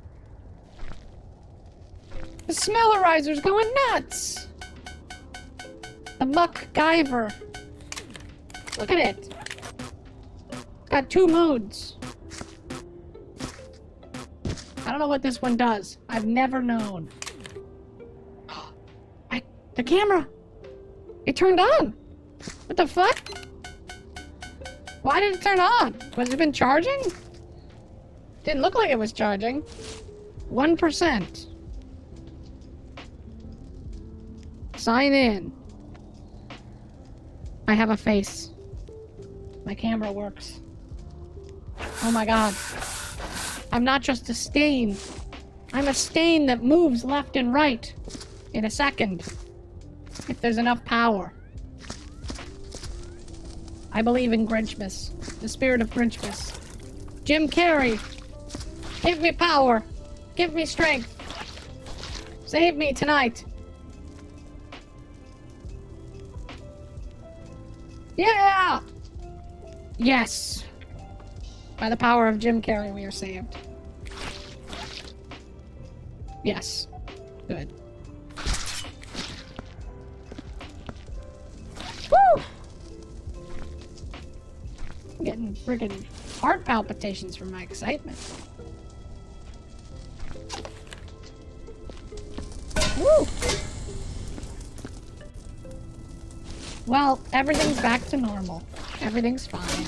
The Smellerizer's going nuts! The MacGyver. Look at it. It's got 2 modes. I don't know what this one does. I've never known. The camera! It turned on! What the fuck? Why did it turn on? Was it been charging? Didn't look like it was charging. 1%. Sign in. I have a face. My camera works. Oh my god. I'm not just a stain. I'm a stain that moves left and right in a second. If there's enough power. I believe in Grinchmas. The spirit of Grinchmas. Jim Carrey. Give me power. Give me strength. Save me tonight. Yeah! Yes. By the power of Jim Carrey, we are saved. Yes. Good. Woo! I'm getting friggin' heart palpitations from my excitement. Woo! Well, everything's back to normal. Everything's fine.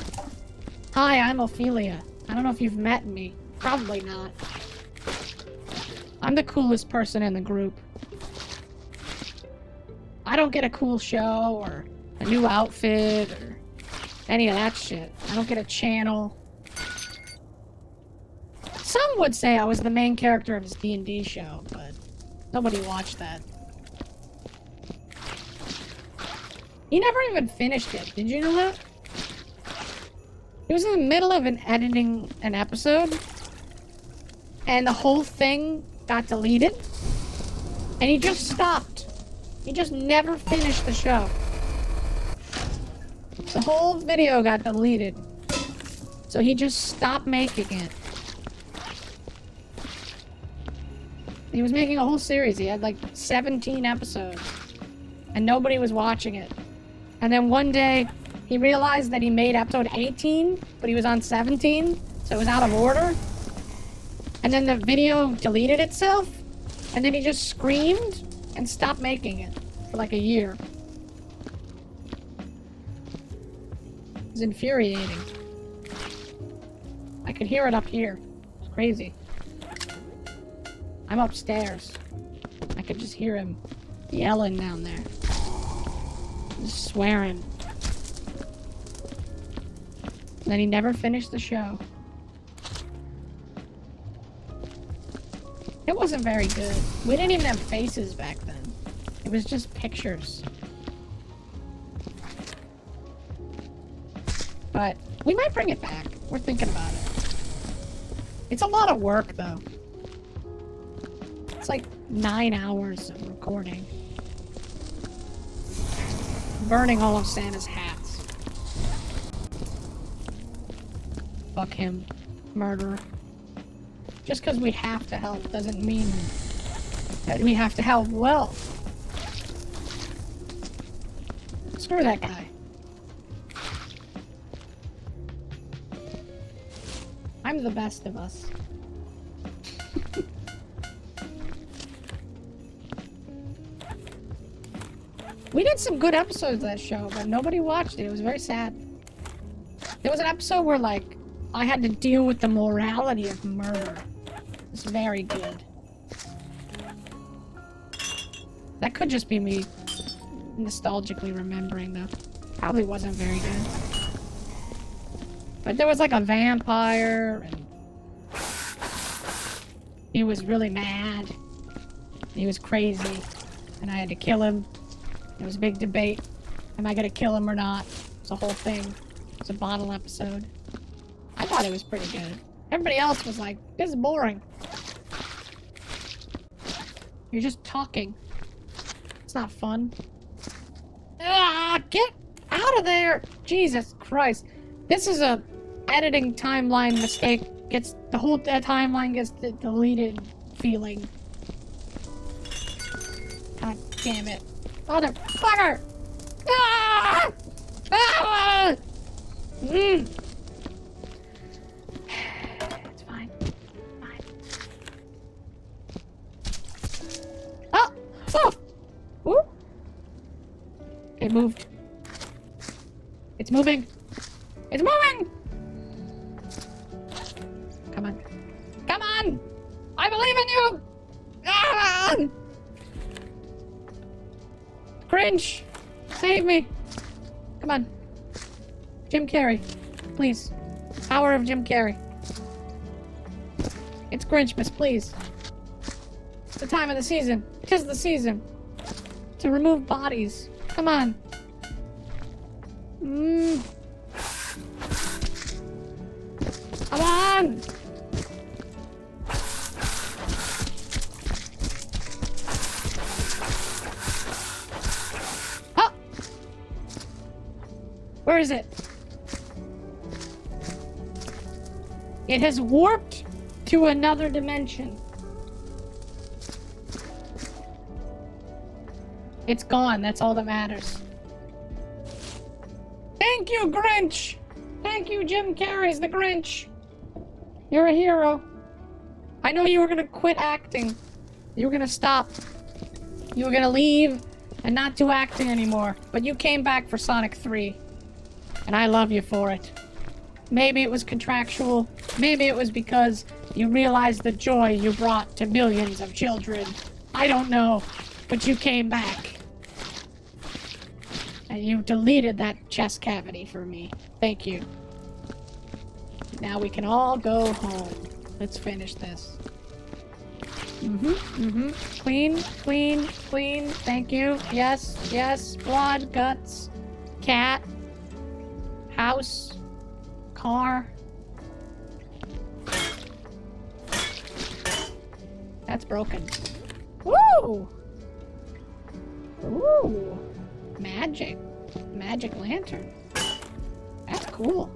Hi, I'm Ophelia. I don't know if you've met me. Probably not. I'm the coolest person in the group. I don't get a cool show or a new outfit or any of that shit. I don't get a channel. Some would say I was the main character of his D&D show, but nobody watched that. He never even finished it. Did you know that? He was in the middle of editing an episode, and the whole thing got deleted, and he just stopped. He just never finished the show. The whole video got deleted, so he just stopped making it. He was making a whole series. He had like 17 episodes, and nobody was watching it. And then one day, he realized that he made episode 18, but he was on 17, so it was out of order. And then the video deleted itself, and then he just screamed and stopped making it for like a year. It was infuriating. I could hear it up here. It's crazy. I'm upstairs. I could just hear him yelling down there. Just swearing. And then he never finished the show. It wasn't very good. We didn't even have faces back then. It was just pictures. But we might bring it back. We're thinking about it. It's a lot of work, though. It's like 9 hours of recording. Burning all of Santa's hats. Fuck him. Murderer. Just because we have to help doesn't mean that we have to help well. Screw that guy. I'm the best of us. We did some good episodes of that show, but nobody watched it. It was very sad. There was an episode where, like, I had to deal with the morality of murder. It's very good. That could just be me nostalgically remembering, though. Probably wasn't very good. But there was, like, a vampire, and he was really mad. He was crazy, and I had to kill him. There was a big debate. Am I gonna kill him or not? It's a whole thing. It's a bottle episode. I thought it was pretty good. Everybody else was like, this is boring. You're just talking. It's not fun. Ah, get out of there! Jesus Christ. This is a editing timeline mistake. The whole timeline gets deleted feeling. God damn it. Motherfucker! Ah! Ah! Mm. It's fine. Fine. Oh! Oh! Ooh! It moved. It's moving. It's moving! Come on. Come on! I believe in you! Ah! Cringe! Save me! Come on. Jim Carrey. Please. Power of Jim Carrey. It's Grinchmas, please. It's the time of the season. 'Tis the season. To remove bodies. Come on. Come on! Oh! Where is it? It has warped to another dimension. It's gone, that's all that matters. Thank you, Grinch! Thank you, Jim Carrey's the Grinch. You're a hero. I know you were gonna quit acting. You were gonna stop. You were gonna leave and not do acting anymore. But you came back for Sonic 3. And I love you for it. Maybe it was contractual. Maybe it was because you realized the joy you brought to millions of children. I don't know. But you came back. And you deleted that chest cavity for me. Thank you. Now we can all go home. Let's finish this. Clean, clean, clean. Thank you. Yes, yes. Blood, guts, cat, house, car. That's broken. Woo! Ooh. Magic. Magic lantern. That's cool.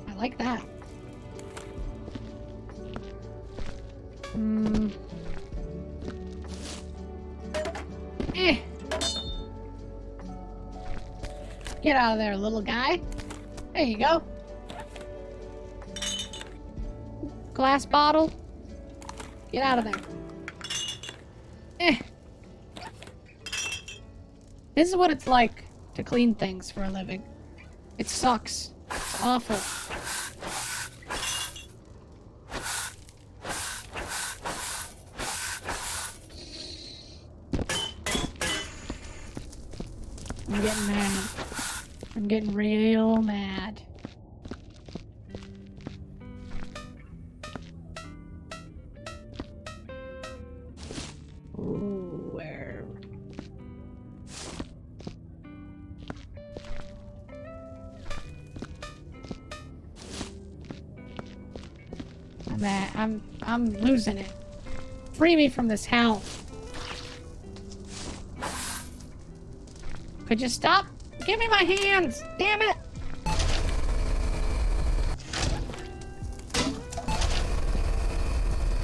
I like that. Get out of there, little guy. There you go. Glass bottle. Get out of there. This is what it's like to clean things for a living. It sucks. It's awful. I'm getting mad. I'm getting real mad. Ooh, where? I'm losing it. Free me from this hell. Could you stop? Give me my hands! Damn it!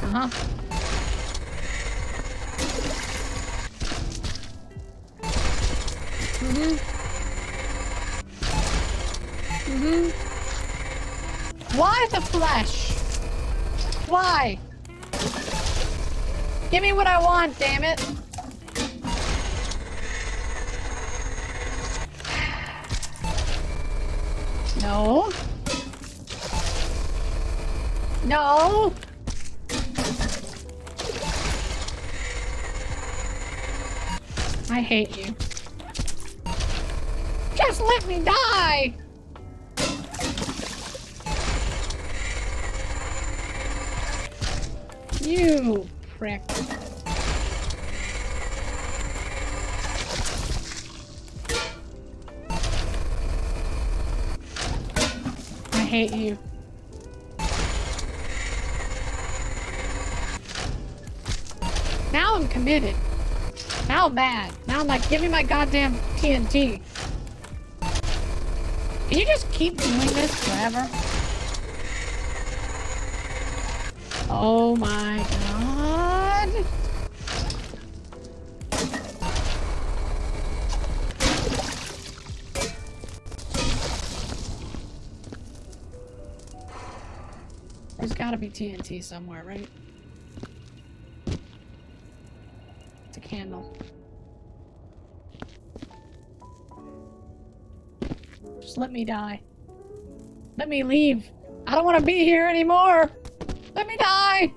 Uh-huh. Why the flesh? Why? Give me what I want, damn it! No. No. I hate you. Just let me die! You prick. I hate you. Now I'm committed. Now I'm mad. Now I'm like, give me my goddamn TNT. Can you just keep doing this forever? Oh my god. There's gotta be TNT somewhere, right? It's a candle. Just let me die. Let me leave. I don't want to be here anymore. Let me die.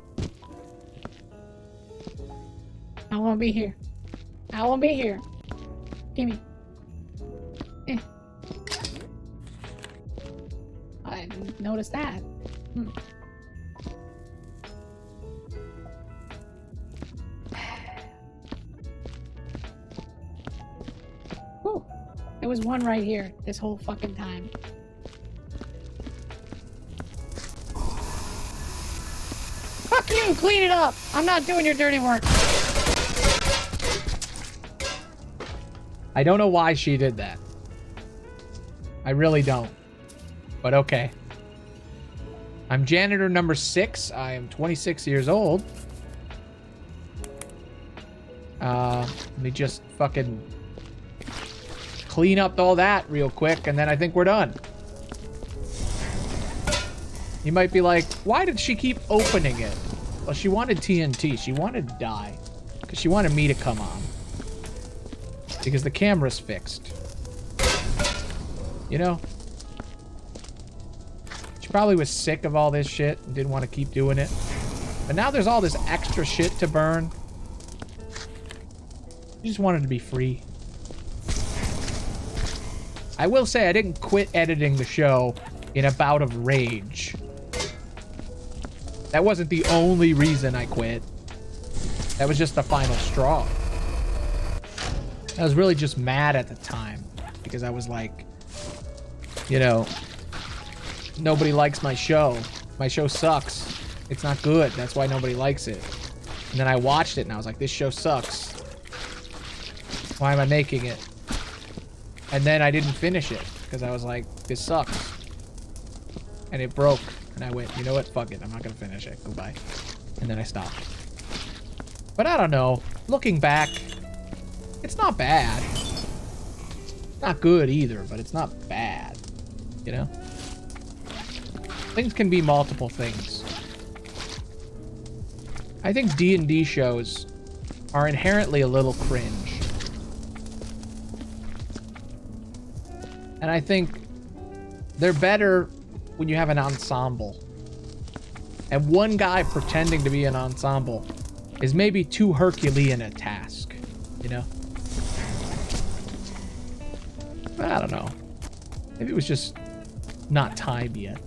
I won't be here. I won't be here. Gimme. Eh. I didn't notice that. Hmm. Whew. There was one right here this whole fucking time. Fuck you! Clean it up! I'm not doing your dirty work. I don't know why she did that. I really don't. But okay. I'm janitor number 6. I am 26 years old. Let me just fucking clean up all that real quick, and then I think we're done. You might be like, why did she keep opening it? Well, she wanted TNT. She wanted to die. Because she wanted me to come on. Because the camera's fixed. You know? She probably was sick of all this shit and didn't want to keep doing it. But now there's all this extra shit to burn. She just wanted to be free. I will say I didn't quit editing the show in a bout of rage. That wasn't the only reason I quit. That was just the final straw. I was really just mad at the time because I was like, you know, nobody likes my show. My show sucks. It's not good. That's why nobody likes it. And then I watched it and I was like, this show sucks. Why am I making it? And then I didn't finish it because I was like, this sucks. And it broke. And I went, you know what? Fuck it. I'm not going to finish it. Goodbye. And then I stopped. But I don't know. Looking back, it's not bad. Not good either, but it's not bad. You know? Things can be multiple things. I think D&D shows are inherently a little cringe. And I think they're better when you have an ensemble. And one guy pretending to be an ensemble is maybe too Herculean a task, you know? But I don't know. Maybe it was just not time yet.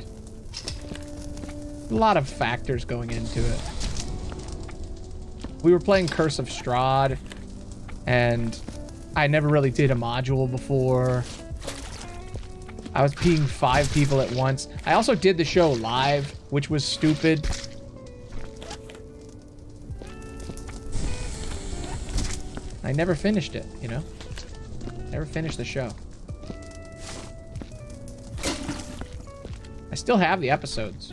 A lot of factors going into it. We were playing Curse of Strahd, and I never really did a module before. I was peeing 5 people at once. I also did the show live, which was stupid. I never finished it, you know? Never finished the show. I still have the episodes.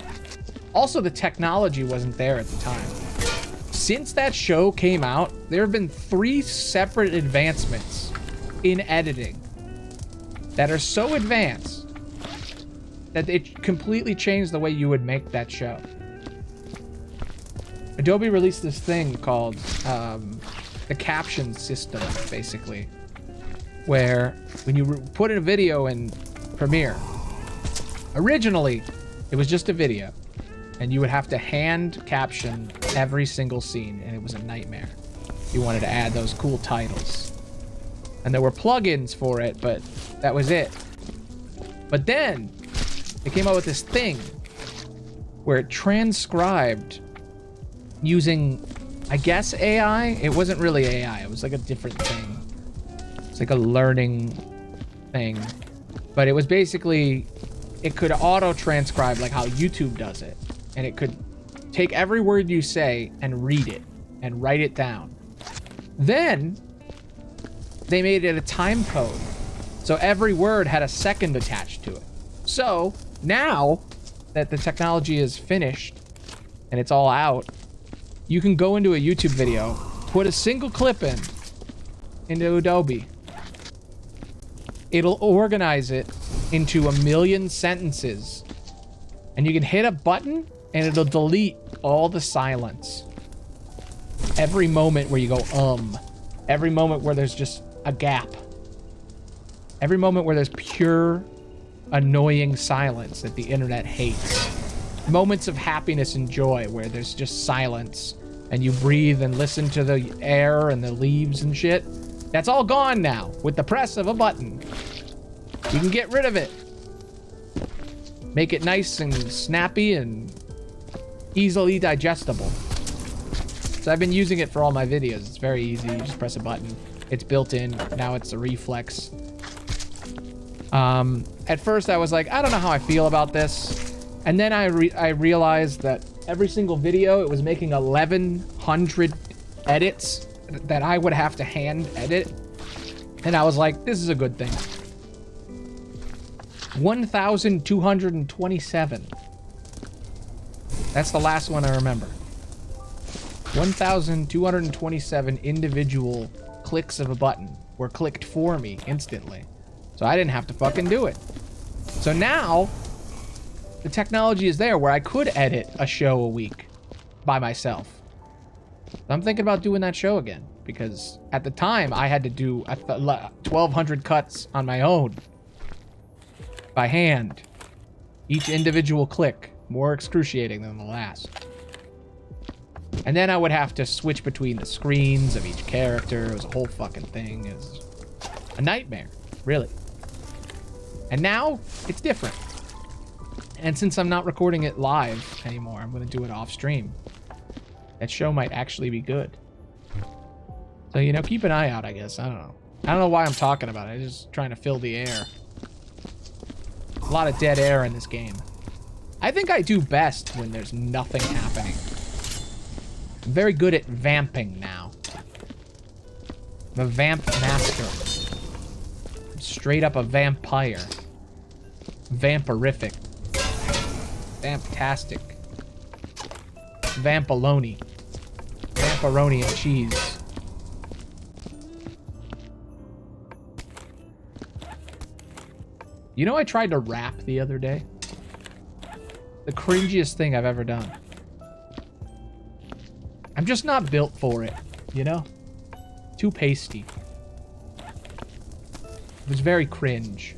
Also, the technology wasn't there at the time. Since that show came out, there have been 3 separate advancements in editing that are so advanced that it completely changed the way you would make that show. Adobe released this thing called the caption system, basically, where when you put in a video in Premiere, originally it was just a video, and you would have to hand caption every single scene, and it was a nightmare. You wanted to add those cool titles. And there were plugins for it, but that was it. But then they came out with this thing where it transcribed using, I guess, AI. It wasn't really AI. It was like a different thing. It's like a learning thing. But it was basically, it could auto-transcribe like how YouTube does it. And it could take every word you say and read it and write it down. Then they made it a time code. So every word had a second attached to it. So now that the technology is finished and it's all out, you can go into a YouTube video, put a single clip into Adobe. It'll organize it into 1,000,000 sentences. And you can hit a button and it'll delete all the silence. Every moment where you go, every moment where there's just a gap. Every moment where there's pure, annoying silence that the internet hates. Moments of happiness and joy where there's just silence and you breathe and listen to the air and the leaves and shit. That's all gone now with the press of a button. You can get rid of it. Make it nice and snappy and easily digestible. So I've been using it for all my videos. It's very easy. You just press a button. It's built in. Now it's a reflex. At first I was like, I don't know how I feel about this. And then I realized that every single video, it was making 1,100 edits that I would have to hand edit. And I was like, this is a good thing. 1,227. That's the last one I remember. 1,227 individual clicks of a button were clicked for me instantly. So I didn't have to fucking do it. So now, the technology is there where I could edit a show a week by myself. I'm thinking about doing that show again because at the time I had to do 1,200 cuts on my own by hand. Each individual click, more excruciating than the last. And then I would have to switch between the screens of each character. It was a whole fucking thing. It was a nightmare, really. And now, it's different. And since I'm not recording it live anymore, I'm going to do it off stream. That show might actually be good. So, you know, keep an eye out, I guess. I don't know. I don't know why I'm talking about it. I'm just trying to fill the air. A lot of dead air in this game. I think I do best when there's nothing happening. I'm very good at vamping now. I'm a vamp master. I'm straight up a vampire. Vampirific. Vamptastic. Vampaloni. Vamparoni and cheese. You know, I tried to rap the other day. The cringiest thing I've ever done. I'm just not built for it, you know? Too pasty. It was very cringe.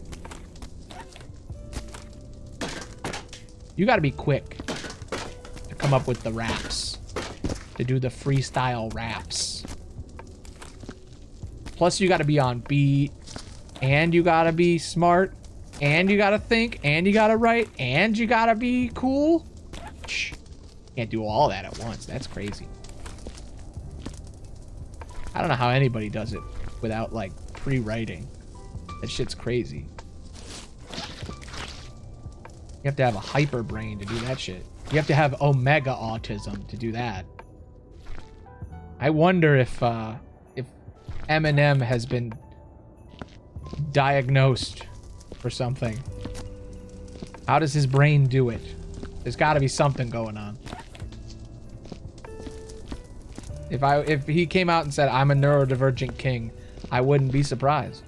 You gotta be quick to come up with the raps. To do the freestyle raps. Plus you gotta be on beat. And you gotta be smart. And you gotta think. And you gotta write. And you gotta be cool. Shh. Can't do all that at once. That's crazy. I don't know how anybody does it without, like, pre-writing. That shit's crazy. You have to have a hyper brain to do that shit. You have to have omega autism to do that. I wonder if Eminem has been diagnosed for something. How does his brain do it? There's got to be something going on. If he came out and said, I'm a neurodivergent king, I wouldn't be surprised.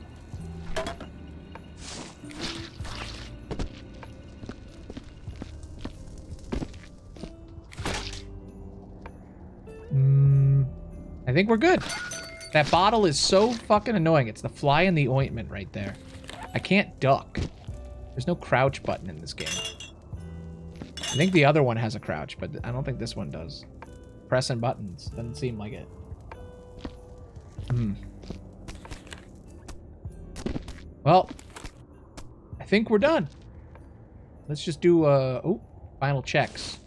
I think we're good. That bottle is so fucking annoying. It's the fly in the ointment right there. I can't duck. There's no crouch button in this game. I think the other one has a crouch, but I don't think this one does. Pressing buttons. Doesn't seem like it. Well, I think we're done. Let's just do, final checks.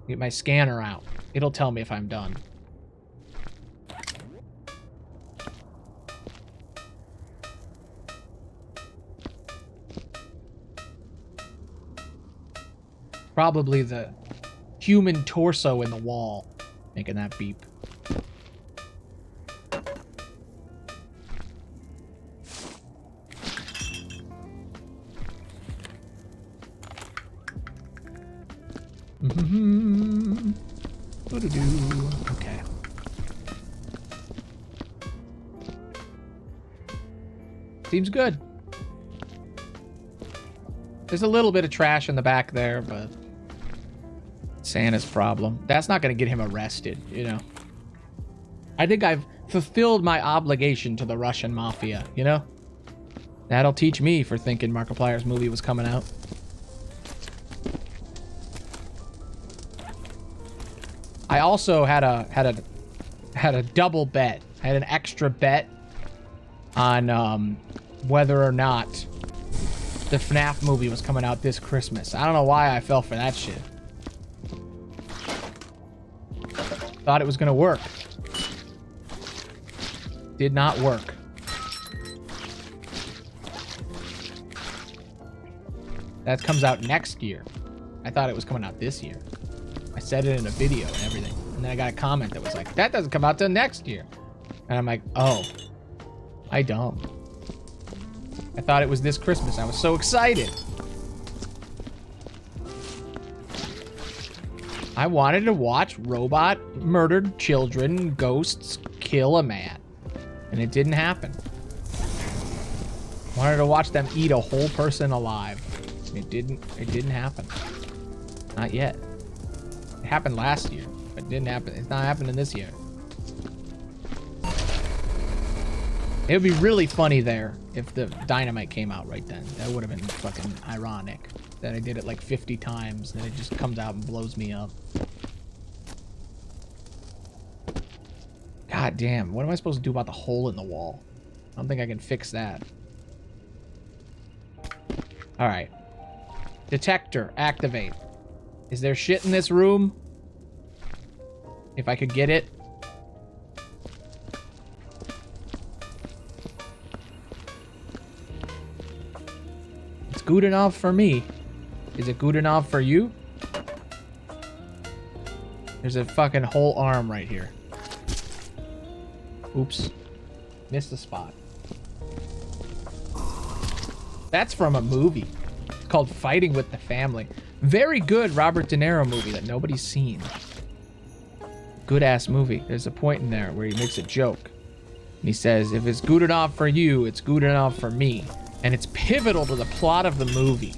Get my scanner out. It'll tell me if I'm done. Probably the human torso in the wall. making that beep. Okay. Seems good. There's a little bit of trash in the back there, but Santa's problem. That's not going to get him arrested, you know? I think I've fulfilled my obligation to the Russian mafia, you know? That'll teach me for thinking Markiplier's movie was coming out. I also had a double bet. I had an extra bet on whether or not the FNAF movie was coming out this Christmas. I don't know why I fell for that shit. Thought it was gonna work. Did not work. That comes out next year. I thought it was coming out this year. I said it in a video and everything. And then I got a comment that was like, that doesn't come out till next year. And I'm like, oh, I don't. I thought it was this Christmas. I was so excited. I wanted to watch robot murdered children, ghosts kill a man. And it didn't happen. I wanted to watch them eat a whole person alive. It didn't happen. Not yet. It happened last year, but it didn't happen. It's not happening this year. It would be really funny there if the dynamite came out right then. That would have been fucking ironic. That I did it like 50 times, and it just comes out and blows me up. God damn, what am I supposed to do about the hole in the wall? I don't think I can fix that. Alright. Detector, activate. Is there shit in this room? If I could get it. It's good enough for me. Is it good enough for you? There's a fucking whole arm right here. Oops. Missed the spot. That's from a movie. It's called Fighting with the Family. Very good Robert De Niro movie that nobody's seen. Good ass movie. There's a point in there where he makes a joke. And he says, if it's good enough for you, it's good enough for me. And it's pivotal to the plot of the movie.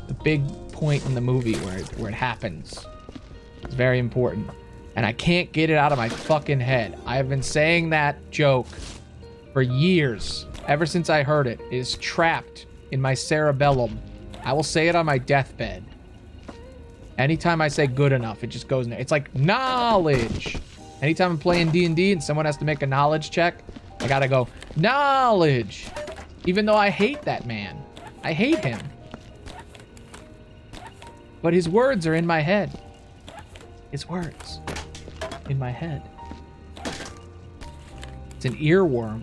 The big point in the movie where it happens. It's very important. And I can't get it out of my fucking head. I've been saying that joke for years. Ever since I heard it. It is trapped in my cerebellum. I will say it on my deathbed. Anytime I say good enough, it just goes in there. It's like knowledge. Anytime I'm playing D&D and someone has to make a knowledge check, I gotta go, knowledge. Even though I hate that man. I hate him. But his words are in my head. His words. In my head. It's an earworm.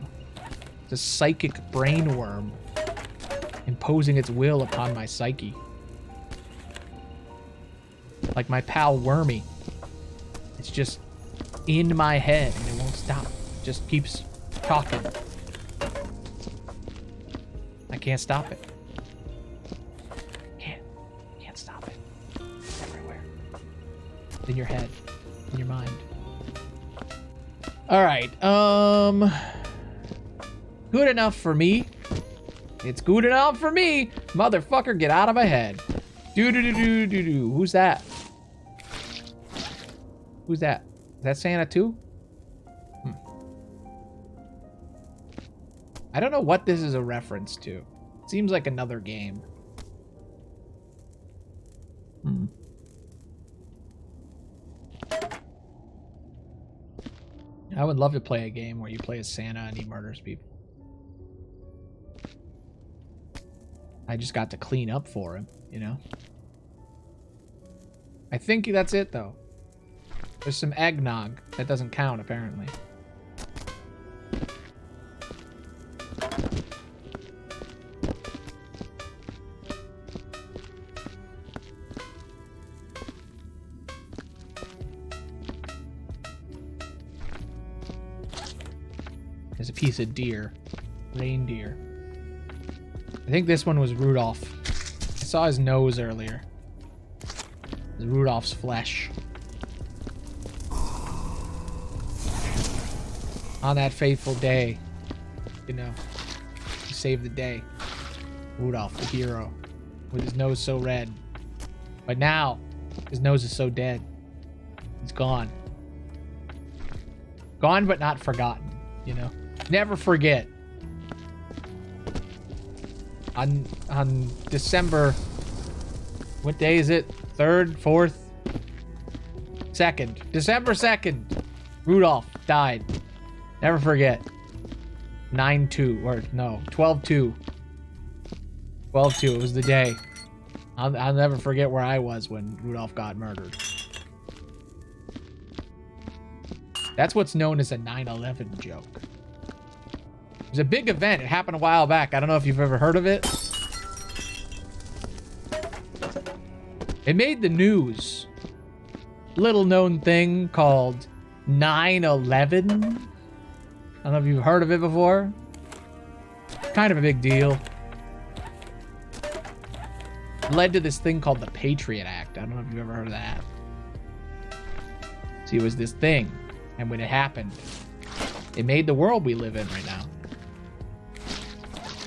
It's a psychic brain worm. Imposing its will upon my psyche. Like my pal Wormy. It's just in my head and it won't stop. It just keeps talking. I can't stop it. Can't stop it. It's everywhere. It's in your head. In your mind. Alright, good enough for me. It's good enough for me. Motherfucker, get out of my head. Do-do-do-do-do-do. Who's that? Who's that? Is that Santa too? I don't know what this is a reference to. It seems like another game. I would love to play a game where you play as Santa and he murders people. I just got to clean up for him, you know? I think that's it, though. There's some eggnog. That doesn't count, apparently. There's a piece of deer. Reindeer. I think this one was Rudolph. I saw his nose earlier. It's Rudolph's flesh. On that fateful day, you know, he saved the day. Rudolph, the hero, with his nose so red. But now, his nose is so dead. He's gone. Gone but not forgotten, you know? Never forget. On December, what day is it? 3rd, 4th, 2nd. December 2nd, Rudolph died. Never forget. 9/2, or no, 12/2. 12/2, it was the day. I'll never forget where I was when Rudolph got murdered. That's what's known as a 9/11 joke. It was a big event. It happened a while back. I don't know if you've ever heard of it. It made the news. Little known thing called 9/11. I don't know if you've heard of it before. Kind of a big deal. Led to this thing called the Patriot Act. I don't know if you've ever heard of that. See, it was this thing. And when it happened, it made the world we live in right now.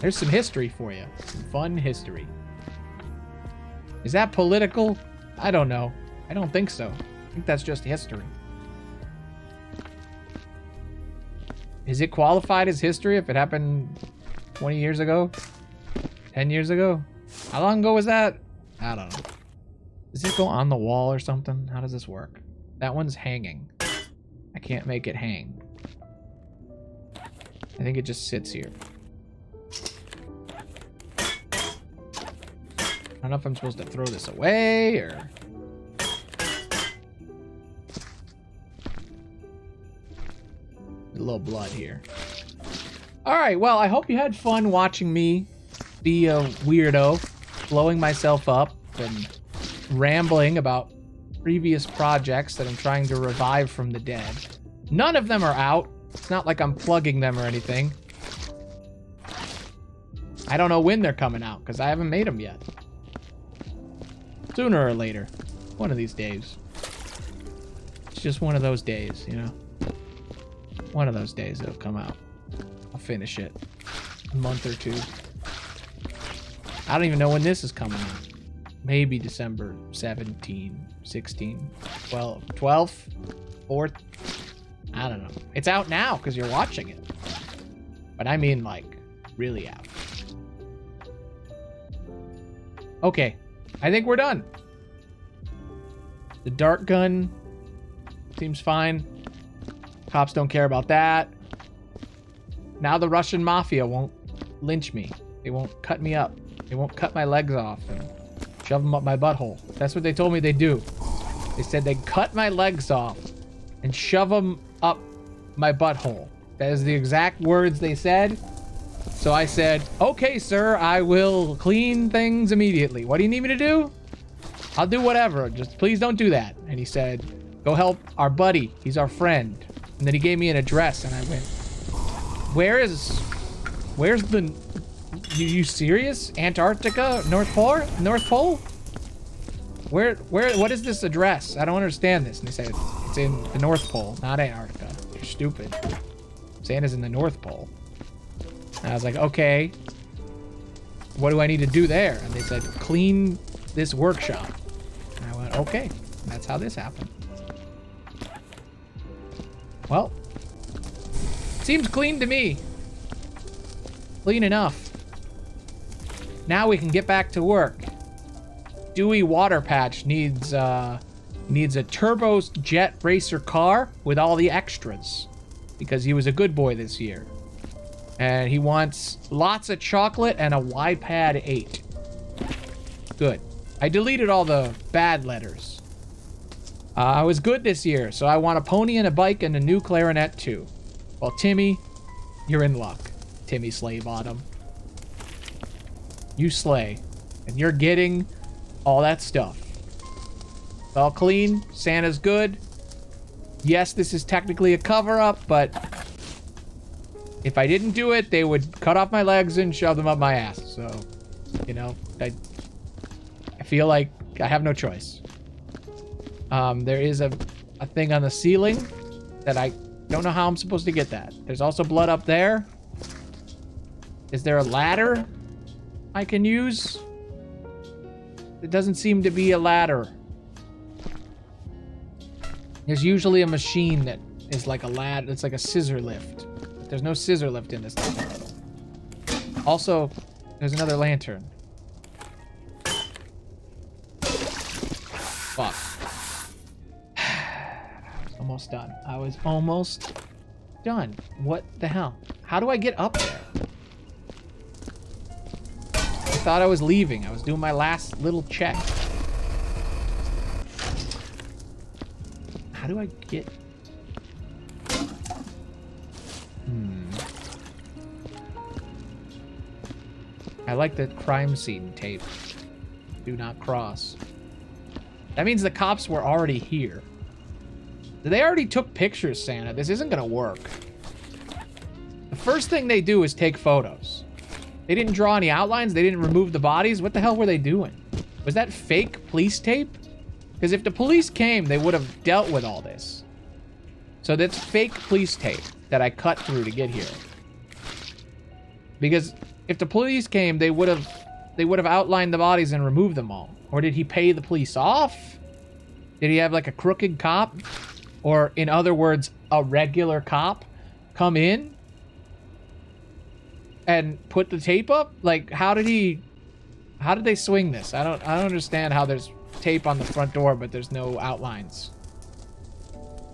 There's some history for you. Some fun history. Is that political? I don't know. I don't think so. I think that's just history. Is it qualified as history if it happened 20 years ago? 10 years ago? How long ago was that? I don't know. Does this go on the wall or something? How does this work? That one's hanging. I can't make it hang. I think it just sits here. I don't know if I'm supposed to throw this away or... A little blood here. Alright, well, I hope you had fun watching me be a weirdo, blowing myself up and rambling about previous projects that I'm trying to revive from the dead. None of them are out. It's not like I'm plugging them or anything. I don't know when they're coming out because I haven't made them yet. Sooner or later. One of these days. It's just one of those days, you know? One of those days it'll come out. I'll finish it. A month or two. I don't even know when this is coming out. Maybe December 17, 16, 12, 12th, 4th. I don't know. It's out now because you're watching it. But I mean, like, really out. Okay. I think we're done. The dart gun seems fine. Cops don't care about that. Now the Russian mafia won't lynch me. They won't cut me up. They won't cut my legs off and shove them up my butthole. That's what they told me they'd do. They said they'd cut my legs off and shove them up my butthole. That is the exact words they said. So I said, okay, sir, I will clean things immediately. What do you need me to do? I'll do whatever. Just please don't do that. And he said, go help our buddy. He's our friend. And then he gave me an address and I went, where's the, you serious? Antarctica? North Pole? What is this address? I don't understand this. And they said, it's in the North Pole, not Antarctica. You're stupid. Santa's in the North Pole. And I was like, okay, what do I need to do there? And they said, clean this workshop. And I went, okay, that's how this happened. Well, seems clean to me. Clean enough. Now we can get back to work. Dewey Water Patch needs a turbo jet racer car with all the extras because he was a good boy this year. And he wants lots of chocolate and a YPad 8. Good. I deleted all the bad letters. I was good this year, so I want a pony and a bike and a new clarinet too. Well, Timmy, you're in luck. Timmy Slaybottom. You slay. And you're getting all that stuff. It's all clean. Santa's good. Yes, this is technically a cover-up, but If I didn't do it, they would cut off my legs and shove them up my ass. So, you know, I feel like I have no choice. There is a thing on the ceiling that I don't know how I'm supposed to get that. There's also blood up there. Is there a ladder I can use? It doesn't seem to be a ladder. There's usually a machine that is like a ladder. It's like a scissor lift. But there's no scissor lift in this thing. Also, there's another lantern. Fuck. Almost done. I was almost done. What the hell? How do I get up there? I thought I was leaving. I was doing my last little check. How do I get... I like the crime scene tape. Do not cross. That means the cops were already here. They already took pictures, Santa. This isn't gonna work. The first thing they do is take photos. They didn't draw any outlines. They didn't remove the bodies. What the hell were they doing? Was that fake police tape? Because if the police came, they would have dealt with all this. So that's fake police tape that I cut through to get here. Because if the police came, they would have outlined the bodies and removed them all. Or did he pay the police off? Did he have like a crooked cop? Or in other words, a regular cop come in and put the tape up? Like, how did they swing this? I don't understand how there's tape on the front door, but there's no outlines.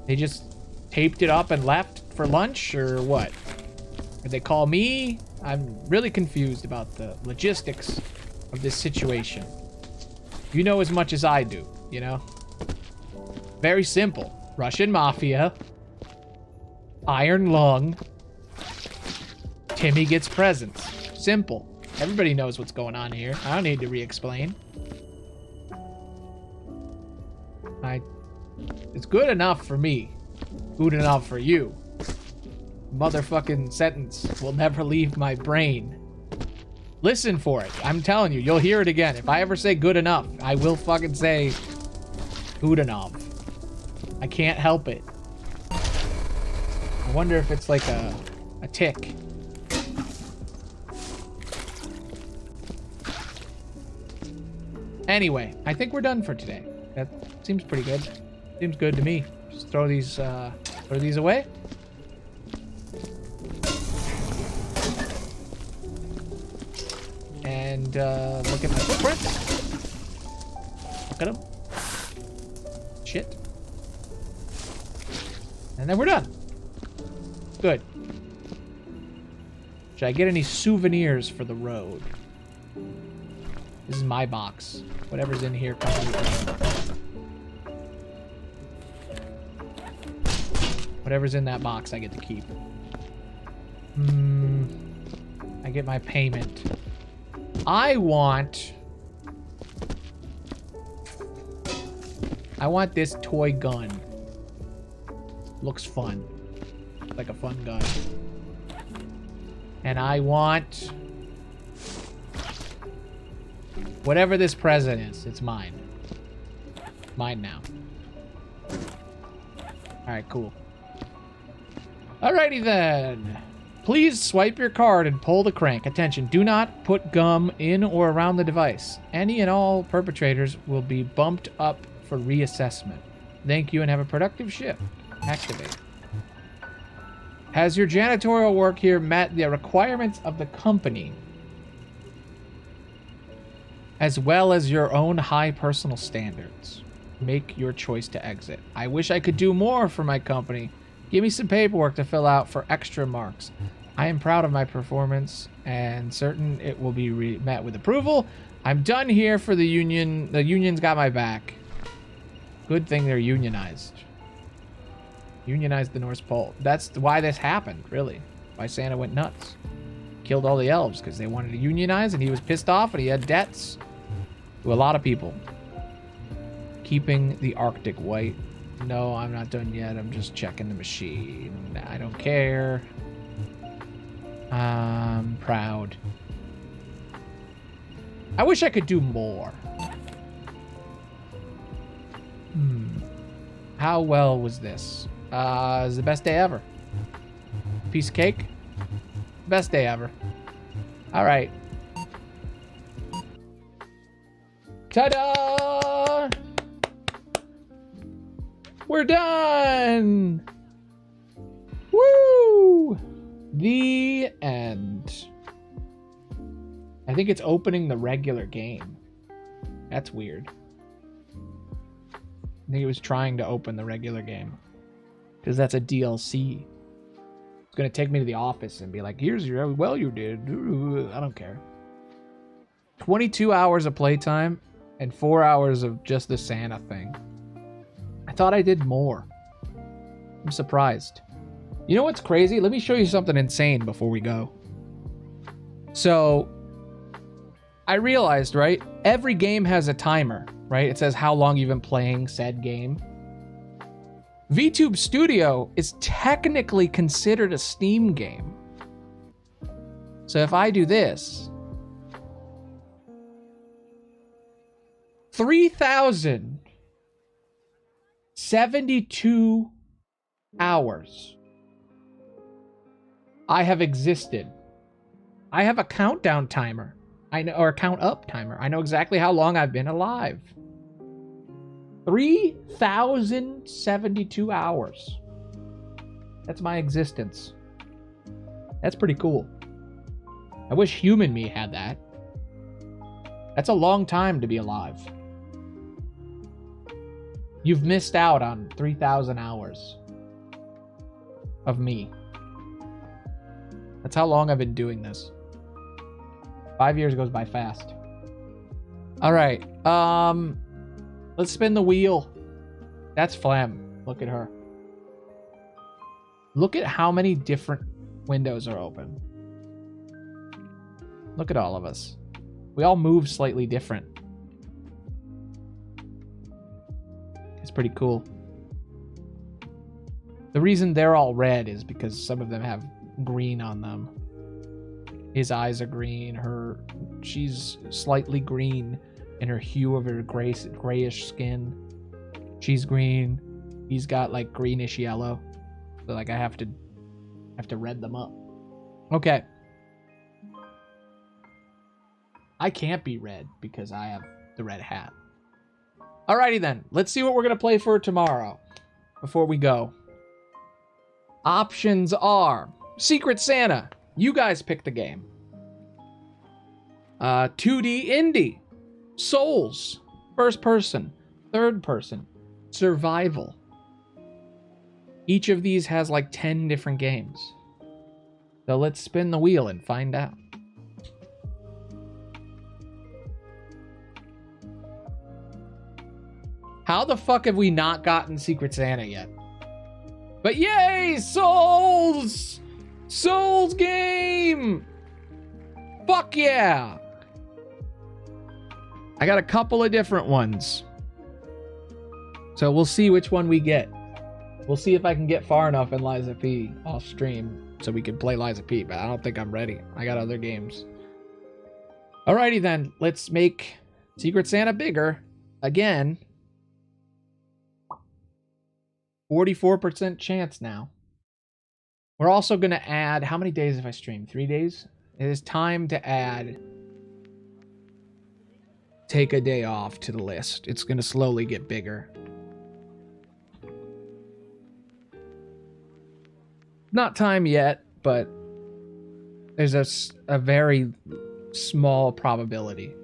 They just taped it up and left for lunch, or what? Did they call me? I'm really confused about the logistics of this situation. You know as much as I do, you know? Very simple. Russian mafia. Iron lung. Timmy gets presents. Simple. Everybody knows what's going on here. I don't need to re-explain. It's good enough for me. Good enough for you. Motherfucking sentence will never leave my brain. Listen for it. I'm telling you, you'll hear it again. If I ever say good enough, I will fucking say good enough. I can't help it. I wonder if it's like a tick. Anyway, I think we're done for today. That seems pretty good. Seems good to me. Just throw these away. And look at my footprints. Look at them. Shit. And then we're done. Good. Should I get any souvenirs for the road? This is my box. Whatever's in here comes with me. Whatever's in that box, I get to keep. I get my payment. I want this toy gun. Looks fun. Like a fun gun. And I want whatever this present is. It's mine. Mine now. Alright, cool. Alrighty then. Please swipe your card and pull the crank. Attention, do not put gum in or around the device. Any and all perpetrators will be bumped up for reassessment. Thank you and have a productive shift. Activate. Has your janitorial work here met the requirements of the company, as well as your own high personal standards? Make your choice to exit. I wish I could do more for my company. Give me some paperwork to fill out for extra marks. I am proud of my performance and certain it will be met with approval. I'm done here for the union. The union's got my back. Good thing they're unionized. Unionized the North Pole. That's why this happened, really. Why Santa went nuts. Killed all the elves because they wanted to unionize and he was pissed off and he had debts to a lot of people. Keeping the Arctic white. No, I'm not done yet. I'm just checking the machine. I don't care. I'm proud. I wish I could do more. How well was this? It was the best day ever. Piece of cake? Best day ever. All right. Ta-da! We're done! Woo! The end. I think it's opening the regular game. That's weird. I think it was trying to open the regular game. Because that's a DLC. It's going to take me to the office and be like, here's your, well, you did. I don't care. 22 hours of playtime and 4 hours of just the Santa thing. I thought I did more. I'm surprised. You know what's crazy? Let me show you something insane before we go. So, I realized, right? Every game has a timer, right? It says how long you've been playing said game. VTube Studio is technically considered a Steam game. So if I do this, 3,072 hours I have existed. I have a countdown timer. I know, or a count up timer. I know exactly how long I've been alive. 3,072 hours. That's my existence. That's pretty cool. I wish human me had that. That's a long time to be alive. You've missed out on 3,000 hours of me. That's how long I've been doing this. 5 years goes by fast. All right. Let's spin the wheel. That's Phlegm. Look at her. Look at how many different windows are open. Look at all of us. We all move slightly different. It's pretty cool. The reason they're all red is because some of them have green on them. His eyes are green. She's slightly green in her hue of her grayish skin. She's green. He's got like greenish yellow. So like I have to red them up. Okay. I can't be red because I have the red hat. Alrighty then. Let's see what we're gonna play for tomorrow before we go. Options are Secret Santa. You guys pick the game. 2D indie. Souls. First person. Third person. Survival. Each of these has like 10 different games. So let's spin the wheel and find out. How the fuck have we not gotten Secret Santa yet? But yay! Souls! Souls game! Fuck yeah! I got a couple of different ones. So we'll see which one we get. We'll see if I can get far enough in Lies of P off stream so we can play Lies of P, but I don't think I'm ready. I got other games. Alrighty then, let's make Secret Santa bigger. Again. 44% chance now. We're also going to add... How many days have I streamed? 3 days? It is time to add... Take a day off to the list. It's going to slowly get bigger. Not time yet, but... There's a very small probability.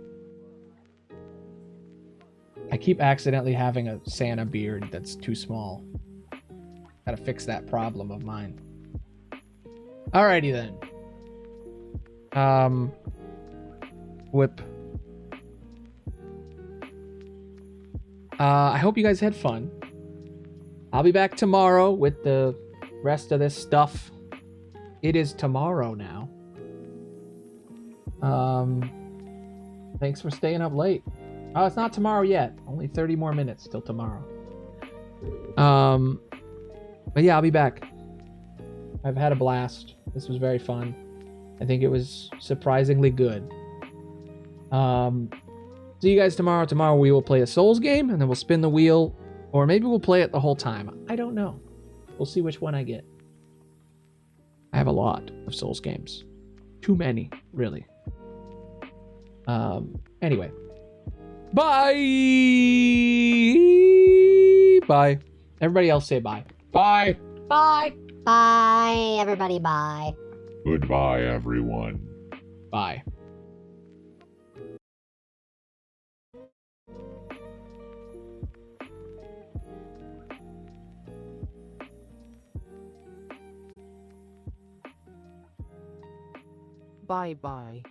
I keep accidentally having a Santa beard that's too small. Gotta fix that problem of mine. Alrighty then. Whip. I hope you guys had fun. I'll be back tomorrow with the rest of this stuff. It is tomorrow now. Thanks for staying up late. Oh, it's not tomorrow yet. Only 30 more minutes till tomorrow. But yeah, I'll be back. I've had a blast. This was very fun. I think it was surprisingly good. See you guys tomorrow. Tomorrow we will play a Souls game, and then we'll spin the wheel, or maybe we'll play it the whole time. I don't know. We'll see which one I get. I have a lot of Souls games. Too many, really. Anyway. Bye! Bye. Everybody else say bye. Bye. Bye. Bye, everybody. Bye. Goodbye, everyone. Bye. Bye bye.